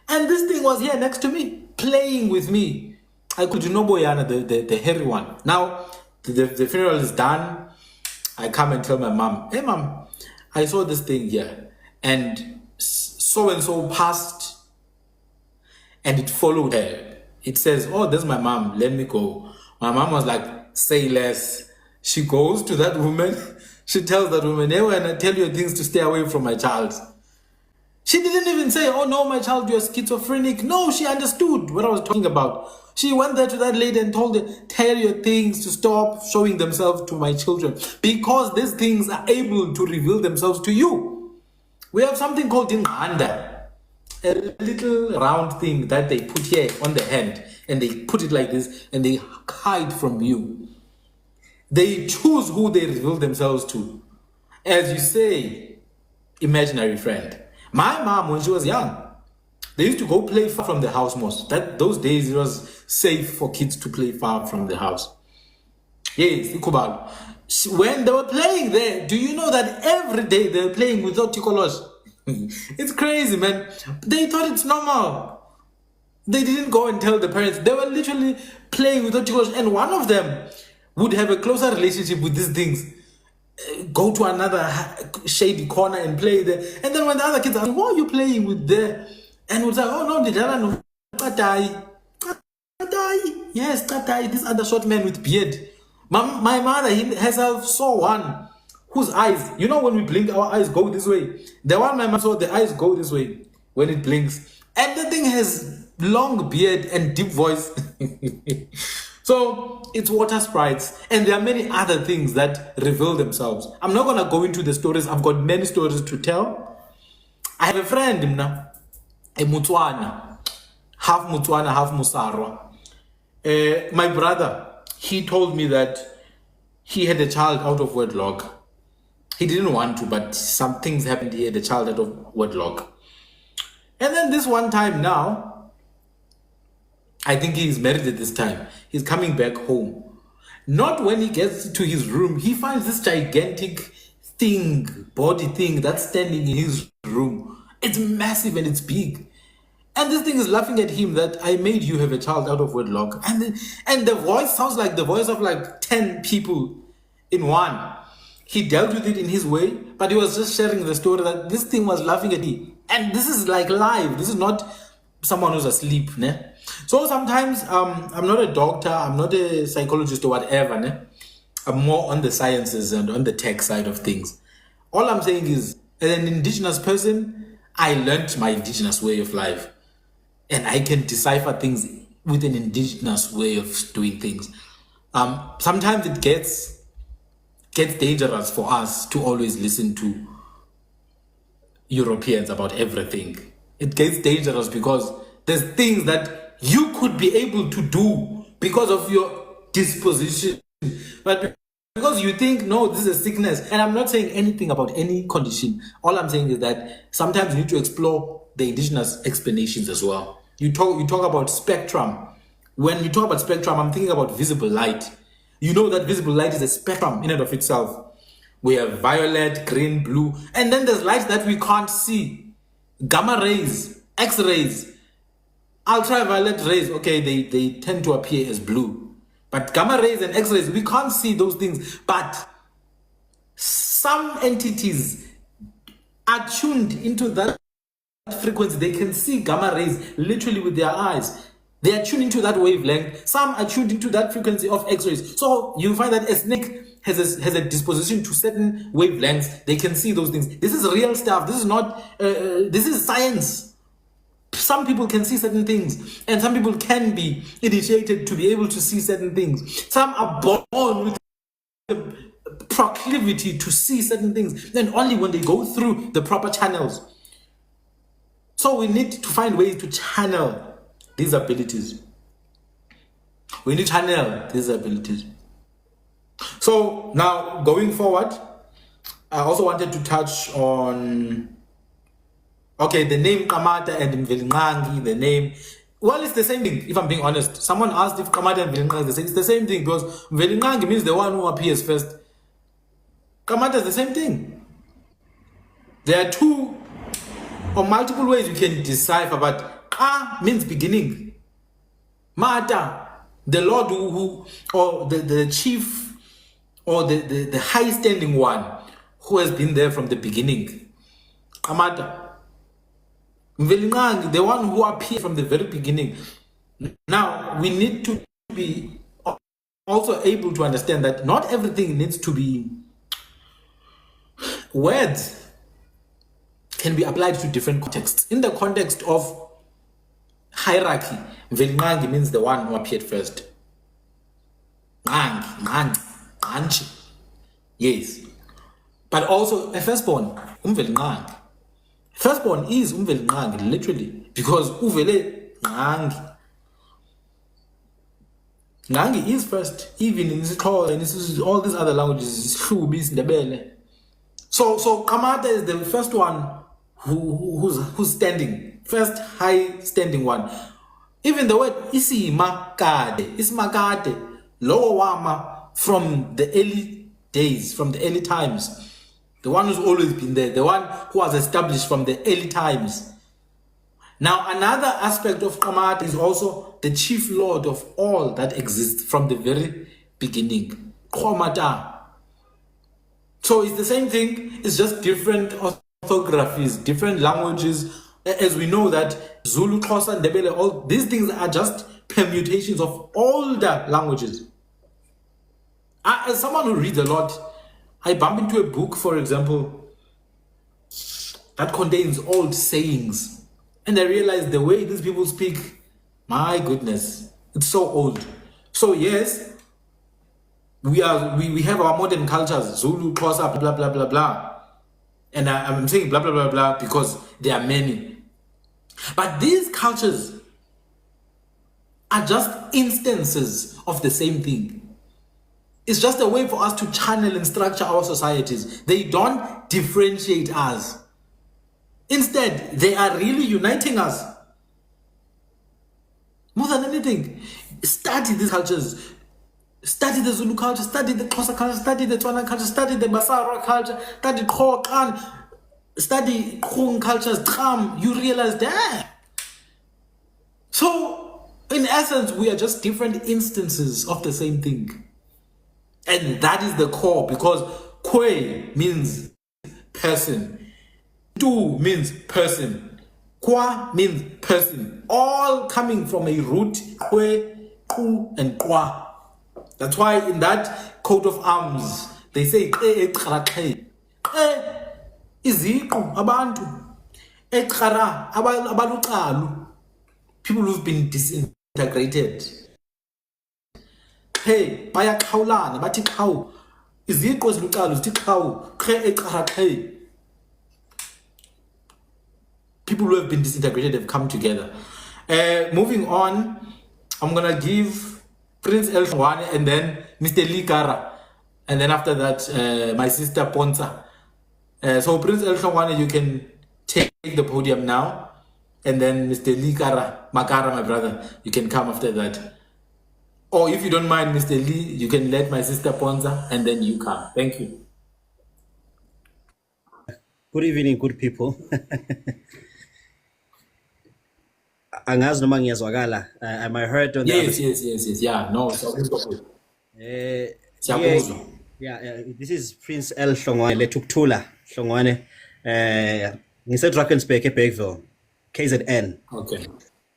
And this thing was here next to me, playing with me. I could Boyana, the hairy one. Now, the funeral is done. I come and tell my mom, hey, mom, I saw this thing here. And so-and-so passed. And it followed her. It says, oh, this is my mom. Let me go. My mom was like, say less. She goes to that woman. She tells that woman, hey, when I tell you things to stay away from my child. She didn't even say, oh, no, my child, you're schizophrenic. No, she understood what I was talking about. She went there to that lady and told her, tell your things to stop showing themselves to my children. Because these things are able to reveal themselves to you. We have something called Inganda. A little round thing that they put here on the hand. And they put it like this. And they hide from you. They choose who they reveal themselves to. As you say, imaginary friend. My mom, when she was young, they used to go play far from the house most. Those days, it was safe for kids to play far from the house. Yes, Ikubal. When they were playing there, do you know that every day they were playing without Tikolosh? It's crazy, man. They thought it's normal. They didn't go and tell the parents. They were literally playing without Tikolosh. And one of them would have a closer relationship with these things. Go to another shady corner and play there. And then when the other kids ask, what are you playing with there? And we'll say, oh no, no, Tatai. Yes, Tatai, this other short man with beard. My mother herself saw one whose eyes, when we blink, our eyes go this way. The one my mom saw, the eyes go this way when it blinks. And the thing has long beard and deep voice. So it's water sprites, and there are many other things that reveal themselves. I'm not gonna go into the stories. I've got many stories to tell. I have a friend, a Mutswana. half Mutswana, half Musarwa. My brother, he told me that he had a child out of wedlock. He didn't want to, but some things happened. He had a child out of wedlock. And then this one time now, I think he's married at this time. He's coming back home. Not when he gets to his room, he finds this gigantic body thing that's standing in his room. It's massive and it's big. And this thing is laughing at him that I made you have a child out of wedlock. And the voice sounds like the voice of like 10 people in one. He dealt with it in his way, but he was just sharing the story that this thing was laughing at him. And this is like live. This is not someone who's asleep. Ne? So sometimes I'm not a doctor, I'm not a psychologist or whatever. Ne? I'm more on the sciences and on the tech side of things. All I'm saying is, as an indigenous person, I learned my indigenous way of life. And I can decipher things with an indigenous way of doing things. Sometimes it gets dangerous for us to always listen to Europeans about everything. It gets dangerous because there's things that you could be able to do because of your disposition. But because you think, no, this is a sickness. And I'm not saying anything about any condition. All I'm saying is that sometimes you need to explore the indigenous explanations as well. You talk about spectrum. When you talk about spectrum, I'm thinking about visible light. You know that visible light is a spectrum in and of itself. We have violet, green, blue, and then there's light that we can't see. Gamma rays, X-rays, ultraviolet rays, okay, they tend to appear as blue. But gamma rays and X-rays, we can't see those things. But some entities are tuned into that frequency. They can see gamma rays literally with their eyes. They are tuned into that wavelength. Some are tuned into that frequency of X-rays. So you find that a snake has a disposition to certain wavelengths. They can see those things. This is real stuff. This is not, this is science. Some people can see certain things, and some people can be initiated to be able to see certain things. Some are born with the proclivity to see certain things, and only when they go through the proper channels. So we need to find ways to channel these abilities. We need to channel these abilities. So now going forward, I also wanted to touch on, okay, the name Kamata and Mvelingangi, the name, well, it's the same thing, if I'm being honest. Someone asked if Kamata and Mvelingangi is the same. It's the same thing, because Mvelingangi means the one who appears first. Kamata is the same thing. There are two or multiple ways you can decipher, but Ka means beginning. Mata, the Lord who or the chief or the high standing one who has been there from the beginning. Kamata. Mvelingangi, the one who appeared from the very beginning. Now, we need to be also able to understand that not everything needs to be words can be applied to different contexts. In the context of hierarchy, Mvelingangi means the one who appeared first. Yes. But also a firstborn, Mvelingangi. Firstborn is Mvelingangi, literally, because Uvele Ngangi. Ngangi is first, even in Xhosa and all these other languages, Hlubi, Ndebele. So Kamata is the first one who's standing, first high standing one. Even the word Isimakade, lower wama, from the early days, from the early times. The one who's always been there, the one who was established from the early times. Now, another aspect of Kamata is also the chief lord of all that exists from the very beginning. Kamata. So it's the same thing, it's just different orthographies, different languages. As we know that Zulu, Xhosa, Ndebele, all these things are just permutations of older languages. As someone who reads a lot, I bump into a book, for example, that contains old sayings. And I realize the way these people speak, my goodness, it's so old. So yes, we have our modern cultures, Zulu, Xhosa, blah, blah, blah, blah. And I'm saying blah, blah, blah, blah, because there are many. But these cultures are just instances of the same thing. It's just a way for us to channel and structure our societies. They don't differentiate us. Instead, they are really uniting us. More than anything, study these cultures. Study the Zulu culture, study the Xhosa culture, study the Tswana culture, study the Basara culture, study Khokan, study Khung cultures, Tram. You realize that. So, in essence, we are just different instances of the same thing. And that is the core, because Kwe means person, Tu means person, Kwa means person, all coming from a root, Kwe, Ku, and Kwa. That's why in that coat of arms, they say, iziqu abantu, eqara abaluqalu, people who've been disintegrated. Hey, bayaxhawulana bathi xhawu, iziqu eziluqalu zithi xhawu, eqara. People who have been disintegrated have come together. Moving on, I'm gonna give Prince El Shongwane and then Mr. Ligara, and then after that, my sister Ponza. So Prince El Shongwane, you can take the podium now, and then Mr. Ligara, Makara, my brother, you can come after that. Or if you don't mind, Mr. Lee, you can let my sister Ponza, and then you come. Thank you. Good evening, good people. Angazi noma ngiyazwakala. Am I heard on the Yes. Yeah, no. Yeah, this is Prince El Shongwane Letuktula Shongwane. Ngise Drakensberg eBergville, KZN. Okay.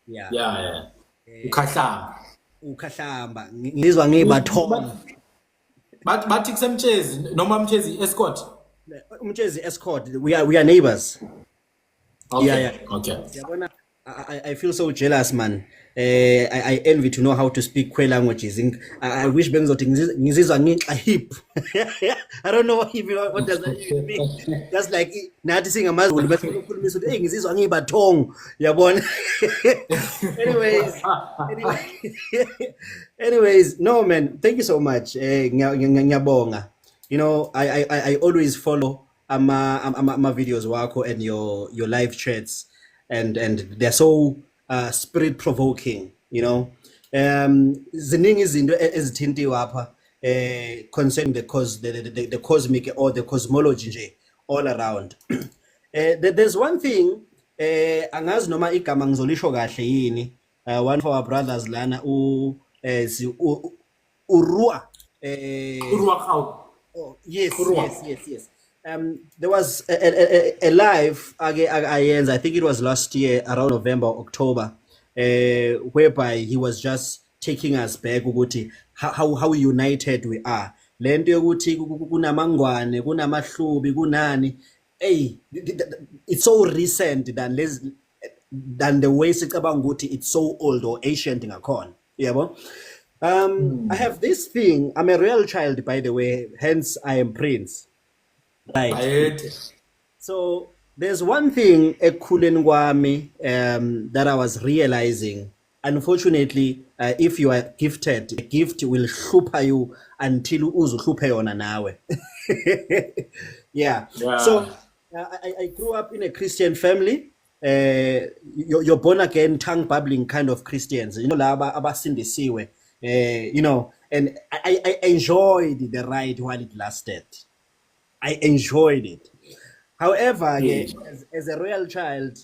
Yeah. Ukhahlamba. Ngizwa ngibathoma. Bathi kusemtshezi noma mtshezi escort. Umtshezi escort. We are neighbors. Okay. Yeah. Okay. Yabona, I feel so jealous, man. I envy to know how to speak Kwe languages. I wish bengizothi ngizizwa ngihip. I don't know what does that even mean. That's like nathi singamaZulu bese ukukhulumisa ukuthi ngizizwa ngibathong, yabona. Anyways, no man, thank you so much. Ngiyabonga. You know, I always follow ama videos wakho and your live chats, and they're so spirit provoking, you know. Ziningi izinto ezithintiwe apha concerning the cosmic or the cosmology nje all around. There's one thing angazi noma igama ngizolisho kahle yini, one of our brothers lana Urua Oh, yes. There was a live I think it was last year around November, October, whereby he was just taking us back ukuthi how united we are. Lento yokuthi kunamangwane, kunamahlubi, kunani. Hey, it's so recent than the way sicabanga ukuthi it's so old or ancient ngakhona. Yebo. I have this thing. I'm a real child, by the way, hence I am Prince. Right. So there's one thing ekhuleni kwami that I was realizing. Unfortunately, if you are gifted, a gift will hlupha you until uzuhluphe yona nawe. Yeah. So I grew up in a Christian family. You're born again, tongue babbling kind of Christians. You know, laba abasindisiwe. You know, and I enjoyed the ride while it lasted. I enjoyed it. However, as a real child,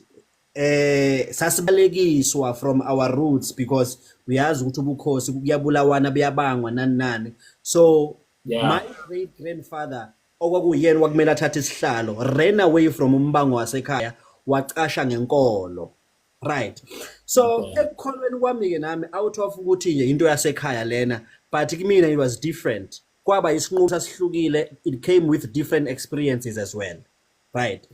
sasibalekiswa from our roots because we yazi ukuthi ubukhosi kuyabulawana buyabangwa nani. So my great grandfather okwakuyena wakumele athathe isihlalo ran away from umbango wasekhaya waqasha ngenkolo. Right. So ekukholweni kwami ke nami out of ukuthi nje into yasekhaya lena, but kimina it was different. Kwaba isinqumo sasihlukile, it came with different experiences as well. Right.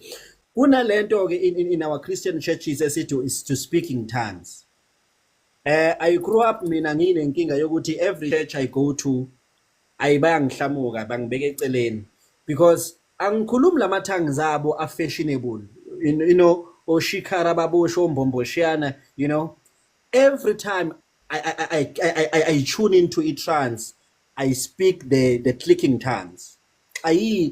Kunalento ke in our Christian churches esithi is to speak in tongues. I grew up mina nginenkinga yokuthi every church I go to ayibayangihlamuka bangibeke eceleni because angikhulumi lama tongues abo are fashionable. You know, Oshikara babosho mbomboshana, you know. Every time I tune into a trance. I speak the clicking tongues. I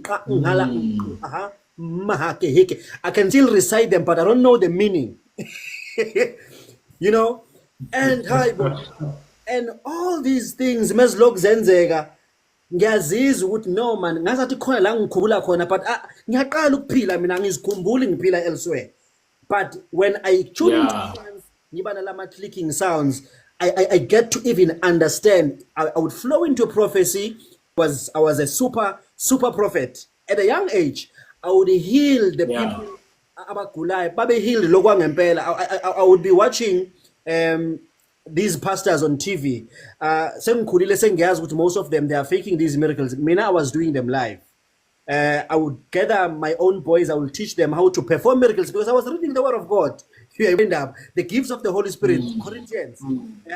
can still recite them, but I don't know the meaning. You know, and and all these things mesilokhu zenzeka ngiyazizwa ukuthi no man ngazathi khona la ngikhulula khona, but ngiyaqala ukuphila mina, ngizikhumbuli ngiphila elsewhere. But when I tune into trance, ngiba nalama clicking sounds, I get to even understand. I would flow into prophecy. I was a super prophet at a young age. I would heal the people abagulayo babe healed lokwangempela. I would be watching these pastors on TV. Sengikhulile sengiyazi ukuthi most of them, they are faking these miracles. Mina, I was doing them live. I would gather my own boys. I would teach them how to perform miracles because I was reading the word of God. You end up the gifts of the Holy Spirit, Corinthians.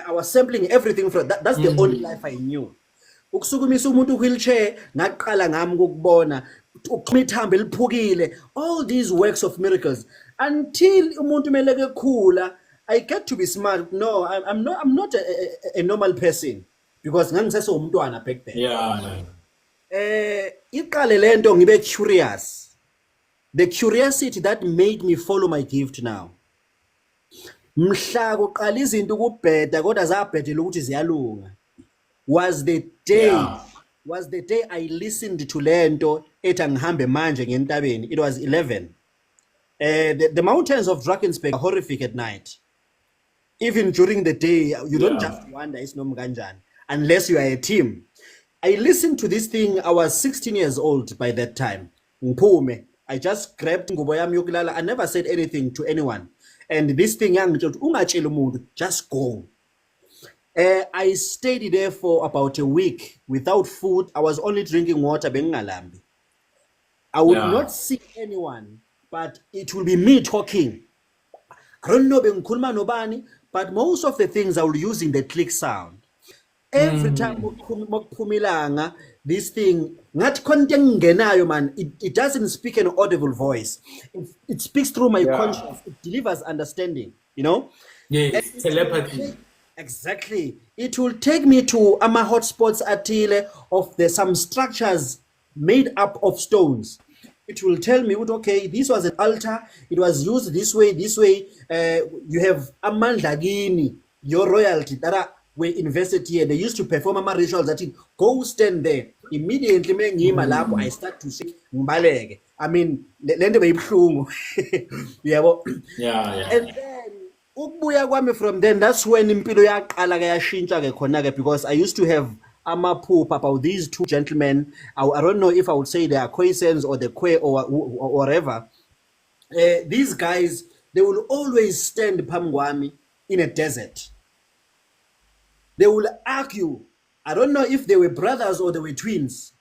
I was sampling everything from that. That's the only life I knew. Ukusukumisa umuntu wheelchair ngaqala ngami ukubona ukmithambo eliphukile, all these works of miracles until umuntu meleke khula. I get to be smart. No, I'm not a normal person because ngangisese umntwana back then. Iqale lento ngibe curious. The curiosity that made me follow my gift now. Mhla kuqala izinto ukubheda kodwa zabhedela ukuthi ziyalunga was the day I listened to lento ethi angihambe manje ngentabeni. It was 11. The mountains of Drakensberg are horrific at night. Even during the day, you don't just wonder it's nom kanjani unless you are a team. I listened to this thing. I was 16 years old by that time. Ngiphume. I just grabbed ngubo yami yokulala. I never said anything to anyone. And this thing, ungatsheli umuntu, just go. I stayed there for about a week without food. I was only drinking water. Bengalambi. I would not see anyone, but it will be me talking. I don't know bengikhuluma nobani, but most of the things I will use in the click sound. Every time mokuphumilanga, this thing, ngathi khona engenayo man, it doesn't speak an audible voice. It speaks through my conscience. It delivers understanding, you know? Yes, telepathy. Exactly. It will take me to ama hotspots atile of some structures made up of stones. It will tell me, okay, this was an altar. It was used this way. You have amandla gini, your royalty that were invested here. They used to perform ama rituals that go stand there. Immediately, I start to say, mbaleke. I mean, lento beyibuhlungu. Yeah. And then, ukubuya kwami from then, that's when impilo yaqala ke yashintsha ke khona ke, because I used to have amaphupho about these two gentlemen. I don't know if I would say they are Khoisans or the Khwe or whatever. These guys, they will always stand phambi kwami in a desert. They will argue. I don't know if they were brothers or they were twins.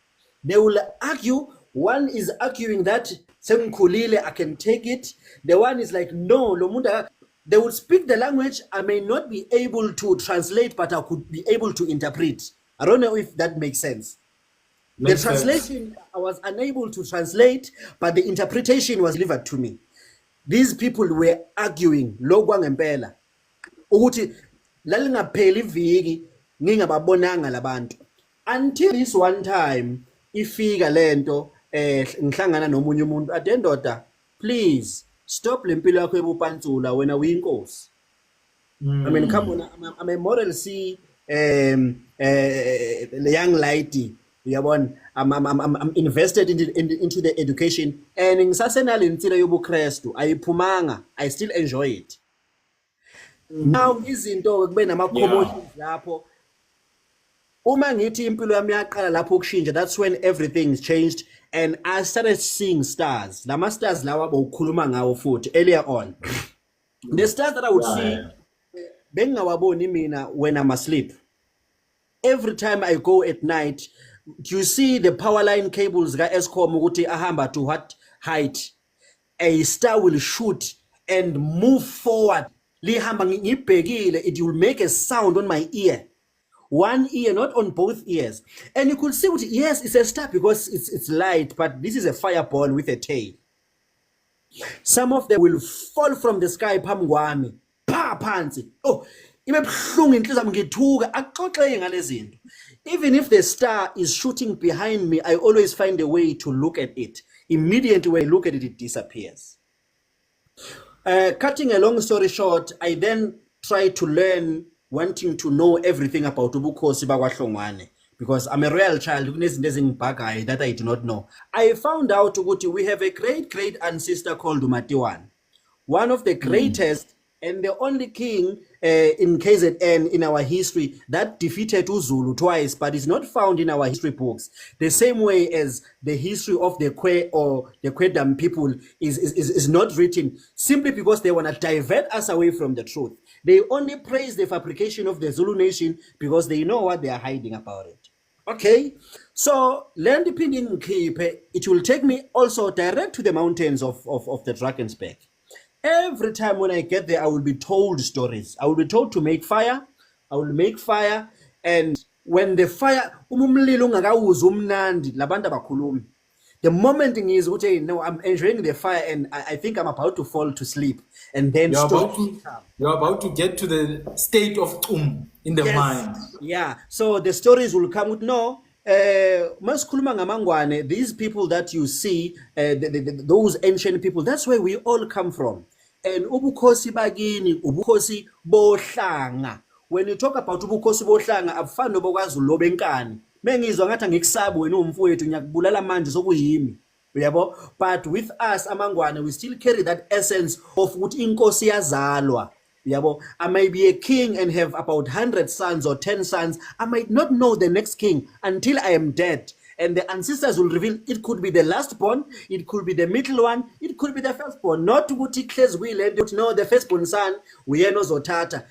They will argue. One is arguing that sengikhulile, I can take it. The one is like, no, lo muntu. They would speak the language. I may not be able to translate, but I could be able to interpret. I don't know if that makes sense. The translation, I was unable to translate, but the interpretation was delivered to me. These people were arguing, lo kwangempela. Ukuthi lalingapheli iviki ngingababonanga labantu. Until this one time, ifika lento ngihlangana nomunye umuntu ade ndoda, please stop lempilo yakho ebupantsula wena uyinkosi. I mean, come on, I'm a moral C young lady. I'm invested into the education, and ngisasenalo insilo yobuKristu ayiphumanga. I still enjoy it. Now izinto kube nama commotions lapho. Uma ngithi impilo yami yaqala lapho ukushintsha, that's when everything's changed, and I started seeing stars. Lama stars lawa bawukhuluma ngawo futhi earlier on. The stars that I would see bengawaboni mina when I'm asleep. Every time I go at night, you see the power line cables ga Eskom ukuthi ahamba to what height, a star will shoot and move forward. Lihamba ngibhekile, it will make a sound on my ear. One ear, not on both ears. And you could see, yes, it's a star because it's light, but this is a fireball with a tail. Some of them will fall from the sky, phambi kwami, pa phansi. Oh, ibe buhlungu inhliziyo yami ngithuka axoxe ngale zinto. Even if the star is shooting behind me, I always find a way to look at it. Immediately when I look at it, it disappears. Cutting a long story short, I then try to learn, wanting to know everything about ubukhosi bakwaHlongwane, because I'm a royal child that I do not know. I found out ukuthi we have a great ancestor called Umatiwane, one of the greatest and the only king in KZN in our history that defeated Uzulu twice, but is not found in our history books. The same way as the history of the Kwe or the Kwedam people is not written, simply because they want to divert us away from the truth. They only praise the fabrication of the Zulu nation because they know what they are hiding about it. Okay, so land opinion keep it will take me also direct to the mountains of the Drakensberg. Every time when I get there, I will be told stories. I will be told to make fire. I will make fire, and when the fire, the moment is, no, I'm enjoying the fire, and I think I'm about to fall to sleep, and then you're about to get to the state of in the mind. Yeah. So the stories will come with no. These people that you see, those ancient people, that's where we all come from. And ubukhosi bagini, ubukhosi bohlanga. When you talk about ubukhosi bohlanga, abufani nobokwaZulu lobenkani. Mengizwa ngathi ngikusabu wena umfowethu ngiyakubulala manje sokuyimi. Uyabo? But with us amangwane, we still carry that essence of ukuthi inkosi yazalwa. Yabo, I may be a king and have about 100 sons or 10 sons. I might not know the next king until I am dead. And the ancestors will reveal it could be the last born, it could be the middle one, it could be the firstborn. Not ukuthi Claire's will and no, the firstborn son, uyena ozothatha.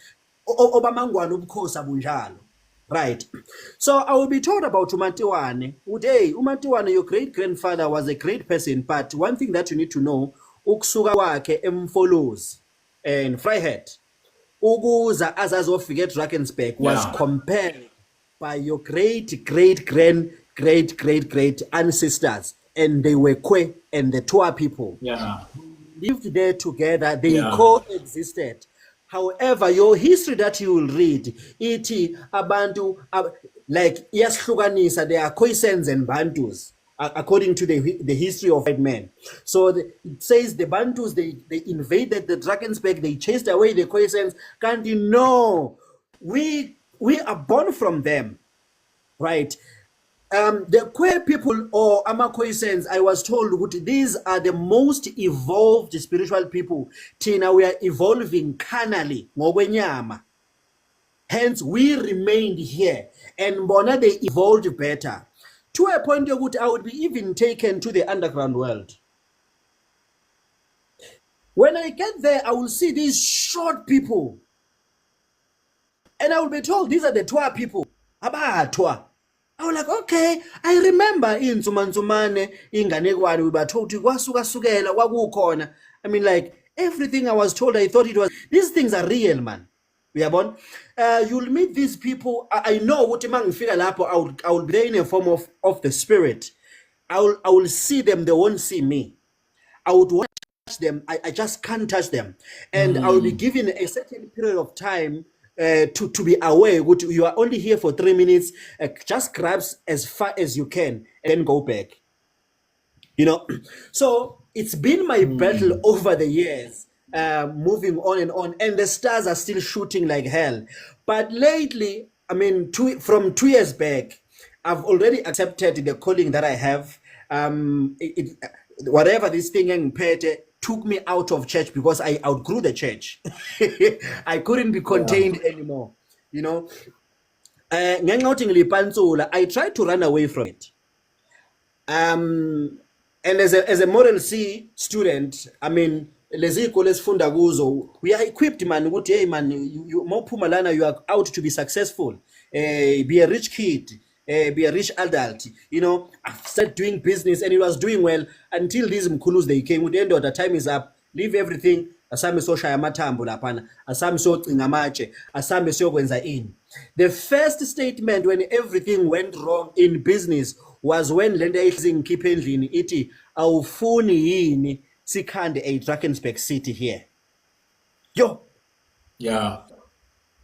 Obamangwane ubukhosi abunjalo. Right. So I will be told about Umatiwane. Hey, Umatiwane, your great-grandfather was a great person, but one thing that you need to know, ukusuka kwakhe emfollows and Freiheit. Ukuza azazofika eDrakensberg was compared by your great ancestors, and they were Kwe and the Twa people. Lived there together, they coexisted. However, your history that you will read, iti abantu like iyasihlukanisa, there are Khoisans and Bantus, according to the history of white men. So it says the Bantus, they invaded the Drakensberg, they chased away the Khoisans. Can't you know? We are born from them, right? The queer people or Amakoisans, I was told these are the most evolved spiritual people. Tina, we are evolving carnally. Hence, we remained here. And Bona, they evolved better. To a point I would be even taken to the underground world. When I get there, I will see these short people. And I will be told these are the Twa people. Abatwa. I was like, okay, I remember in Nzumanzumane, inganekwane, we were told to kwasuka-sukela kwakukhona. I mean, like, everything I was told, I thought it was, these things are real, man. We are born. You'll meet these people. I know what I will be there in a form of the spirit. I will see them, they won't see me. I would watch them, I just can't touch them. And I will be given a certain period of time to be aware you are only here for 3 minutes, just grabs as far as you can and then go back. You know, so it's been my battle over the years, moving on, and the stars are still shooting like hell. But lately, I mean, from 2 years back, I've already accepted the calling that I have. Whatever this thing took me out of church because I outgrew the church. I couldn't be contained anymore, you know. I tried to run away from it. And as a Moral C student, I mean, we are equipped, man. Hey, man, you are out to be successful. Be a rich kid. Be a rich adult, you know. I've started doing business and it was doing well until these mkulus they came. With the end of the time is up, leave everything. Asame so shaya matambo lapana, asame so ngamache, asame so kwenza in. The first statement when everything went wrong in business was when Lenda Ising Kipendlini iti awufuni yini sikhande a Drakensberg city here. Yo. Yeah.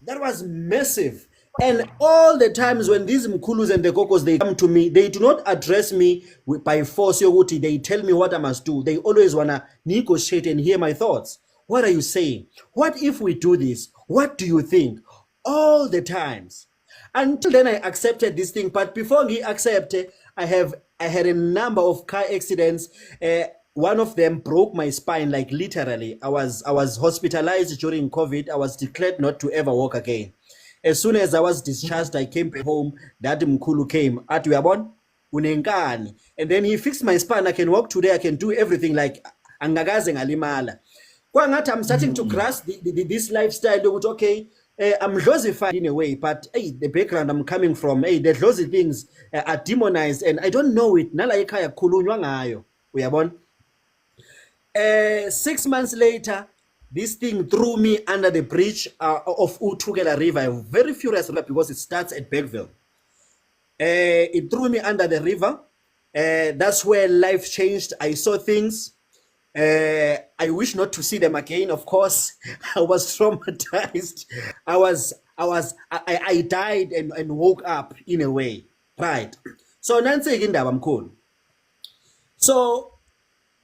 That was massive. And all the times when these Mkulus and the Kokos, they come to me, they do not address me by force. They tell me what I must do. They always want to negotiate and hear my thoughts. What are you saying? What if we do this? What do you think? All the times. Until then, I accepted this thing. But before he accepted, I had a number of car accidents. One of them broke my spine, like literally. I was hospitalized during COVID. I was declared not to ever walk again. As soon as I was discharged, I came back home. Daddy Mkulu came. At Uyabon, unenkani. And then he fixed my spine. I can walk today. I can do everything like angagaze ngalimala. Kwangathi I'm starting to grasp this lifestyle. Okay, I'm dosified in a way, but hey, the background I'm coming from, hey, the those things are demonized, and I don't know it. Nala ekhaya khulunywa ngayo. Uyabona? 6 months later, this thing threw me under the bridge of Utukela River. I'm very furious because it starts at Bergville. It threw me under the river. That's where life changed. I saw things. I wish not to see them again. Of course, I was traumatized. I died and woke up in a way, right? So Nancy Gindaba Mkhulu. So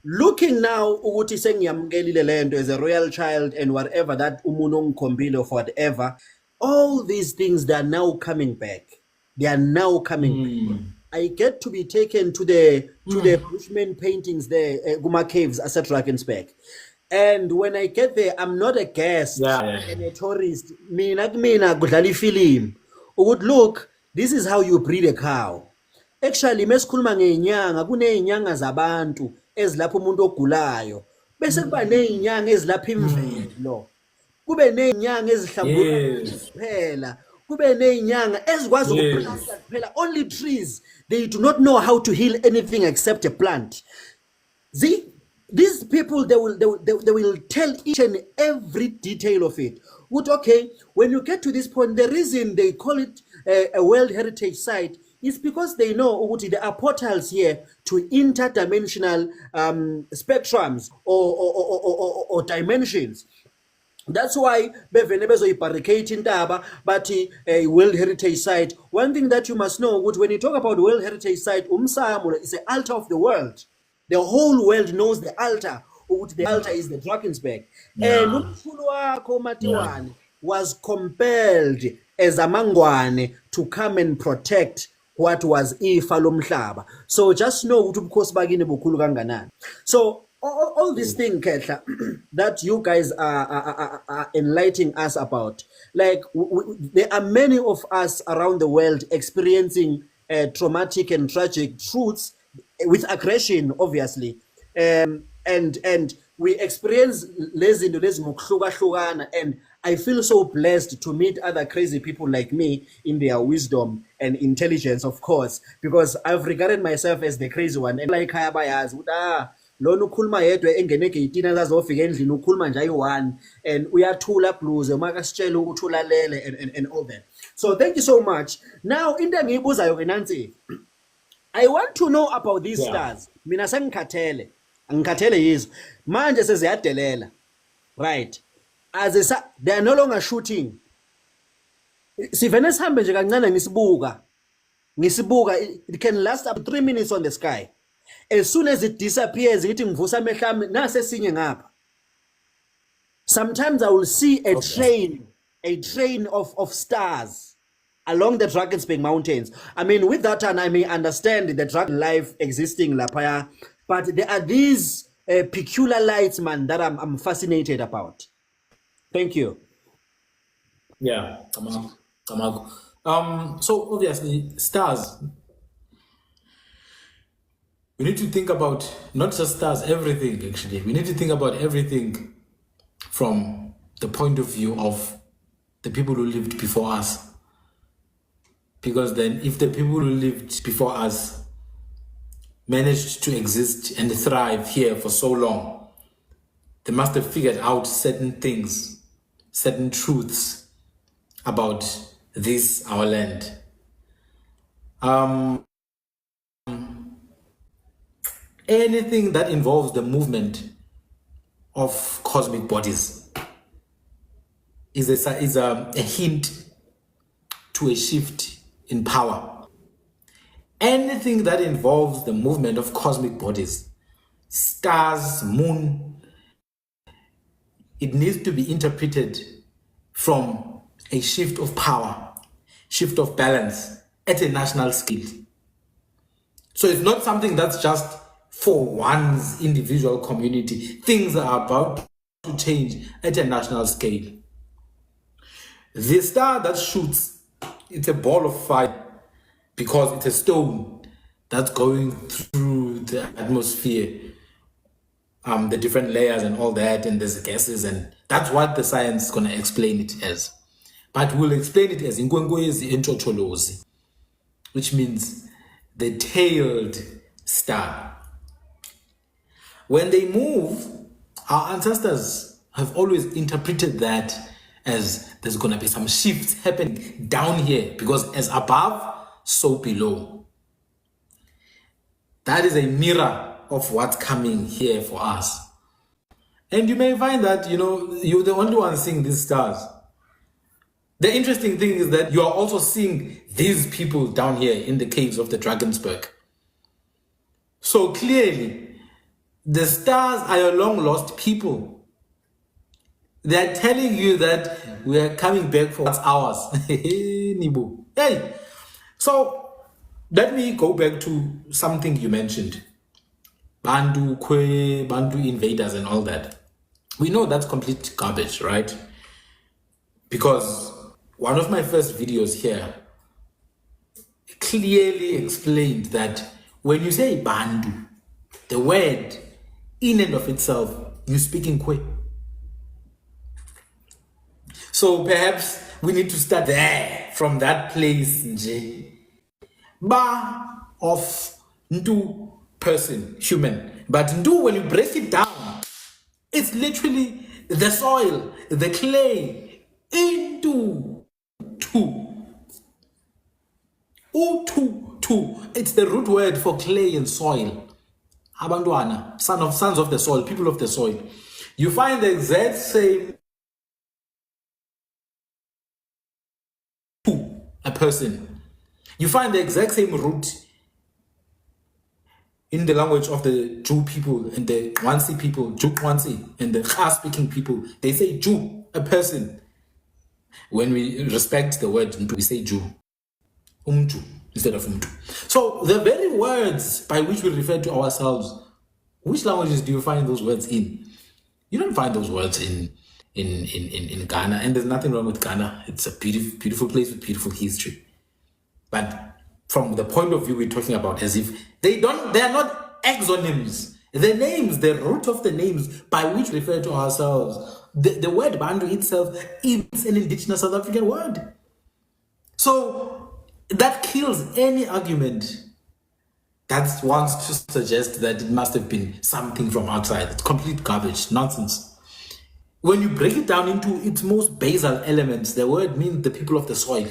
looking now, ukuthi sengiyamkelile lento as a royal child and whatever that umuntu ngikhombile of whatever, all these things, they are now coming back. They are now coming back. I get to be taken to the Bushman paintings there, Guma Caves, at Drakensberg. And when I get there, I'm not a guest and a tourist. Mina kudlala film. Would look, this is how you breed a cow. Actually, mesikhuluma ngeenyanga, kuneenyanga zabantu ezilapha umuntu ogulayo. Bese kuba neenyanga ezilapha imvelo. Kube neenyanga ezihlambuluka kuphela. Kube neenyanga ezikwazi ukuplanta kuphela. Only trees. They do not know how to heal anything except a plant. These people, they will tell each and every detail of it. Would okay, when you get to this point, the reason they call it a World Heritage Site is because they know there are portals here to interdimensional spectrums or dimensions. That's why bevenebezo barricade intaba, but a World Heritage Site. One thing that you must know, when you talk about World Heritage Site, Umsamula is the altar of the world. The whole world knows the altar. The altar is the Drakensberg. And Umfulu Matiwane was compelled as a mangwane to come and protect what was Ifa lomhlaba. So just know because bagine bukhulu kanganani. So all these things, Ketla, that you guys are enlightening us about, like there are many of us around the world experiencing traumatic and tragic truths with aggression, obviously, and we experience and I feel so blessed to meet other crazy people like me in their wisdom and intelligence, of course, because I've regarded myself as the crazy one. And like Hayabayas, lona ukhuluma yedwa engene ke18 azofika endlini ukhuluma nje ayi1 and uyathula blues makasitshela ukuthi ulalele and all that. So thank you so much. Now into engiyibuzayo ke nansi, I want to know about these stars. Mina sengikhathele yizo manje seziyadelela, right? As they are no longer shooting. Sivene sihambe nje kancane ngisibuka, it can last up to 3 minutes on the sky. As soon as it disappears, sometimes I will see a train of stars along the Drakensberg Mountains. I mean, with that time, I may understand the dragon life existing lapaya, but there are these peculiar lights, man, that I'm fascinated about. Thank you. Yeah, Tamago. So obviously, stars. We need to think about not just stars, everything actually. We need to think about everything from the point of view of the people who lived before us. Because then if the people who lived before us managed to exist and thrive here for so long, they must have figured out certain things, certain truths about this, our land. Anything that involves the movement of cosmic bodies, is a hint to a shift in power. Anything that involves the movement of cosmic bodies, stars, moon, it needs to be interpreted from a shift of power, shift of balance at a national scale. So it's not something that's just for one's individual community. Things are about to change at a national scale. The star that shoots, it's a ball of fire because it's a stone that's going through the atmosphere, the different layers and all that, and there's gases, and that's what the science is going to explain it as. But we'll explain it as Interchanging, which means the tailed star. When they move, our ancestors have always interpreted that as there's going to be some shifts happening down here, because as above, so below. That is a mirror of what's coming here for us. And you may find that, you're the only one seeing these stars. The interesting thing is that you are also seeing these people down here in the caves of the Drakensberg. So clearly, the stars are your long lost people. They are telling you that we are coming back for what's ours. Nibu. Hey! So, let me go back to something you mentioned. Bantu, Kwe, Bantu invaders and all that. We know that's complete garbage, right? Because one of my first videos here clearly explained that when you say Bantu, the word in and of itself, you speak in Kwe. So perhaps we need to start there, from that place. Ba of Ndu, person, human. But Ndu, when you break it down, it's literally the soil, the clay, into two. Two. It's the root word for clay and soil. Abandwana, sons of the soil, people of the soil. You find the exact same a person. You find the exact same root in the language of the Jew people and the Wansi people, Jew Wansi, and the Kha speaking people. They say Jew, a person. When we respect the word, we say Jew. Umju instead of Umju. So the very words by which we refer to ourselves, which languages do you find those words in? You don't find those words in Ghana, and there's nothing wrong with Ghana. It's a beautiful, beautiful place with beautiful history. But from the point of view we're talking about, as if they are not exonyms. The names, the root of the names by which we refer to ourselves, the word Bantu itself is an indigenous South African word. So that kills any argument that wants to suggest that it must have been something from outside. It's complete garbage, nonsense. When you break it down into its most basal elements, the word means the people of the soil.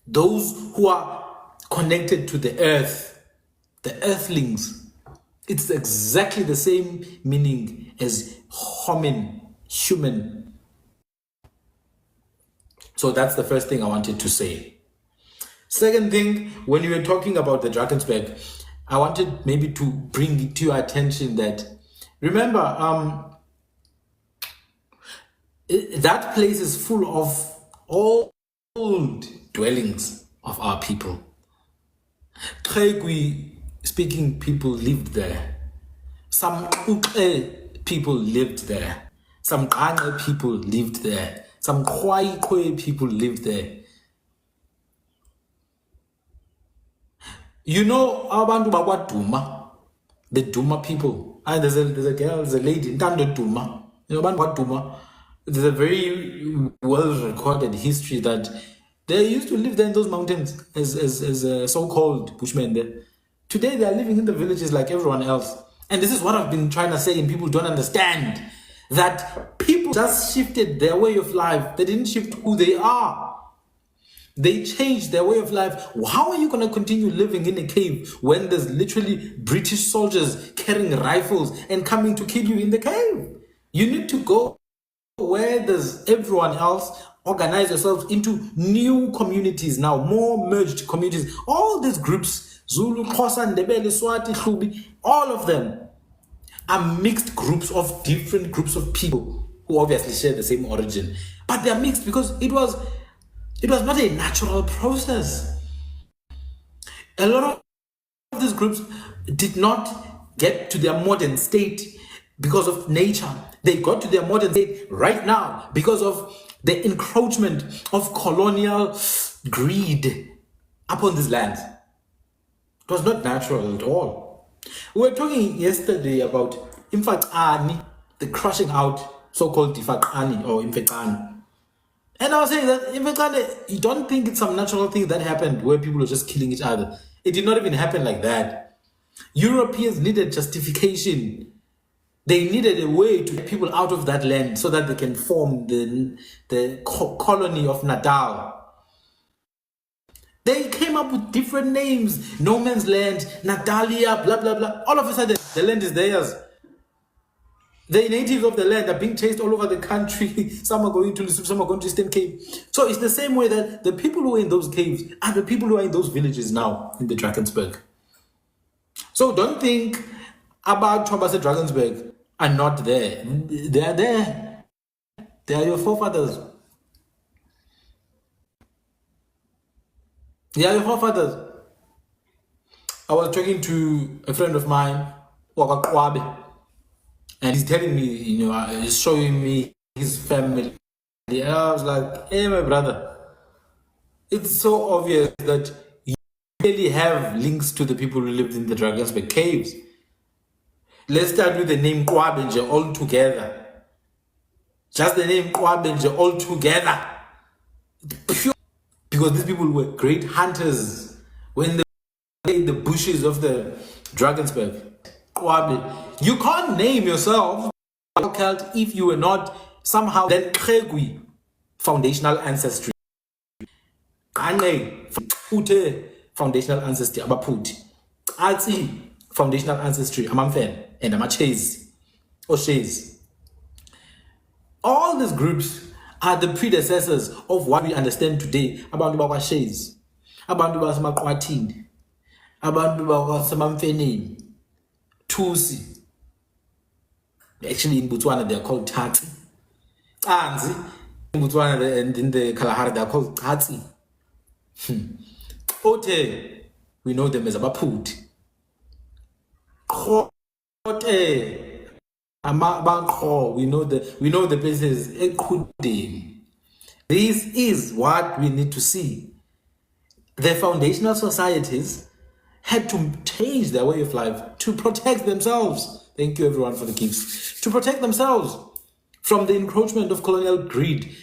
Those who are connected to the earth, the earthlings. It's exactly the same meaning as human. So that's the first thing I wanted to say. Second thing, when you were talking about the Drakensberg, I wanted maybe to bring it to your attention that, remember, that place is full of old dwellings of our people. Tregui speaking people lived there. Some Uke people lived there. Some Kane people lived there. Some Khwaikwe people lived there. You know abantu bakwa Duma, the Duma people. And there's a girl, there's a lady, Ntando Duma. You know about Duma. There's a very well-recorded history that they used to live there in those mountains as so-called Bushmen there. Today they are living in the villages like everyone else. And this is what I've been trying to say, and people don't understand. That people just shifted their way of life. They didn't shift who they are. They changed their way of life. How are you going to continue living in a cave when there's literally British soldiers carrying rifles and coming to kill you in the cave? You need to go where does everyone else organize yourselves into new communities now, more merged communities? All these groups, Zulu, Xhosa, Ndebele, Swati, Hlubi, all of them are mixed groups of different groups of people who obviously share the same origin. But they're mixed because it was not a natural process. A lot of these groups did not get to their modern state because of nature. They got to their modern state right now because of the encroachment of colonial greed upon this land. It was not natural at all. We were talking yesterday about Imfaqani, the crushing out, so-called Difaqani or Imfaqani. And I was saying that Imfaqani, you don't think it's some natural thing that happened where people were just killing each other. It did not even happen like that. Europeans needed justification. They needed a way to get people out of that land so that they can form the colony of Natal. They came up with different names. No Man's Land, Natalia, blah, blah, blah. All of a sudden, the land is theirs. The natives of the land are being chased all over the country. Some are going to Lesotho, some are going to Eastern Cape. So it's the same way that the people who are in those caves are the people who are in those villages now in the Drakensberg. So don't think about Thomas at Drakensberg are not there. They are there. They are your forefathers. They are your forefathers. I was talking to a friend of mine, Wakakwabe, and he's telling me, he's showing me his family. And I was like, hey, my brother, it's so obvious that you really have links to the people who lived in the Drakensberg caves. Let's start with the name Kwabenje all together. Just the name Kwabenje all together. Pure. Because these people were great hunters when they were in the bushes of the Drakensberg. You can't name yourself a cult if you were not somehow then Khegwi, foundational ancestry. Foundational ancestry, Abaputi. Atsi, foundational ancestry, Amamfen, and Amachase, or Shays. All these groups are the predecessors of what we understand today about the Shays, about the Basamakwatini, about the Basamamfenin, Tusi. Actually, in Botswana, they are called Tati. Anzi, in Botswana and in the Kalahari, they are called Tati. Ote, we know them as Abaputi. Ote, Amabakho, we know the places. Ekudim. This is what we need to see. The foundational societies had to change their way of life to protect themselves. Thank you everyone for the gifts. To protect themselves from the encroachment of colonial greed.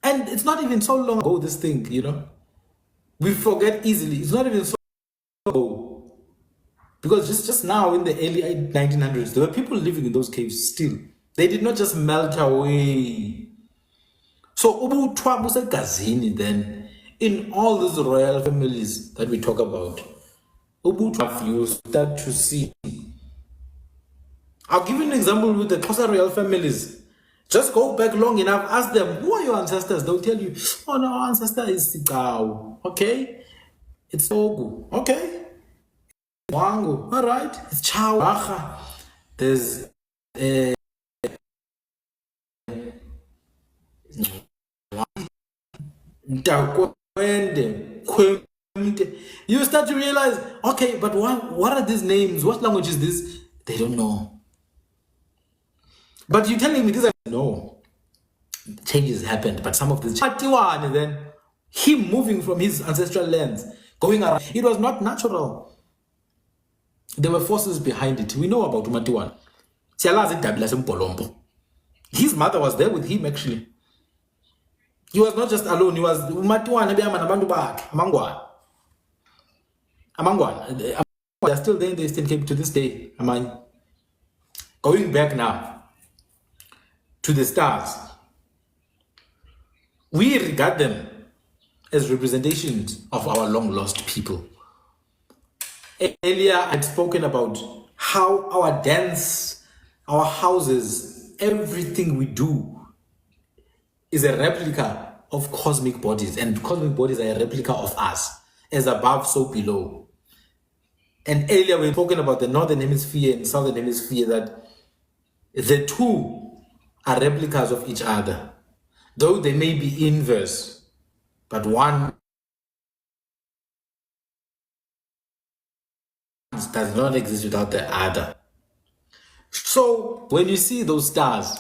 And it's not even so long ago, this thing, we forget easily. It's not even so long ago. Because just now in the early 1900s, there were people living in those caves still. They did not just melt away. So Ubu Twabuse Gazini then, in all these royal families that we talk about, Ubu Twab, you start to see. I'll give you an example with the Xhosa royal families. Just go back long enough, ask them, who are your ancestors? They'll tell you, oh no, our ancestor is Sikau. Okay? It's Ogu. Okay? Wangu. All right? It's Chawacha. There's you start to realize, okay, but what are these names? What language is this? They don't know. But you're telling me this? No. Changes happened, but some of the and then him moving from his ancestral lands, going around, it was not natural. There were forces behind it. We know about Umatiwan. His mother was there with him actually. He was not just alone. He was Umatiwan, Amangwan. They are still there in the Eastern Cape to this day. Going back now to the stars, we regard them as representations of our long lost people. Earlier, I'd spoken about how our dance, our houses, everything we do is a replica of cosmic bodies, and cosmic bodies are a replica of us, as above, so below. And earlier we were talking about the northern hemisphere and southern hemisphere, that the two are replicas of each other, though they may be inverse, but one does not exist without the other. So when you see those stars,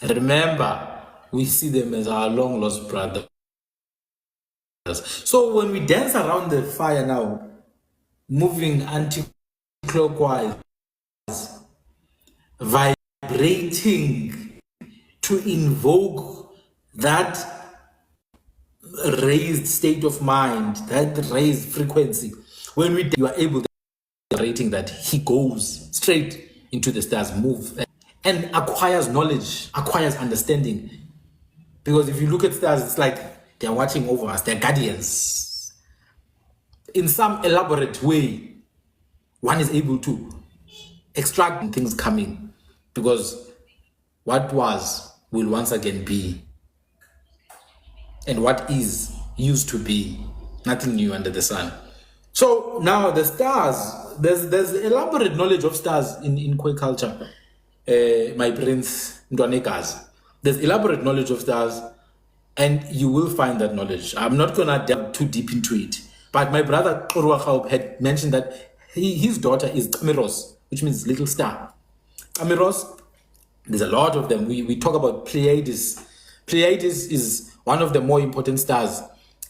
remember, we see them as our long lost brothers. So when we dance around the fire now, moving anti-clockwise, vibrating to invoke that raised state of mind, that raised frequency, when you are able to rating that, he goes straight into the stars, move, and acquires knowledge, acquires understanding. Because if you look at stars, it's like they're watching over us, they're guardians. In some elaborate way, one is able to extract things coming, because what was will once again be, and what is used to be, nothing new under the sun. So now the stars, there's elaborate knowledge of stars in Khoi culture, my prince Ndwanekazi. There's elaborate knowledge of stars, and you will find that knowledge. I'm not gonna delve too deep into it, but my brother Koruwa had mentioned that his daughter is Kamiros, which means little star. Kamiros, there's a lot of them. We talk about Pleiades. Pleiades is one of the more important stars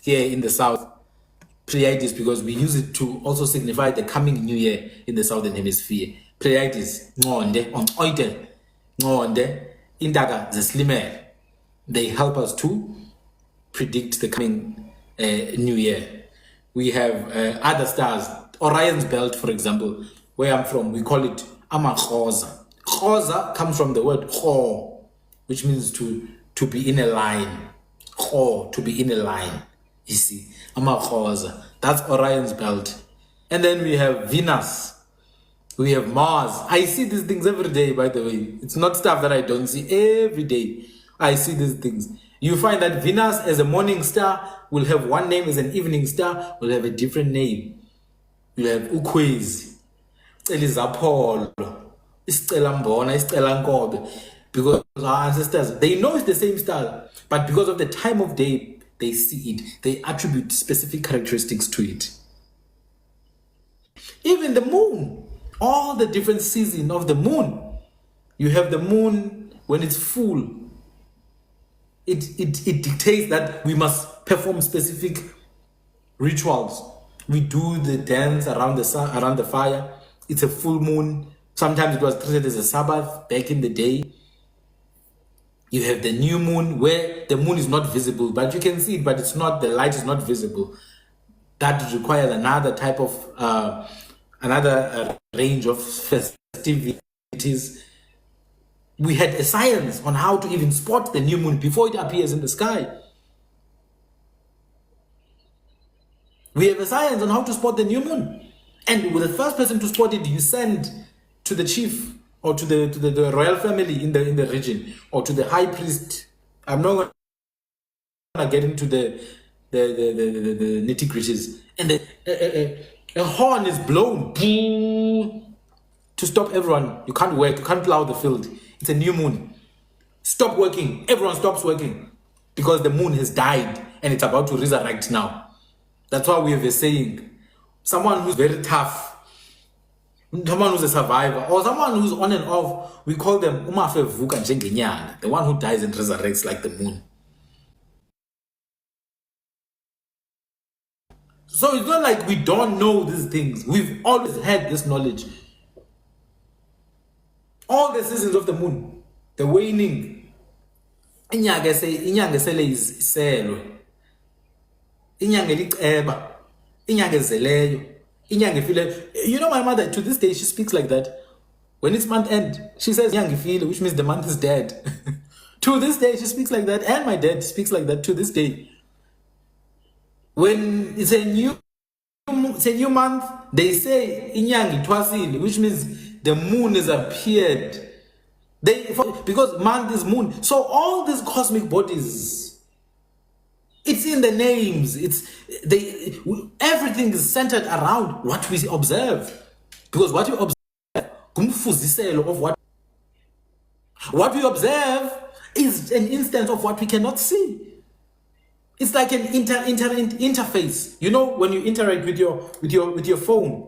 here in the south. Pleiades, because we use it to also signify the coming new year in the southern hemisphere. Pleiades, Ngonde, Oite, Ngonde, Indaga, Zeslimer. They help us to predict the coming new year. We have other stars. Orion's belt, for example, where I'm from, we call it Amakhoza. Khoza comes from the word Kho, which means to be in a line. Kho, to be in a line. You see, Amakhoza. That's Orion's belt. And then we have Venus. We have Mars. I see these things every day, by the way. It's not stuff that I don't see. Every day I see these things. You find that Venus as a morning star will have one name, as an evening star will have a different name. You have Ukwezi, Elizapolo, Istelambona, Istelankobe. Because our ancestors, they know it's the same star, but because of the time of day they see it, they attribute specific characteristics to it. Even the moon, all the different seasons of the moon. You have the moon when it's full. It dictates that we must perform specific rituals. We do the dance around the sun, around the fire. It's a full moon. Sometimes it was treated as a Sabbath back in the day. You have the new moon, where the moon is not visible, but you can see it, but it's not, the light is not visible. That requires another type of, another range of festivities. We had a science on how to even spot the new moon before it appears in the sky. We have a science on how to spot the new moon. And with the first person to spot it, you send to the chief or to the royal family in the region, or to the high priest. I'm not gonna get into the nitty-gritties. And a horn is blown to stop everyone. You can't work, you can't plow the field. It's a new moon. Stop working. Everyone stops working because the moon has died and it's about to resurrect now. That's why we have a saying, someone who's very tough, someone who's a survivor, or someone who's on and off, we call them umafe vuka njengenyanga, the one who dies and resurrects like the moon. So it's not like we don't know these things. We've always had this knowledge. All the seasons of the moon, the waning, inyanga sele iselwe, inyanga eliqeba, inyanga ezeleyo, inyanga ifile. You know, my mother, to this day, she speaks like that. When it's month end, she says inyanga ifile, which means the month is dead. To this day, she speaks like that, and my dad speaks like that to this day. When it's a new month, they say inyanga ithwasile, which means the moon has appeared Because month is moon. So all these cosmic bodies, it's in the names. Everything is centered around what we observe. Because what you observe, of what we observe is an instance of what we cannot see. It's like an interface. You know, when you interact with your phone,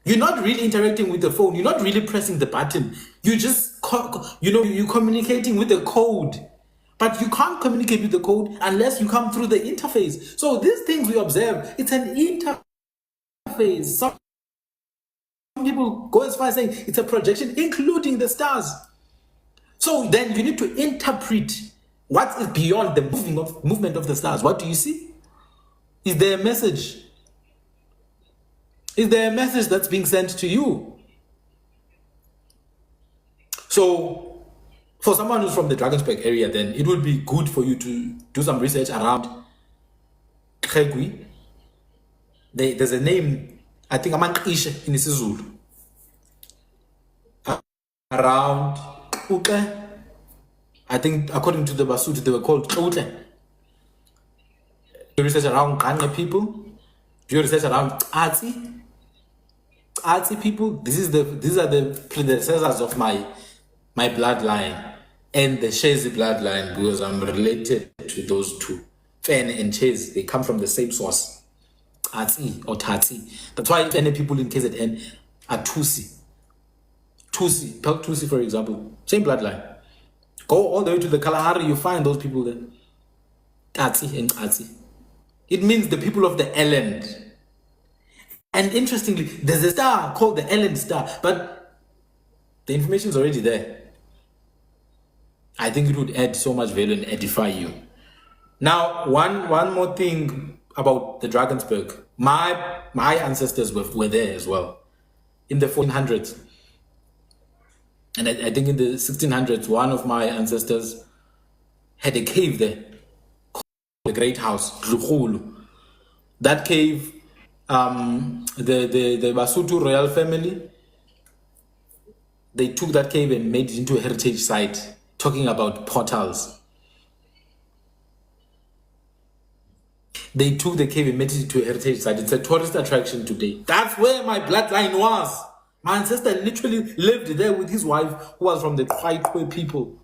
you're not really interacting with the phone. You're not really pressing the button. You just, you're communicating with the code. But you can't communicate with the code unless you come through the interface. So these things we observe, it's an interface. Some people go as far as saying it's a projection, including the stars. So then you need to interpret what is beyond the movement of the stars. What do you see? Is there a message? Is there a message that's being sent to you? So, for someone who's from the Drakensberg area, then it would be good for you to do some research around Khegwi. There's a name, I think, Amanqishe in isiZulu. Around Uke. I think, according to the Basotho, they were called Uke. Do research around Ghana people. Do research around Atsi people. These are the predecessors of my bloodline and the Shezi bloodline, because I'm related to those two. Fen and Chez, they come from the same source. Atsi or Tati. That's why many people in KZN are Tusi. Pelk Tusi, for example, same bloodline. Go all the way to the Kalahari, you find those people there. Tati and Atsi. It means the people of the Eland. And interestingly, there's a star called the Eland star, but the information is already there. I think it would add so much value and edify you. Now, one more thing about the Drakensberg. My ancestors were there as well in the 1400s. And I think in the 1600s, one of my ancestors had a cave there called the Great House, Dlukhulu. That cave, the Basotho royal family, they took that cave and made it into a heritage site, talking about portals. They took the cave and made it into a heritage site. It's a tourist attraction today. That's where my bloodline was. My ancestor literally lived there with his wife, who was from the Kwaitwe people.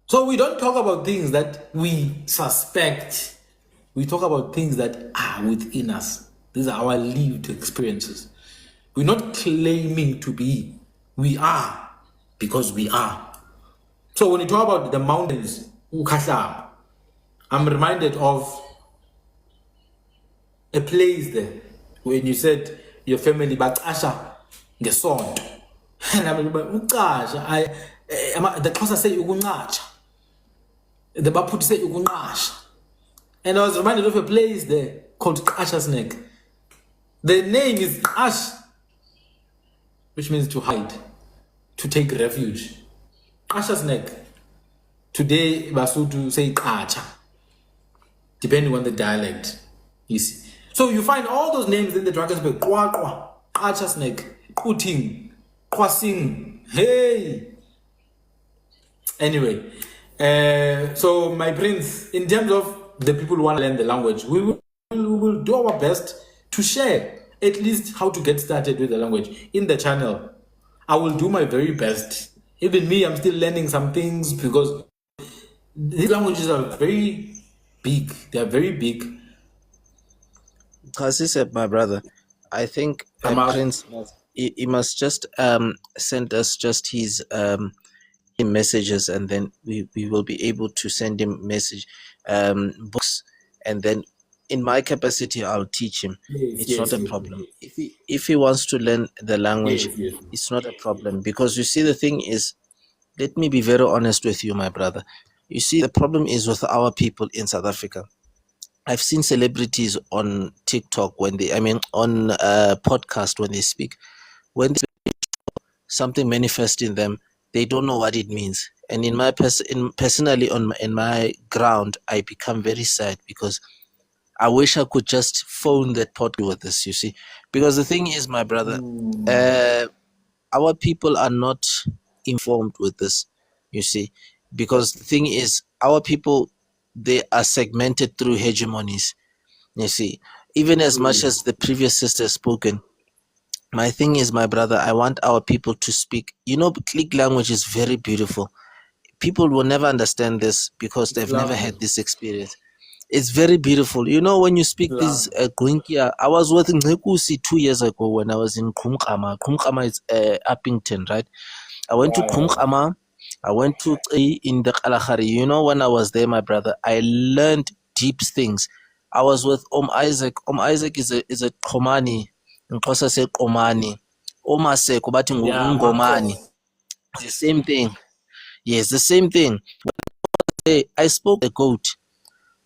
So we don't talk about things that we suspect. We talk about things that are within us. These are our lived experiences. We're not claiming to be. We are because we are. So when you talk about the mountains, I'm reminded of a place there when you said your family bacasha ngesonto. And I'm like, the Xhosa say ukunqatsha. The Baphuti say ukunqasha. And I was reminded of a place there called Asha's Neck. The name is Ash, which means to hide, to take refuge. Asha's Neck. Today, Basotho say Kacha, depending on the dialect. You see. So you find all those names in the Drakensberg. Kwakwa, Asha's Neck, Puting, Kwasing. Hey. Anyway, so my prince, in terms of the people who want to learn the language, we will do our best to share at least how to get started with the language in the channel. I will do my very best. Even me, I'm still learning some things because these languages are very big. They are very big. Kasi said, my brother, I think Prince, he must just send us just his messages, and then we will be able to send him message books, and then in my capacity I'll teach him. It's not a problem. If he wants to learn the language, it's not a problem, because you see, the thing is, let me be very honest with you, my brother. You see, the problem is with our people in South Africa. I've seen celebrities on TikTok on podcast, when they speak, when something manifests in them, they don't know what it means. And in my personally in my ground, I become very sad, because I wish I could just phone that podcast with this, you see. Because the thing is, my brother, our people are not informed with this, you see, because the thing is, our people, they are segmented through hegemonies, you see. Even as much as the previous sister has spoken, my thing is, my brother, I want our people to speak. You know, click language is very beautiful. People will never understand this because It's they've never lovely. had this experience. It's very beautiful. You know, when you speak these Lovely. Gwinkia, I was with Ngekusi 2 years ago when I was in Kumkama. Kumkama is Uppington, right? I went to Yeah, yeah, yeah. Kumkama. I went to in the Kalahari. You know, when I was there, my brother, I learned deep things. I was with Isaac. Isaac is a Komani. Nkosa say Komani. Omase kubati Yeah, Ngomani. Makos. It's the same thing. Yes, the same thing. I spoke a goat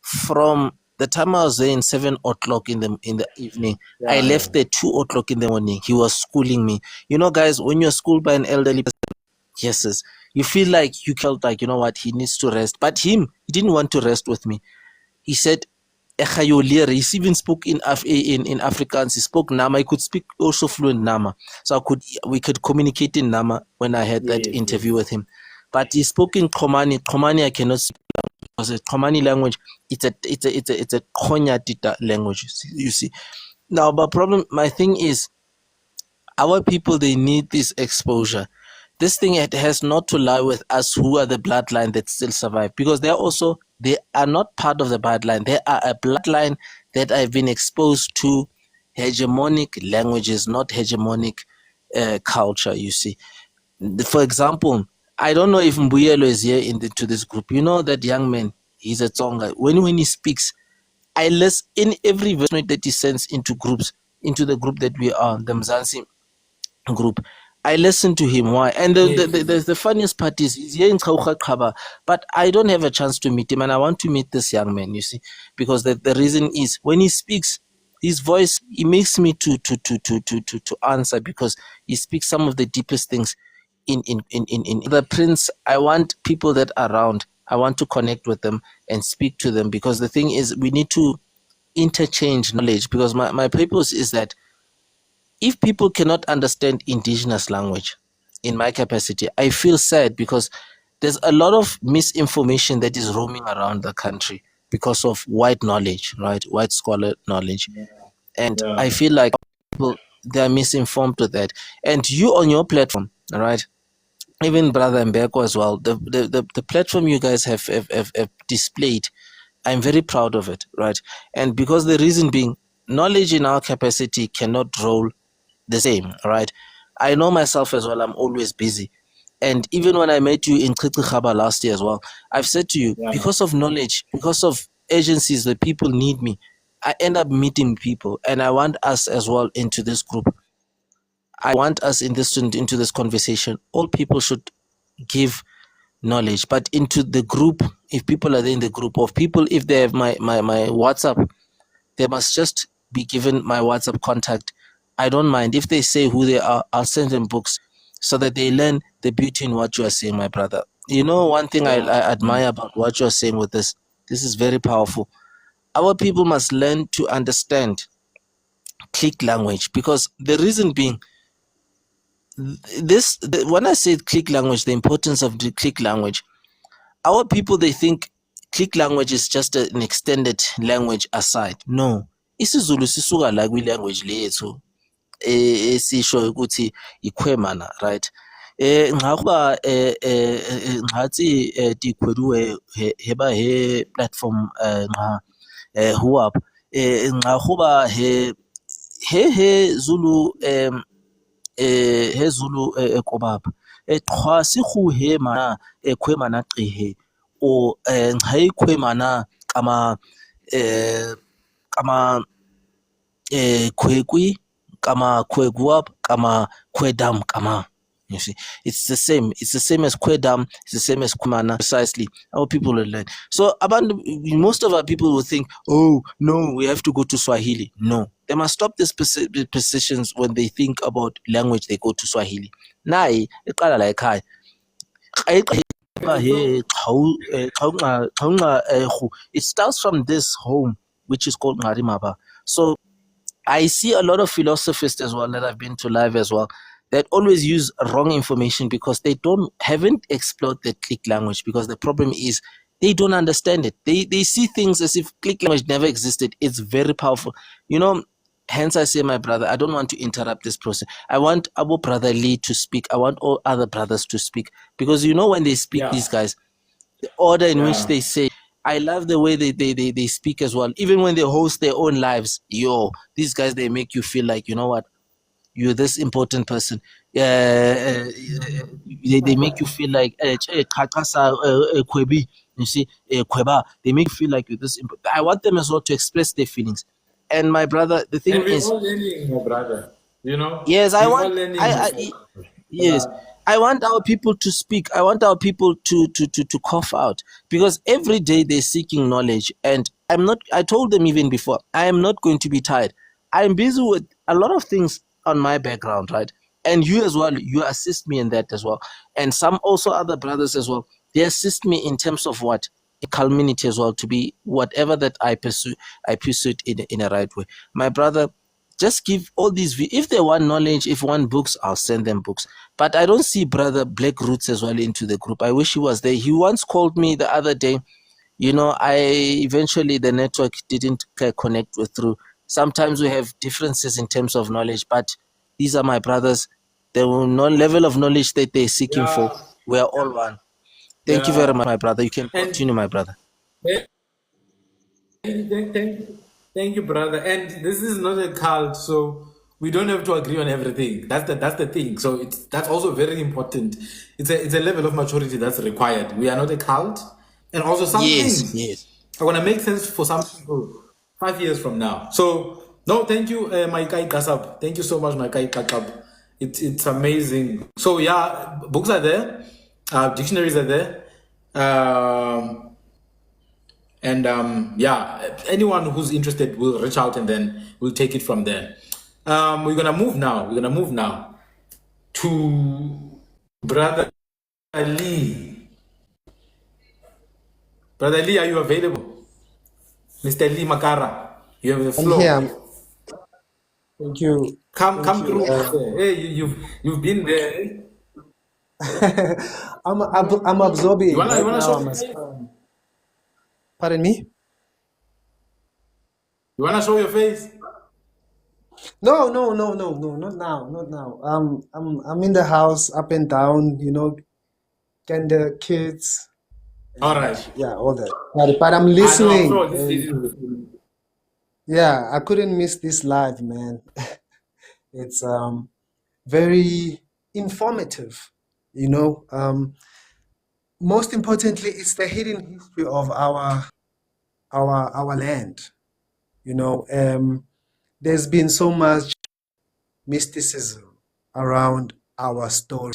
from the time I was there in 7 o'clock in the evening. I Yeah, yeah. left there 2 o'clock in the morning. He was schooling me. You know, guys, when you're schooled by an elderly person, yes, you feel like you felt like, you know what, he needs to rest. But he didn't want to rest with me. He said, he even spoke in Afrikaans. He spoke Nama. He could speak also fluent Nama. So we could communicate in Nama when I had that Yes, interview yes. with him. But he spoke in Komani. Komani I cannot speak because the Komani language, it's a Konya Tita language. You see. Now, but my thing is, our people, they need this exposure. This thing, it has not to lie with us who are the bloodline that still survive, because they are not part of the bloodline. They are a bloodline that have been exposed to hegemonic languages, not hegemonic culture, you see. For example, I don't know if Mbuyelo is here to this group. You know that young man, he's a Tsonga. When he speaks, I listen in every voice note that he sends into groups, into the group that we are, the Mzansi group. I listen to him. Why? And Yes, yes. the funniest part is he's here in Chaucha Kaba, but I don't have a chance to meet him, and I want to meet this young man, you see, because the reason is when he speaks, his voice, he makes me to answer, because he speaks some of the deepest things in the Prince. I want people that are around. I want to connect with them and speak to them, because the thing is, we need to interchange knowledge, because my purpose is that if people cannot understand indigenous language, in my capacity, I feel sad, because there's a lot of misinformation that is roaming around the country because of white knowledge, right? White scholar knowledge. And I Yeah. feel like people, they are misinformed with that. And you on your platform, right? Even Brother Mbeko as well, the platform you guys have displayed, I'm very proud of it, right? And because the reason being, knowledge in our capacity cannot roll the same, right? I know myself as well, I'm always busy. And even when I met you in Khaba last year as well, I've said to you, Yeah. because of knowledge, because of agencies that people need me, I end up meeting people. And I want us as well into this group. I want us into this conversation. All people should give knowledge, but into the group, if people are there in the group of people, if they have my WhatsApp, they must just be given my WhatsApp contact. I don't mind. If they say who they are, I'll send them books so that they learn the beauty in what you are saying, my brother. You know, one thing I Yeah. admire about what you are saying with this is very powerful. Our people must learn to understand click language, because the reason being, when I say click language, the importance of the click language, our people, they think click language is just an extended language aside. No. IsiZulu sisuka la kwi-language lethu esisho ukuthi ikhwemana, right? Nxa nxatsi dikhweruwe heba he platform nxa huap nxa he Zulu he Zulu ekobaba qhwa sihu he mana ekhwemana qihe o nxa ikhwemana kama kwekwi kama kweguap kama kwedam kama. You see, it's the same. It's the same as kwedam. It's the same as kumana. Precisely, our people will learn. So, most of our people will think, "Oh no, we have to go to Swahili." No, they must stop these positions when they think about language. They go to Swahili. Nai, iqala la ekhaya. So, It starts from this home, which is called Ngarimaba. So I see a lot of philosophers as well that I've been to live as well. that always use wrong information because they haven't explored the click language, because the problem is they don't understand it. They see things as if click language never existed. It's very powerful. Hence I say, my brother, I don't want to interrupt this process. I want Abu Brother Lee to speak. I want all other brothers to speak, because when they speak, these guys, the order in which they say, I love the way they speak as well. Even when they host their own lives, these guys, they make you feel like, you know what, you're this important person. They make you feel like you see, Kweba. They make you feel like you're this important. I want them as well to express their feelings. And my brother, the thing And we're is, all learning, my brother. yes, We're all learning. yes, I want our people to speak. I want our people to cough out, because every day they're seeking knowledge. And I told them even before, I am not going to be tired. I'm busy with a lot of things on my background, right? And you as well, you assist me in that as well. And some also other brothers as well, they assist me in terms of what? A community as well, to be whatever that I pursue it in a right way. My brother, just give all these, if they want knowledge, if want books, I'll send them books. But I don't see brother Black Roots as well into the group. I wish he was there. He once called me the other day. I eventually, the network didn't connect with through. Sometimes we have differences in terms of knowledge, but these are my brothers. The level of knowledge that they're seeking for, we are all one. Thank you very much, my brother. You can continue, my brother. Thank you, brother. And this is not a cult, so we don't have to agree on everything. That's the thing. So that's also very important. It's a level of maturity that's required. We are not a cult, and also some things are gonna make sense for some people 5 years from now. So no, thank you, my guy Kasab. Thank you so much, my guy Kakab. It's amazing. So yeah, books are there, dictionaries are there. Anyone who's interested will reach out, and then we'll take it from there. We're gonna move now to Brother Lee. Brother Lee, are you available? Mr. Lee Makara, you have the floor. I'm here. Thank you. Come through. Hey, you've been there. I'm absorbing You wanna right show now. your face? Pardon me? You wanna show your face? No, not now. I'm in the house, up and down, getting the kids. All right. Yeah, all that. But I'm I know. listening. I'm sure And yeah, I couldn't miss this live, man. It's very informative, most importantly, it's the hidden history of our land. There's been so much mysticism around our story,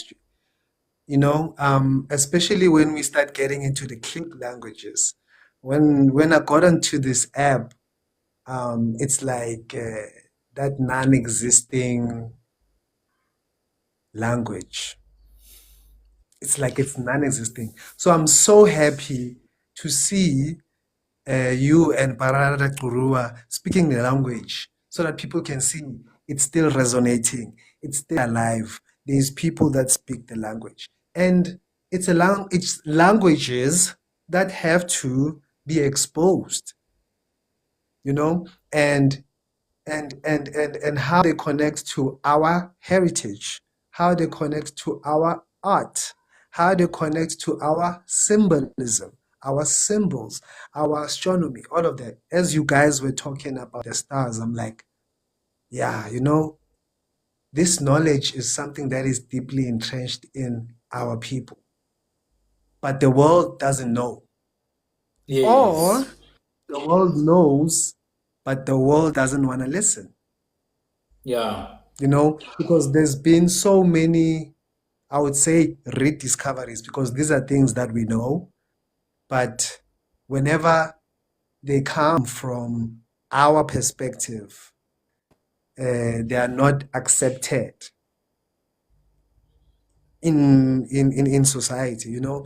especially when we start getting into the click languages. When I got onto this app, it's like that non-existing language. It's like it's non-existing. So I'm so happy to see you and Parada Kurua speaking the language, so that people can see it's still resonating, it's still alive. There's people that speak the language, and it's languages that have to be exposed, and how they connect to our heritage, how they connect to our art, how they connect to our symbolism, our symbols, our astronomy, all of that. As you guys were talking about the stars, I'm like, yeah, this knowledge is something that is deeply entrenched in our people, but the world doesn't know. Yes. Or the world knows, but the world doesn't want to listen. Yeah. Because there's been so many, I would say, rediscoveries, because these are things that we know, but whenever they come from our perspective, they are not accepted in society. You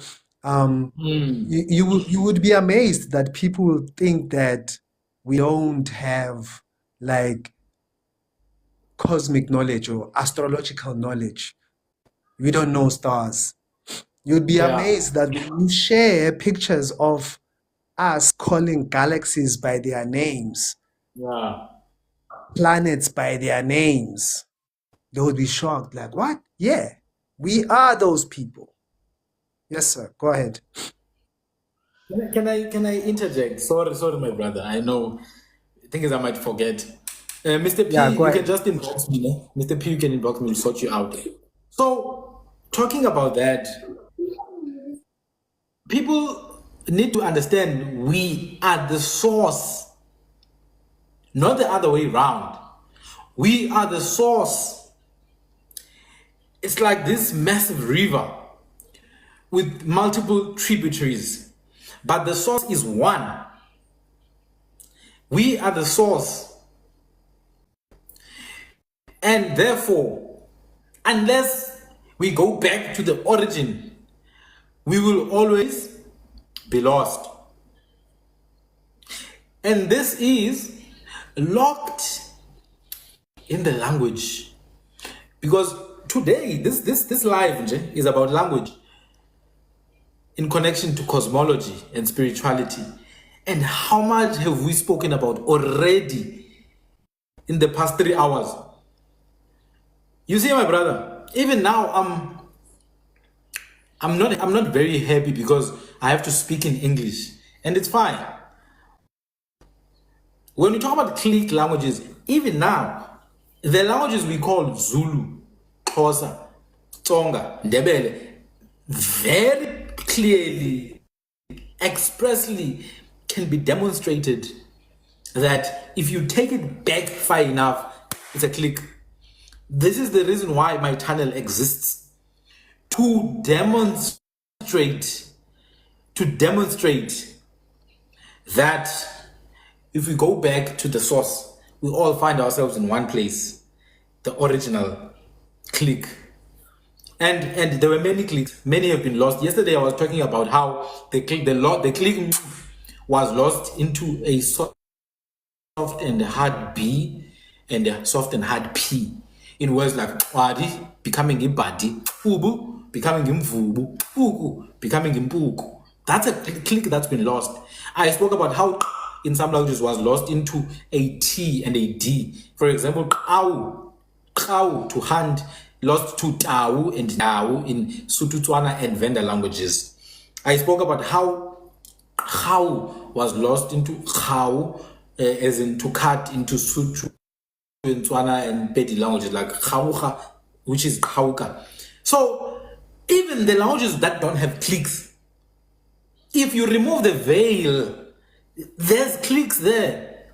would be amazed that people think that we don't have like cosmic knowledge or astrological knowledge. We don't know stars. You'd be Yeah. amazed that when you share pictures of us calling galaxies by their names, Yeah. planets by their names, they would be shocked. Like, what? Yeah, we are those people. Yes, sir. Go ahead. Can I interject? Sorry, my brother. I know. The thing is, I might forget. Mr. Yeah, P, go you can ahead. just inbox me. No? Mr. P, you can inbox me. We'll sort you out. So, talking about that, people need to understand we are the source, not the other way around. We are the source. It's like this massive river with multiple tributaries, but the source is one. We are the source. And therefore, unless we go back to the origin, we will always be lost. And this is locked in the language. Because today, this live nje, is about language in connection to cosmology and spirituality. And how much have we spoken about already in the past 3 hours? You see, my brother, even now I'm not very happy because I have to speak in English, and it's fine. When we talk about click languages, even now, the languages we call Zulu, Xhosa, Tsonga, Ndebele, very clearly, expressly can be demonstrated that if you take it back far enough, it's a click. This is the reason why my channel exists, to demonstrate that if we go back to the source, we all find ourselves in one place, the original click. And there were many clicks. Many have been lost. Yesterday I was talking about how the click was lost into a soft and hard B and a soft and hard P. In words like wadi becoming ibadi, ubu becoming imvubu, uku becoming impuku. That's a click that's been lost. I spoke about how in some languages was lost into a T and a D. For example, Kau to hand, lost to Tau and Tau in Sotho-Tswana and Venda languages. I spoke about how was lost into Khau, as in to cut, into Sotho in Tswana and Pedi languages like Khauga, which is Khauka. So even the languages that don't have clicks, if you remove the veil, there's clicks there.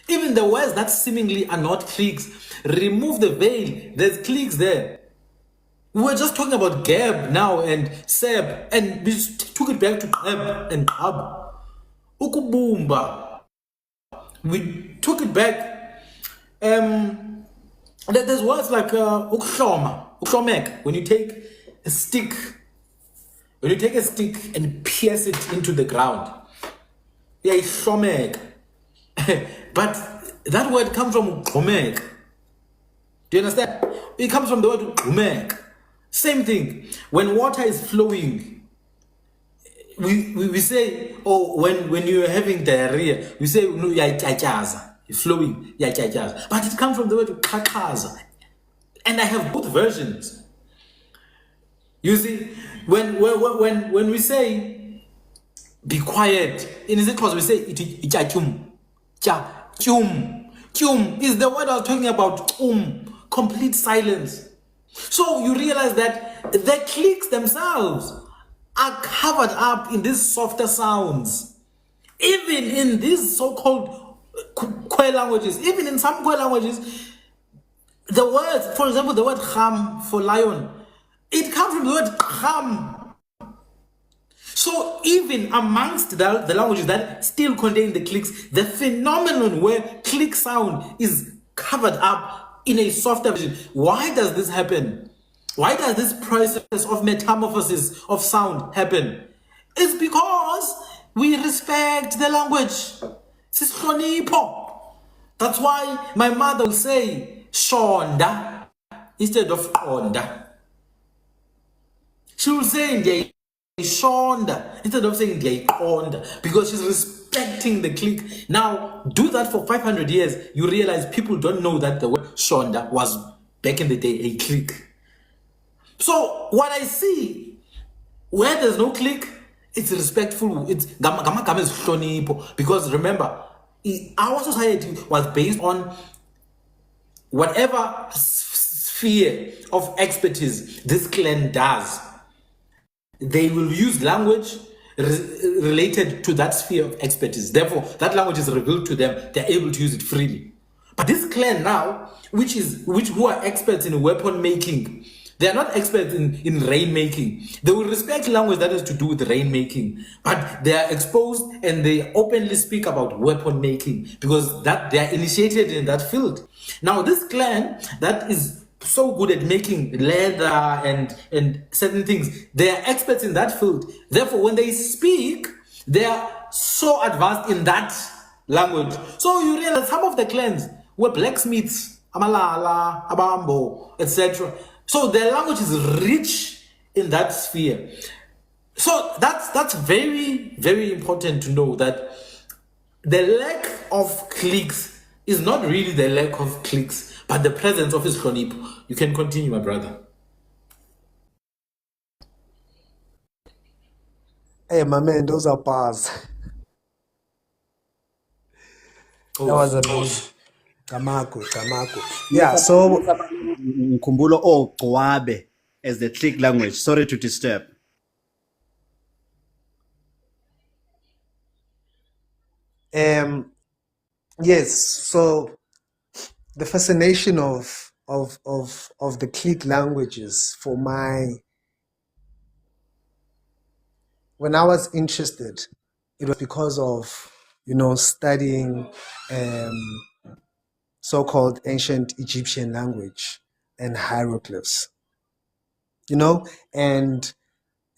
Even the words that seemingly are not clicks, remove the veil, there's clicks there. We were just talking about Gab now and Seb, and we took it back to Gab and Gab. Ukubumba. We took it back. There's words like ukshoma, ukshomek. When you take a stick and pierce it into the ground, yeah, it's shomek. But that word comes from ukhomek. Do you understand? It comes from the word ukhomek. Same thing. When water is flowing, we say, oh, when you're having diarrhea, we say, no, it's flowing, but it comes from the word kakaza. And I have both versions. You see, when we say be quiet, in Ezekiel we say ichachum, chum is the word I was talking about. Complete silence. So you realize that the clicks themselves are covered up in these softer sounds. Even in these so-called Khoi languages, even in some Khoi languages, the words, for example, the word kham for lion, it comes from the word kham. So even amongst the languages that still contain the clicks, the phenomenon where click sound is covered up in a softer version. Why does this happen? Why does this process of metamorphosis of sound happen? It's because we respect the language. Sihlonipho. That's why my mother will say, shonda instead of qonda. She will say ndiyayishonda instead of saying ndiyayiqonda, because she's respecting the clique. Now, do that for 500 years, you realize people don't know that the word shonda was back in the day a clique. So what I see, where there's no clique, it's respectful. It's gama is hlonipho, because remember, our society was based on whatever sphere of expertise this clan does. They will use language related to that sphere of expertise. Therefore, that language is revealed to them. They're able to use it freely. But this clan now, who are experts in weapon making, they are not experts in rain making. They will respect language that has to do with rain making, but they are exposed and they openly speak about weapon making because that they are initiated in that field. Now, this clan that is so good at making leather and certain things, they are experts in that field. Therefore, when they speak, they are so advanced in that language. So you realize some of the clans were blacksmiths, amalala, abambo, etc. So their language is rich in that sphere. So that's very, very important to know, that the lack of cliques is not really the lack of cliques, but the presence of his chronipo. You can continue, my brother. Hey, my man, those are bars. That was amazing. Tamako. Yeah, so Mkumbulo o Gwabe as the click language. Sorry to disturb. yes, so the fascination of the click languages for when I was interested, it was because of studying so-called ancient Egyptian language and hieroglyphs, and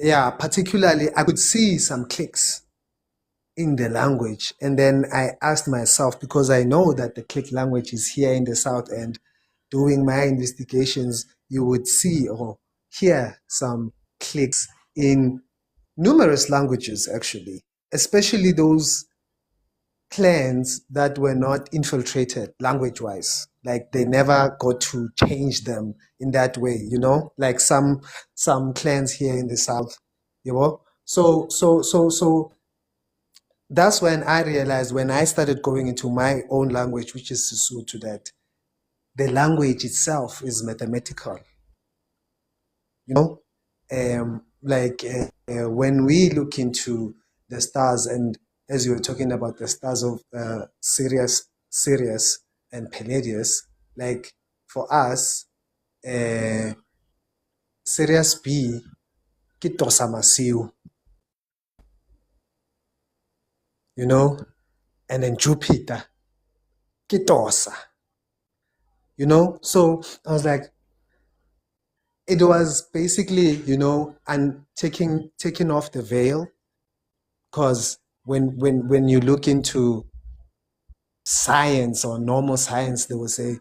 yeah, particularly I could see some clicks in the language. And then I asked myself, because I know that the click language is here in the South, and doing my investigations, you would see or hear some clicks in numerous languages, actually, especially those clans that were not infiltrated language-wise. Like they never got to change them in that way, like some clans here in the South, So that's when I realized, when I started going into my own language, which is Sesotho, that the language itself is mathematical. When we look into the stars, and as you were talking about the stars of Sirius and Palladius, like for us, Sirius B, ke Tosa Masiu, and then Jupiter, ke Tosa, So I was like, it was basically, and taking off the veil, because when you look into science or normal science, they will say,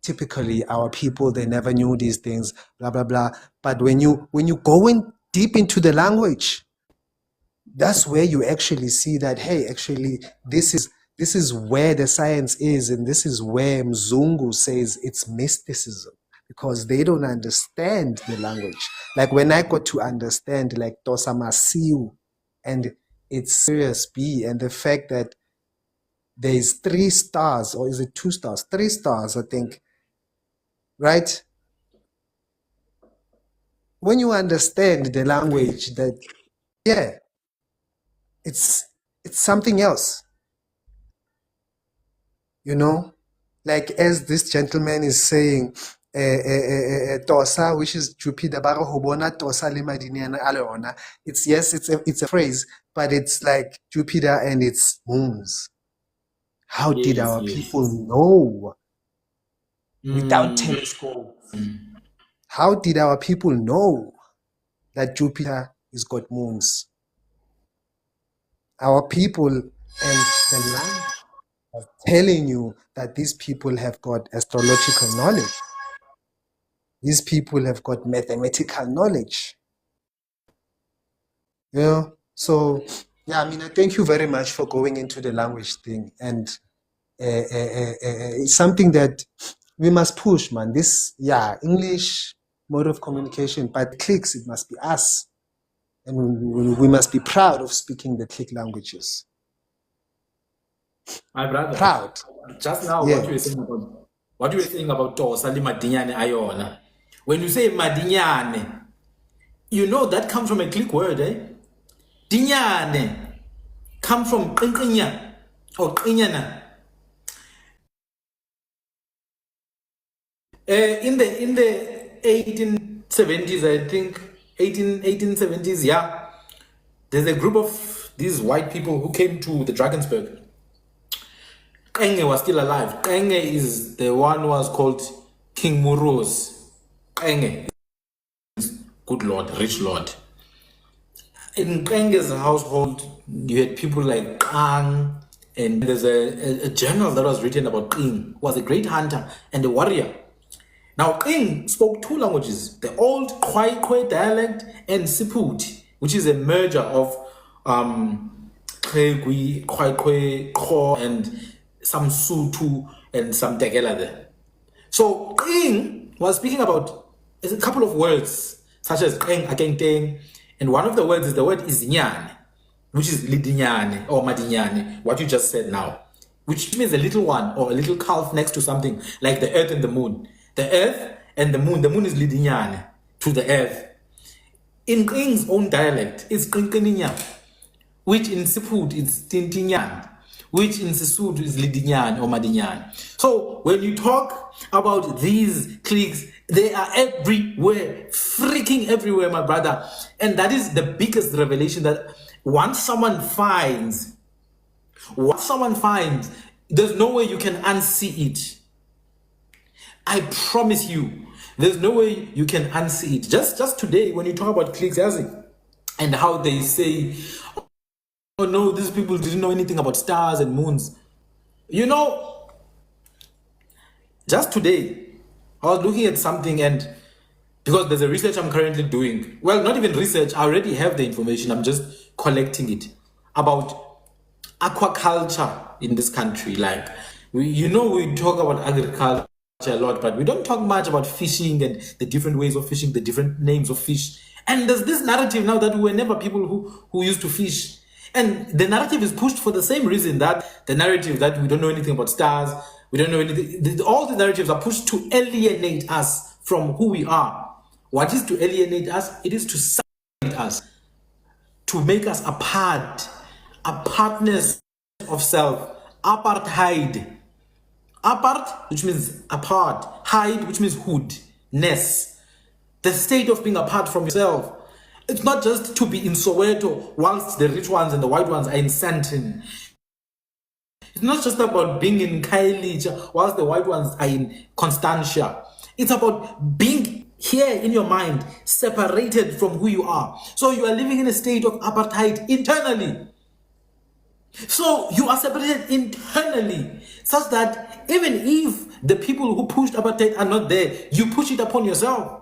typically our people, they never knew these things, blah blah blah. But when you go in deep into the language, that's where you actually see that, hey, actually this is where the science is, and this is where Mzungu says it's mysticism, because they don't understand the language. Like when I got to understand like Tosa Masiu and it's Sirius B, and the fact that there's 3 stars, or is it 2 stars? 3 stars, I think. Right? When you understand the language, that yeah, it's something else. Like as this gentleman is saying, Tosa, which is Jupiter, bara ho bona Tosa le madiniana a le ona. It's a phrase, but it's like Jupiter and its moons. How did our people know without telescopes? How did our people know that Jupiter has got moons? Our people and the land. telling you that these people have got astrological knowledge. These people have got mathematical knowledge. Yeah. So, yeah, I mean, I thank you very much for going into the language thing. And it's something that we must push, man. This, yeah, English mode of communication, but clicks, it must be us. And we must be proud of speaking the click languages. My brother, Proud. just now Yeah. what you were saying about Tosa li Madinyane Ayona. When you say Madinyane, you know that comes from a click word, eh? Dinyane comes from Qinya or Qinyana. In the 1870s, I think 1870s, yeah, there's a group of these white people who came to the Drakensberg. Qenge was still alive. Qenge is the one who was called King Muroz. Qenge, good lord, rich lord. In Qenge's household, you had people like Qang, and there's a journal that was written about Qing, who was a great hunter and a warrior. Now, Qing spoke two languages, the old Khwaikwe dialect and Siput, which is a merger of Khekwi, Khwaikwe, Kho, and some Sutu and some Tegela there. So Qing was speaking about a couple of words, such as Qeng, Akenteng, and one of the words is the word Izinyane, which is Lidinyane or Madinyane, what you just said now, which means a little one or a little calf next to something like the earth and the moon. The earth and the moon is Lidinyane to the earth. In Qing's own dialect, it's Qinkininya, which in Siput is Tintinyan, which in Sesotho is Lidinyan or Madinyan. So when you talk about these cliques, they are everywhere, freaking everywhere, my brother. And that is the biggest revelation, that once someone finds, there's no way you can unsee it. I promise you, there's no way you can unsee it. Just today, when you talk about cliques, and how they say, oh no, these people didn't know anything about stars and moons. You know, just today, I was looking at something, and because there's a research I'm currently doing, well, not even research, I already have the information, I'm just collecting it, about aquaculture in this country. Like, we talk about agriculture a lot, but we don't talk much about fishing and the different ways of fishing, the different names of fish. And there's this narrative now that we were never people who used to fish. And the narrative is pushed for the same reason, that the narrative that we don't know anything about stars, we don't know anything. All the narratives are pushed to alienate us from who we are. What is to alienate us? It is to separate us, to make us apart, apartness of self, apartheid. Apart, which means apart, hide, which means hoodness. The state of being apart from yourself. It's not just to be in Soweto whilst the rich ones and the white ones are in Sandton. It's not just about being in Khayelitsha whilst the white ones are in Constantia. It's about being here in your mind, separated from who you are. So you are living in a state of apartheid internally. So you are separated internally, such that even if the people who pushed apartheid are not there, you push it upon yourself.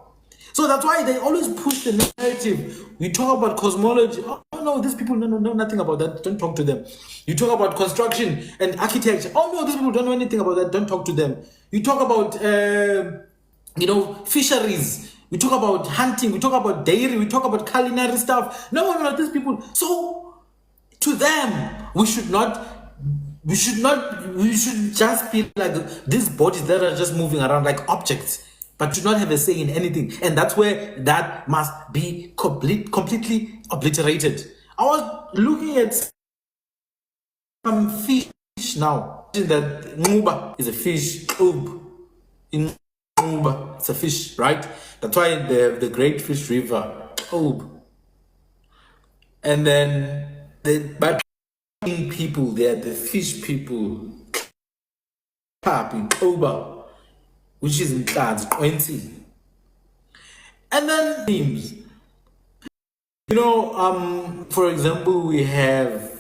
So that's why they always push the narrative. We talk about cosmology. Oh no, these people know nothing about that. Don't talk to them. You talk about construction and architecture. Oh no, these people don't know anything about that. Don't talk to them. You talk about fisheries. We talk about hunting. We talk about dairy. We talk about culinary stuff. No, these people. So to them, we should just be like these bodies that are just moving around like objects, but should not have a say in anything. And that's where that must be completely obliterated. I was looking at some fish now. That Nguba is a fish. In Nguba, it's a fish, right? That's why the Great Fish River. And then by people, they are the fish people. In Oba, which is in class 20. And then themes. For example, we have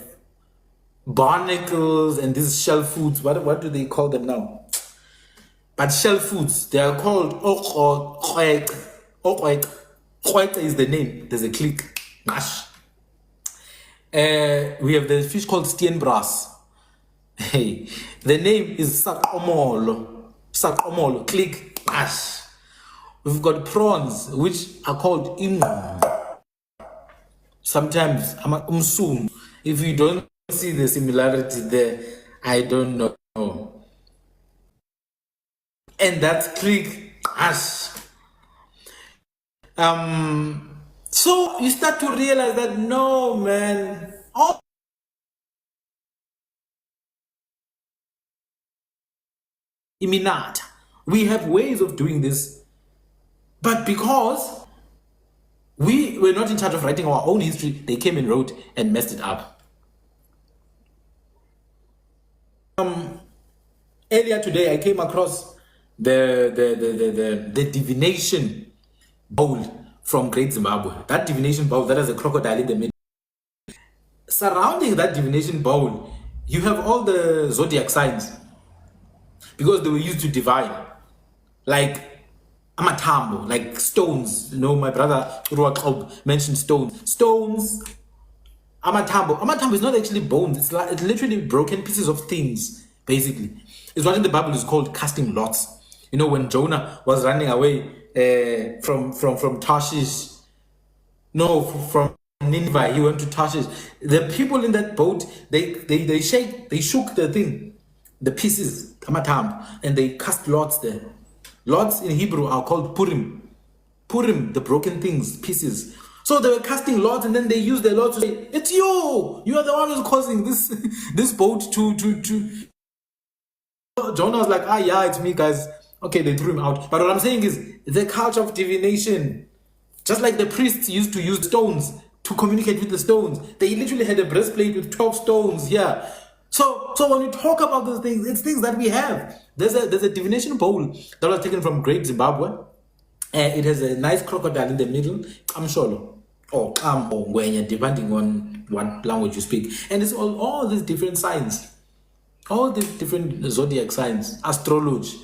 barnacles and these shell foods. What do they call them now? But shell foods, they are called okwek. Okwek. Okwek is the name. There's a click. Nash. We have the fish called steenbras. Hey, the name is sakomolo. Sakomolo. Click. Nash. We've got prawns, which are called ingqom. Sometimes umsum. If you don't see the similarity there, I don't know. And that's click. Nash. So you start to realize that no, man, all iminata. We have ways of doing this, but because we were not in charge of writing our own history, they came and wrote and messed it up. Earlier today, I came across the divination bowl from Great Zimbabwe. That divination bowl that has a crocodile in the middle. Surrounding that divination bowl, you have all the zodiac signs because they were used to divine, like amatambo, like stones. You know, my brother Ruaklob mentioned stones. Stones, amatambo. Amatambo is not actually bones. It's literally broken pieces of things. Basically, it's what in the Bible is called casting lots. You know, when Jonah was running away from Tarshish, no, from Nineveh, he went to Tarshish. The people in that boat, they shook the thing, the pieces, amatambo, and they cast lots there. Lots in Hebrew are called Purim. Purim, the broken things, pieces. So they were casting lots, and then they used the lots to say, "It's you. You are the one who's causing this this boat to." Jonah was like, "Ah, yeah, it's me, guys." Okay, they threw him out. But what I'm saying is the culture of divination. Just like the priests used to use stones to communicate with the stones. They literally had a breastplate with 12 stones here. So when you talk about those things, it's things that we have. There's a divination bowl that was taken from Great Zimbabwe. It has a nice crocodile in the middle. Kamsholo. Or Kam or Ngwenya, depending on what language you speak. And it's all these different signs. All these different zodiac signs. Astrology.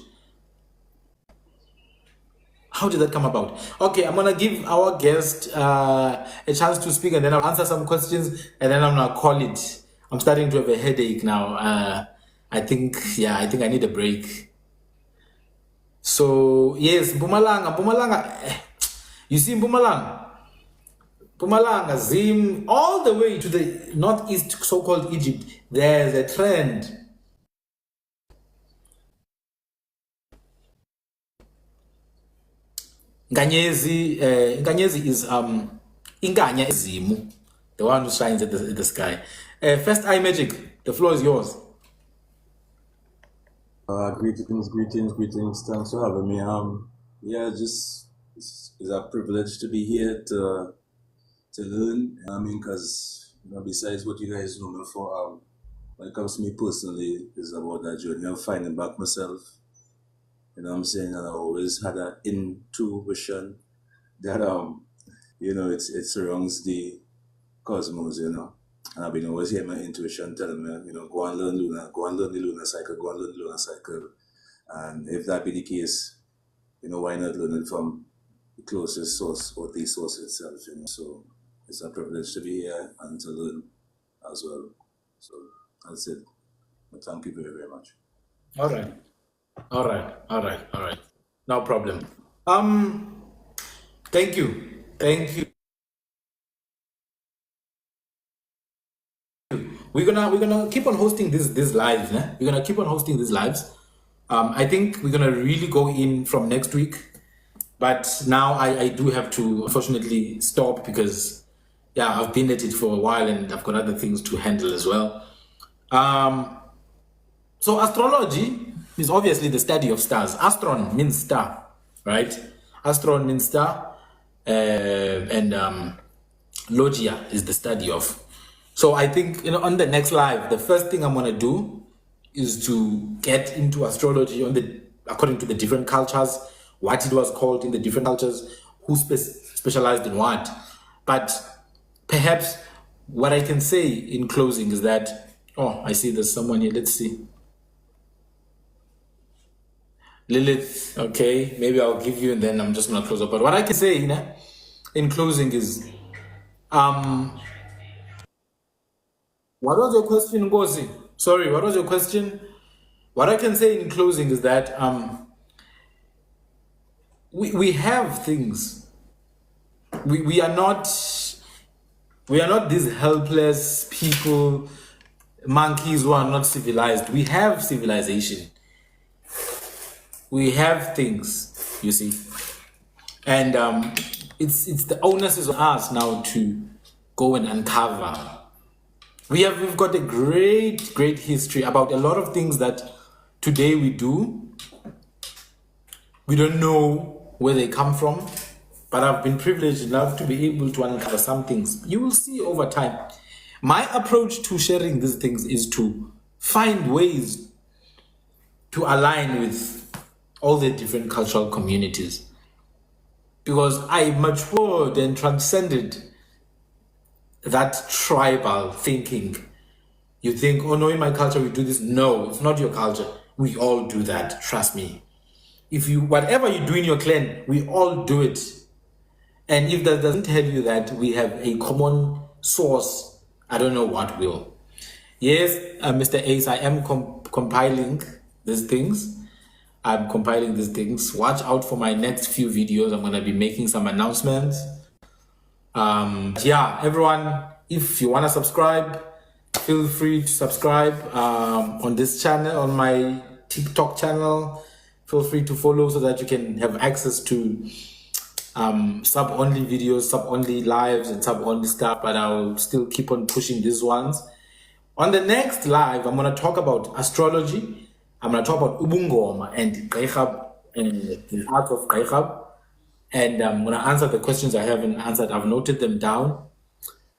How did that come about? Okay, I'm gonna give our guest a chance to speak, and then I'll answer some questions, and then I'm gonna call it. I'm starting to have a headache now. I think I need a break. So yes, Mpumalanga. You see Mpumalanga, Zim, all the way to the northeast, so-called Egypt. There's a trend. Nganyezi is Inganya Zimu, the one who shines at the sky. First Eye Magic, the floor is yours. Greetings. Thanks for having me. It's a privilege to be here to learn. I mean, because besides what you guys know me for, when it comes to me personally, it's about that journey of finding back myself. You know what I'm saying? And I always had an intuition that it surrounds the cosmos, And I've been always hearing my intuition telling me, go and learn the lunar cycle. And if that be the case, why not learn it from the closest source or the source itself, So it's a privilege to be here and to learn as well. So that's it. But thank you very, very much. All right. No problem. Thank you. We're gonna keep on hosting these lives. We're gonna keep on hosting these lives. I think we're gonna really go in from next week. But now I do have to unfortunately stop because I've been at it for a while and I've got other things to handle as well. So astrology is obviously the study of stars. Astron means star, right? Astron means star, and logia is the study of. So I think on the next live, the first thing I'm gonna do is to get into astrology according to the different cultures, what it was called in the different cultures, who specialized in what. But perhaps what I can say in closing is that Oh, I see there's someone here. Let's see. Lilith, okay, maybe I'll give you and then I'm just gonna close up. But what I can say, in closing is, what was your question, Ngozi? Sorry, what was your question? What I can say in closing is that we have things. We are not these helpless people, monkeys who are not civilized. We have civilization. We have things, you see. And it's the onus is on us now to go and uncover. We've got a great history about a lot of things that today we do. We don't know where they come from, but I've been privileged enough to be able to uncover some things. You will see over time. My approach to sharing these things is to find ways to align with all the different cultural communities, because I matured and transcended that tribal thinking. You think, oh no, in my culture we do this. No, it's not your culture. We all do that, trust me. If you, whatever you do in your clan, we all do it. And if that doesn't tell you that we have a common source, I don't know what will. Yes, Mr. Ace, I am compiling these things. I'm compiling these things. Watch out for my next few videos. I'm going to be making some announcements. Yeah, everyone, if you want to subscribe, feel free to subscribe on this channel, on my TikTok channel. Feel free to follow so that you can have access to sub-only videos, sub-only lives, and sub-only stuff, but I'll still keep on pushing these ones. On the next live, I'm going to talk about astrology. I'm going to talk about Ubungoma and Geichab, and the art of Geichab. And I'm going to answer the questions I haven't answered. I've noted them down.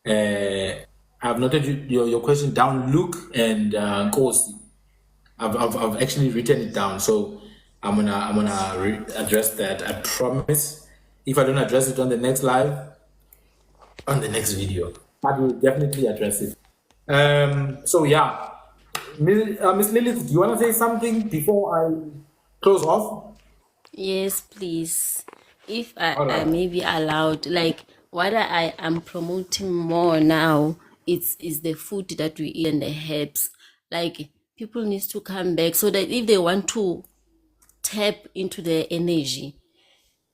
I've noted your question down, Luke and Kosi. I've actually written it down, so I'm gonna address that. I promise. If I don't address it on the next live, on the next video, I will definitely address it. So yeah, Miss Lilith, do you want to say something before I close off? Yes, please. If I All right. may be allowed, like what I am promoting more now, is the food that we eat and the herbs. Like people need to come back so that if they want to tap into their energy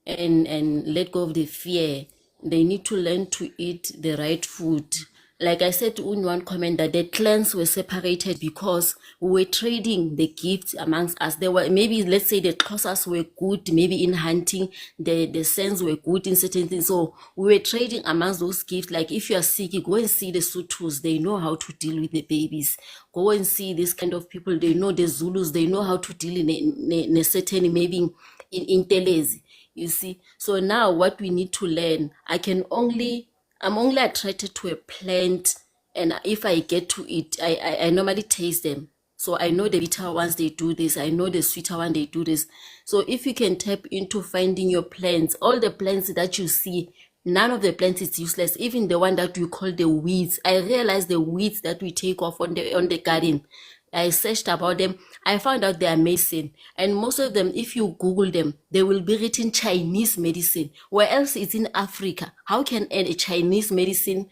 and let go of the fear, they need to learn to eat the right food. Like I said in one comment, that the clans were separated because we were trading the gifts amongst us. There were, maybe, let's say the Xhosas were good, maybe in hunting, the Sens were good in certain things. So we were trading amongst those gifts. Like if you are sick, you go and see the Sutus, they know how to deal with the babies. Go and see this kind of people, they know the Zulus, they know how to deal in a certain, maybe in Telezi. You see, so now what we need to learn, I'm only attracted to a plant, and if I get to it, I normally taste them. So I know the bitter ones, they do this. I know the sweeter one, they do this. So if you can tap into finding your plants, all the plants that you see, none of the plants is useless. Even the one that we call the weeds. I realized the weeds that we take off on the garden, I searched about them. I found out they are medicine. And most of them, if you Google them, they will be written Chinese medicine. Where else it's in Africa? How can a Chinese medicine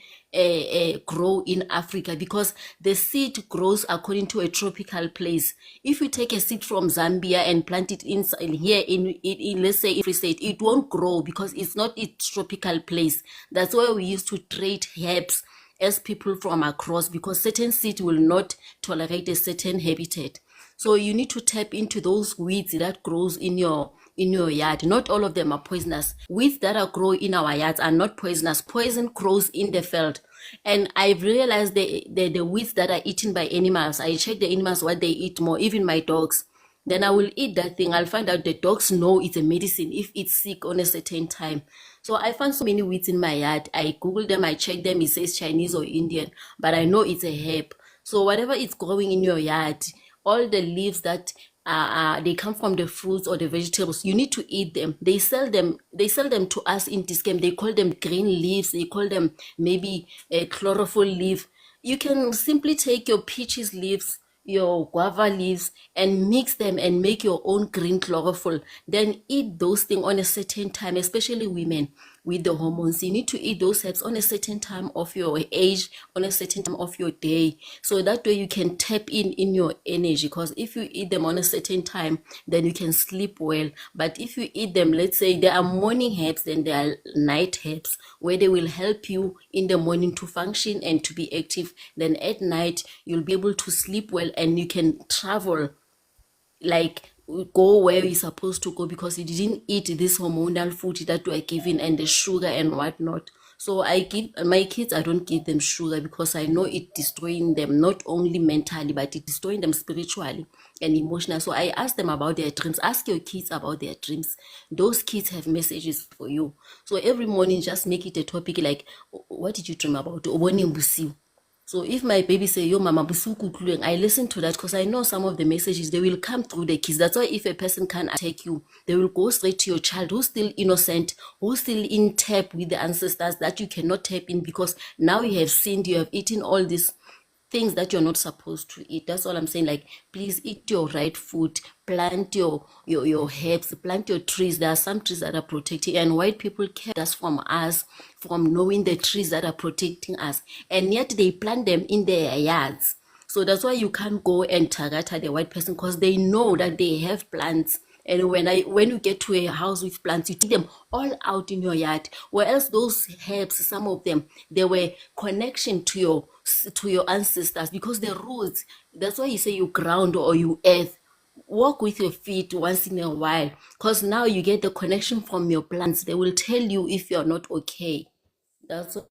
grow in Africa? Because the seed grows according to a tropical place. If you take a seed from Zambia and plant it inside here in let's say, Free State, it won't grow because it's not its tropical place. That's why we used to trade herbs as people from across, because certain seed will not tolerate a certain habitat. So you need to tap into those weeds that grows in your yard. Not all of them are poisonous. Weeds that are growing in our yards are not poisonous. Poison grows in the field. And I've realized the weeds that are eaten by animals, I check the animals what they eat more, even my dogs. Then I will eat that thing. I'll find out the dogs know it's a medicine if it's sick on a certain time. So I found so many weeds in my yard. I Google them, I check them, it says Chinese or Indian, but I know it's a herb. So whatever is growing in your yard, all the leaves that they come from the fruits or the vegetables, you need to eat them. They sell them to us in this game. They call them green leaves, they call them maybe a chlorophyll leaf. You can simply take your peaches leaves, your guava leaves, and mix them and make your own green chlorophyll. Then eat those things on a certain time, especially women with the hormones. You need to eat those herbs on a certain time of your age, on a certain time of your day. So that way you can tap in your energy. Because if you eat them on a certain time, then you can sleep well. But if you eat them, let's say there are morning herbs, then there are night herbs, where they will help you in the morning to function and to be active. Then at night, you'll be able to sleep well and you can travel, like go where you're supposed to go, because you didn't eat this hormonal food that you are given and the sugar and whatnot. So I give my kids, I don't give them sugar because I know it destroying them, not only mentally, but it destroying them spiritually and emotionally. So I ask them about their dreams. Ask your kids about their dreams. Those kids have messages for you. So every morning, just make it a topic like, what did you dream about? So if my baby say, yo, mama, busuku, I listen to that because I know some of the messages, they will come through the kids. That's why if a person can attack you, they will go straight to your child who's still innocent, who's still in tap with the ancestors that you cannot tap in because now you have sinned, you have eaten all these things that you're not supposed to eat. That's all I'm saying. Like, please eat your right food, plant your herbs, plant your trees. There are some trees that are protecting, and white people kept us from knowing the trees that are protecting us, and yet they plant them in their yards. So that's why you can't go and target the white person, because they know that they have plants. And when you get to a house with plants, you take them all out in your yard. Whereas those herbs, some of them, they were connection to your ancestors, because the roots. That's why you say you ground or you earth. Walk with your feet once in a while, because now you get the connection from your plants. They will tell you if you're not okay. That's what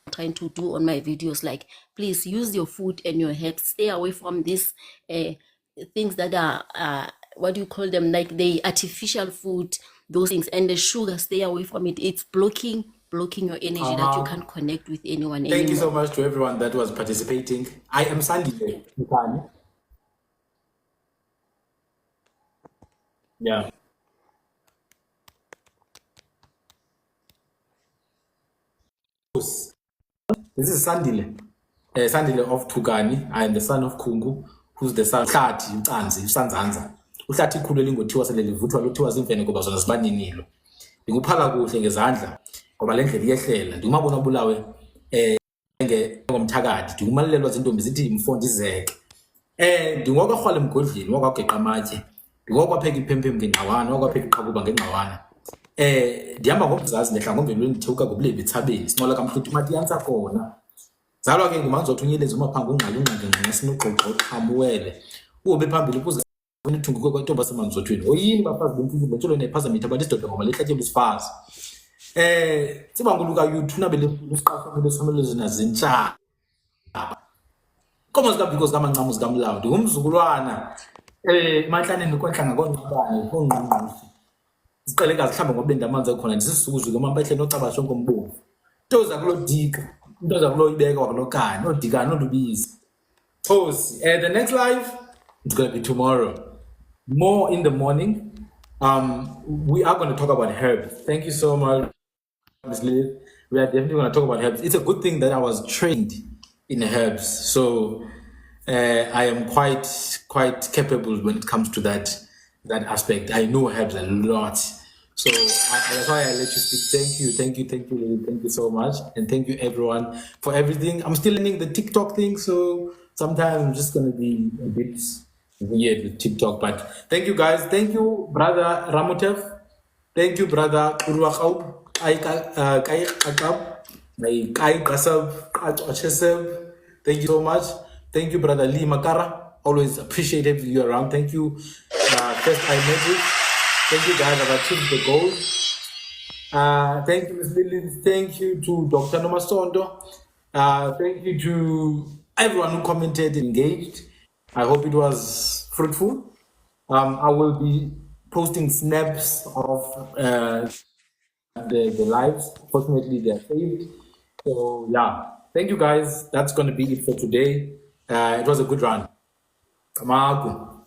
I'm trying to do on my videos. Like, please use your food and your herbs. Stay away from these things that are what do you call them, like the artificial food, those things, and the sugar. Stay away from it. It's blocking your energy, that you can't connect with anyone anymore. Thank you so much to everyone that was participating. I am Sandile. Yeah. This is Sandile. Sandile of Tugani. I am the son of Kungu, who's the son of Hlati, Ucanzi, Usanzanza. Uhlati ikhulu elingothiwa sele livuthwa luthiwa zimfene ngoba zona zibaninilo. Ndinguphala kuhle ngezandla ngoba le ndlela iyehlela. Ndingumabona obulawe ngomthakathi. Ndingumalelwa zintombi zithi mfondizeke. Ndingokwarhwala emgodleni, wakwageqa amatye. Ndingokwapheka iphemphem ngengqawana, wakwapheka iqhakuba ngengqawana. Ndihamba ngomzazi ndehla ngomvelweni ndithuka ngobulebi etshabeni. Sinqola kamhluthi mathi yansa khona. Zalwa ke ngumanzi othunyeleza umaphango ungqala unqange ngasinoxoxo xhamuwele. Ube phambili kuze unithunguke kwentombi asemanzi othweni. Oyini bafazi bemfisi betsholo nephazamith abantu isidoda ngoba lehlatyelwe isifazi. Sibanguluka youth nabele usiqafo lesomelo zinazintsha. Komo zikabhiko zikamancamu zikamlawu. Ndingumzukulwana emanhlaneni kwenhlanga konqabane konqanqashi. Siqelekazi mhlawumbe ngoba bendamanzi ekhona ndisisukuzuke umampahle nocaba shonke ombomvu. Into zakulodika, into zakuloyibeka wakulokani, nodikani nolubizi. Pause. The next live is going to be tomorrow. More in the morning. We are going to talk about herbs. Thank you so much, Ms. Liv. We are definitely going to talk about herbs. It's a good thing that I was trained in herbs, so I am quite capable when it comes to that aspect. I know herbs a lot, so that's why I let you speak. Thank you, thank you so much, and thank you everyone for everything. I'm still learning the TikTok thing, so sometimes I'm just gonna be a bit weird with TikTok. But thank you guys. Thank you, brother Ramotev. Thank you, brother Uruakaub. Thank you so much. Thank you, brother Lee Makara. Always appreciate having you around. Thank you, First Eye Magic. Thank you, guys. I've achieved the goal. Thank you, Ms. Lily. Thank you to Dr. Nomasondo. Thank you to everyone who commented and engaged. I hope it was fruitful. I will be posting snaps of the lives. Fortunately, they're saved. So yeah, thank you guys. That's going to be it for today. It was a good run. Kamaku.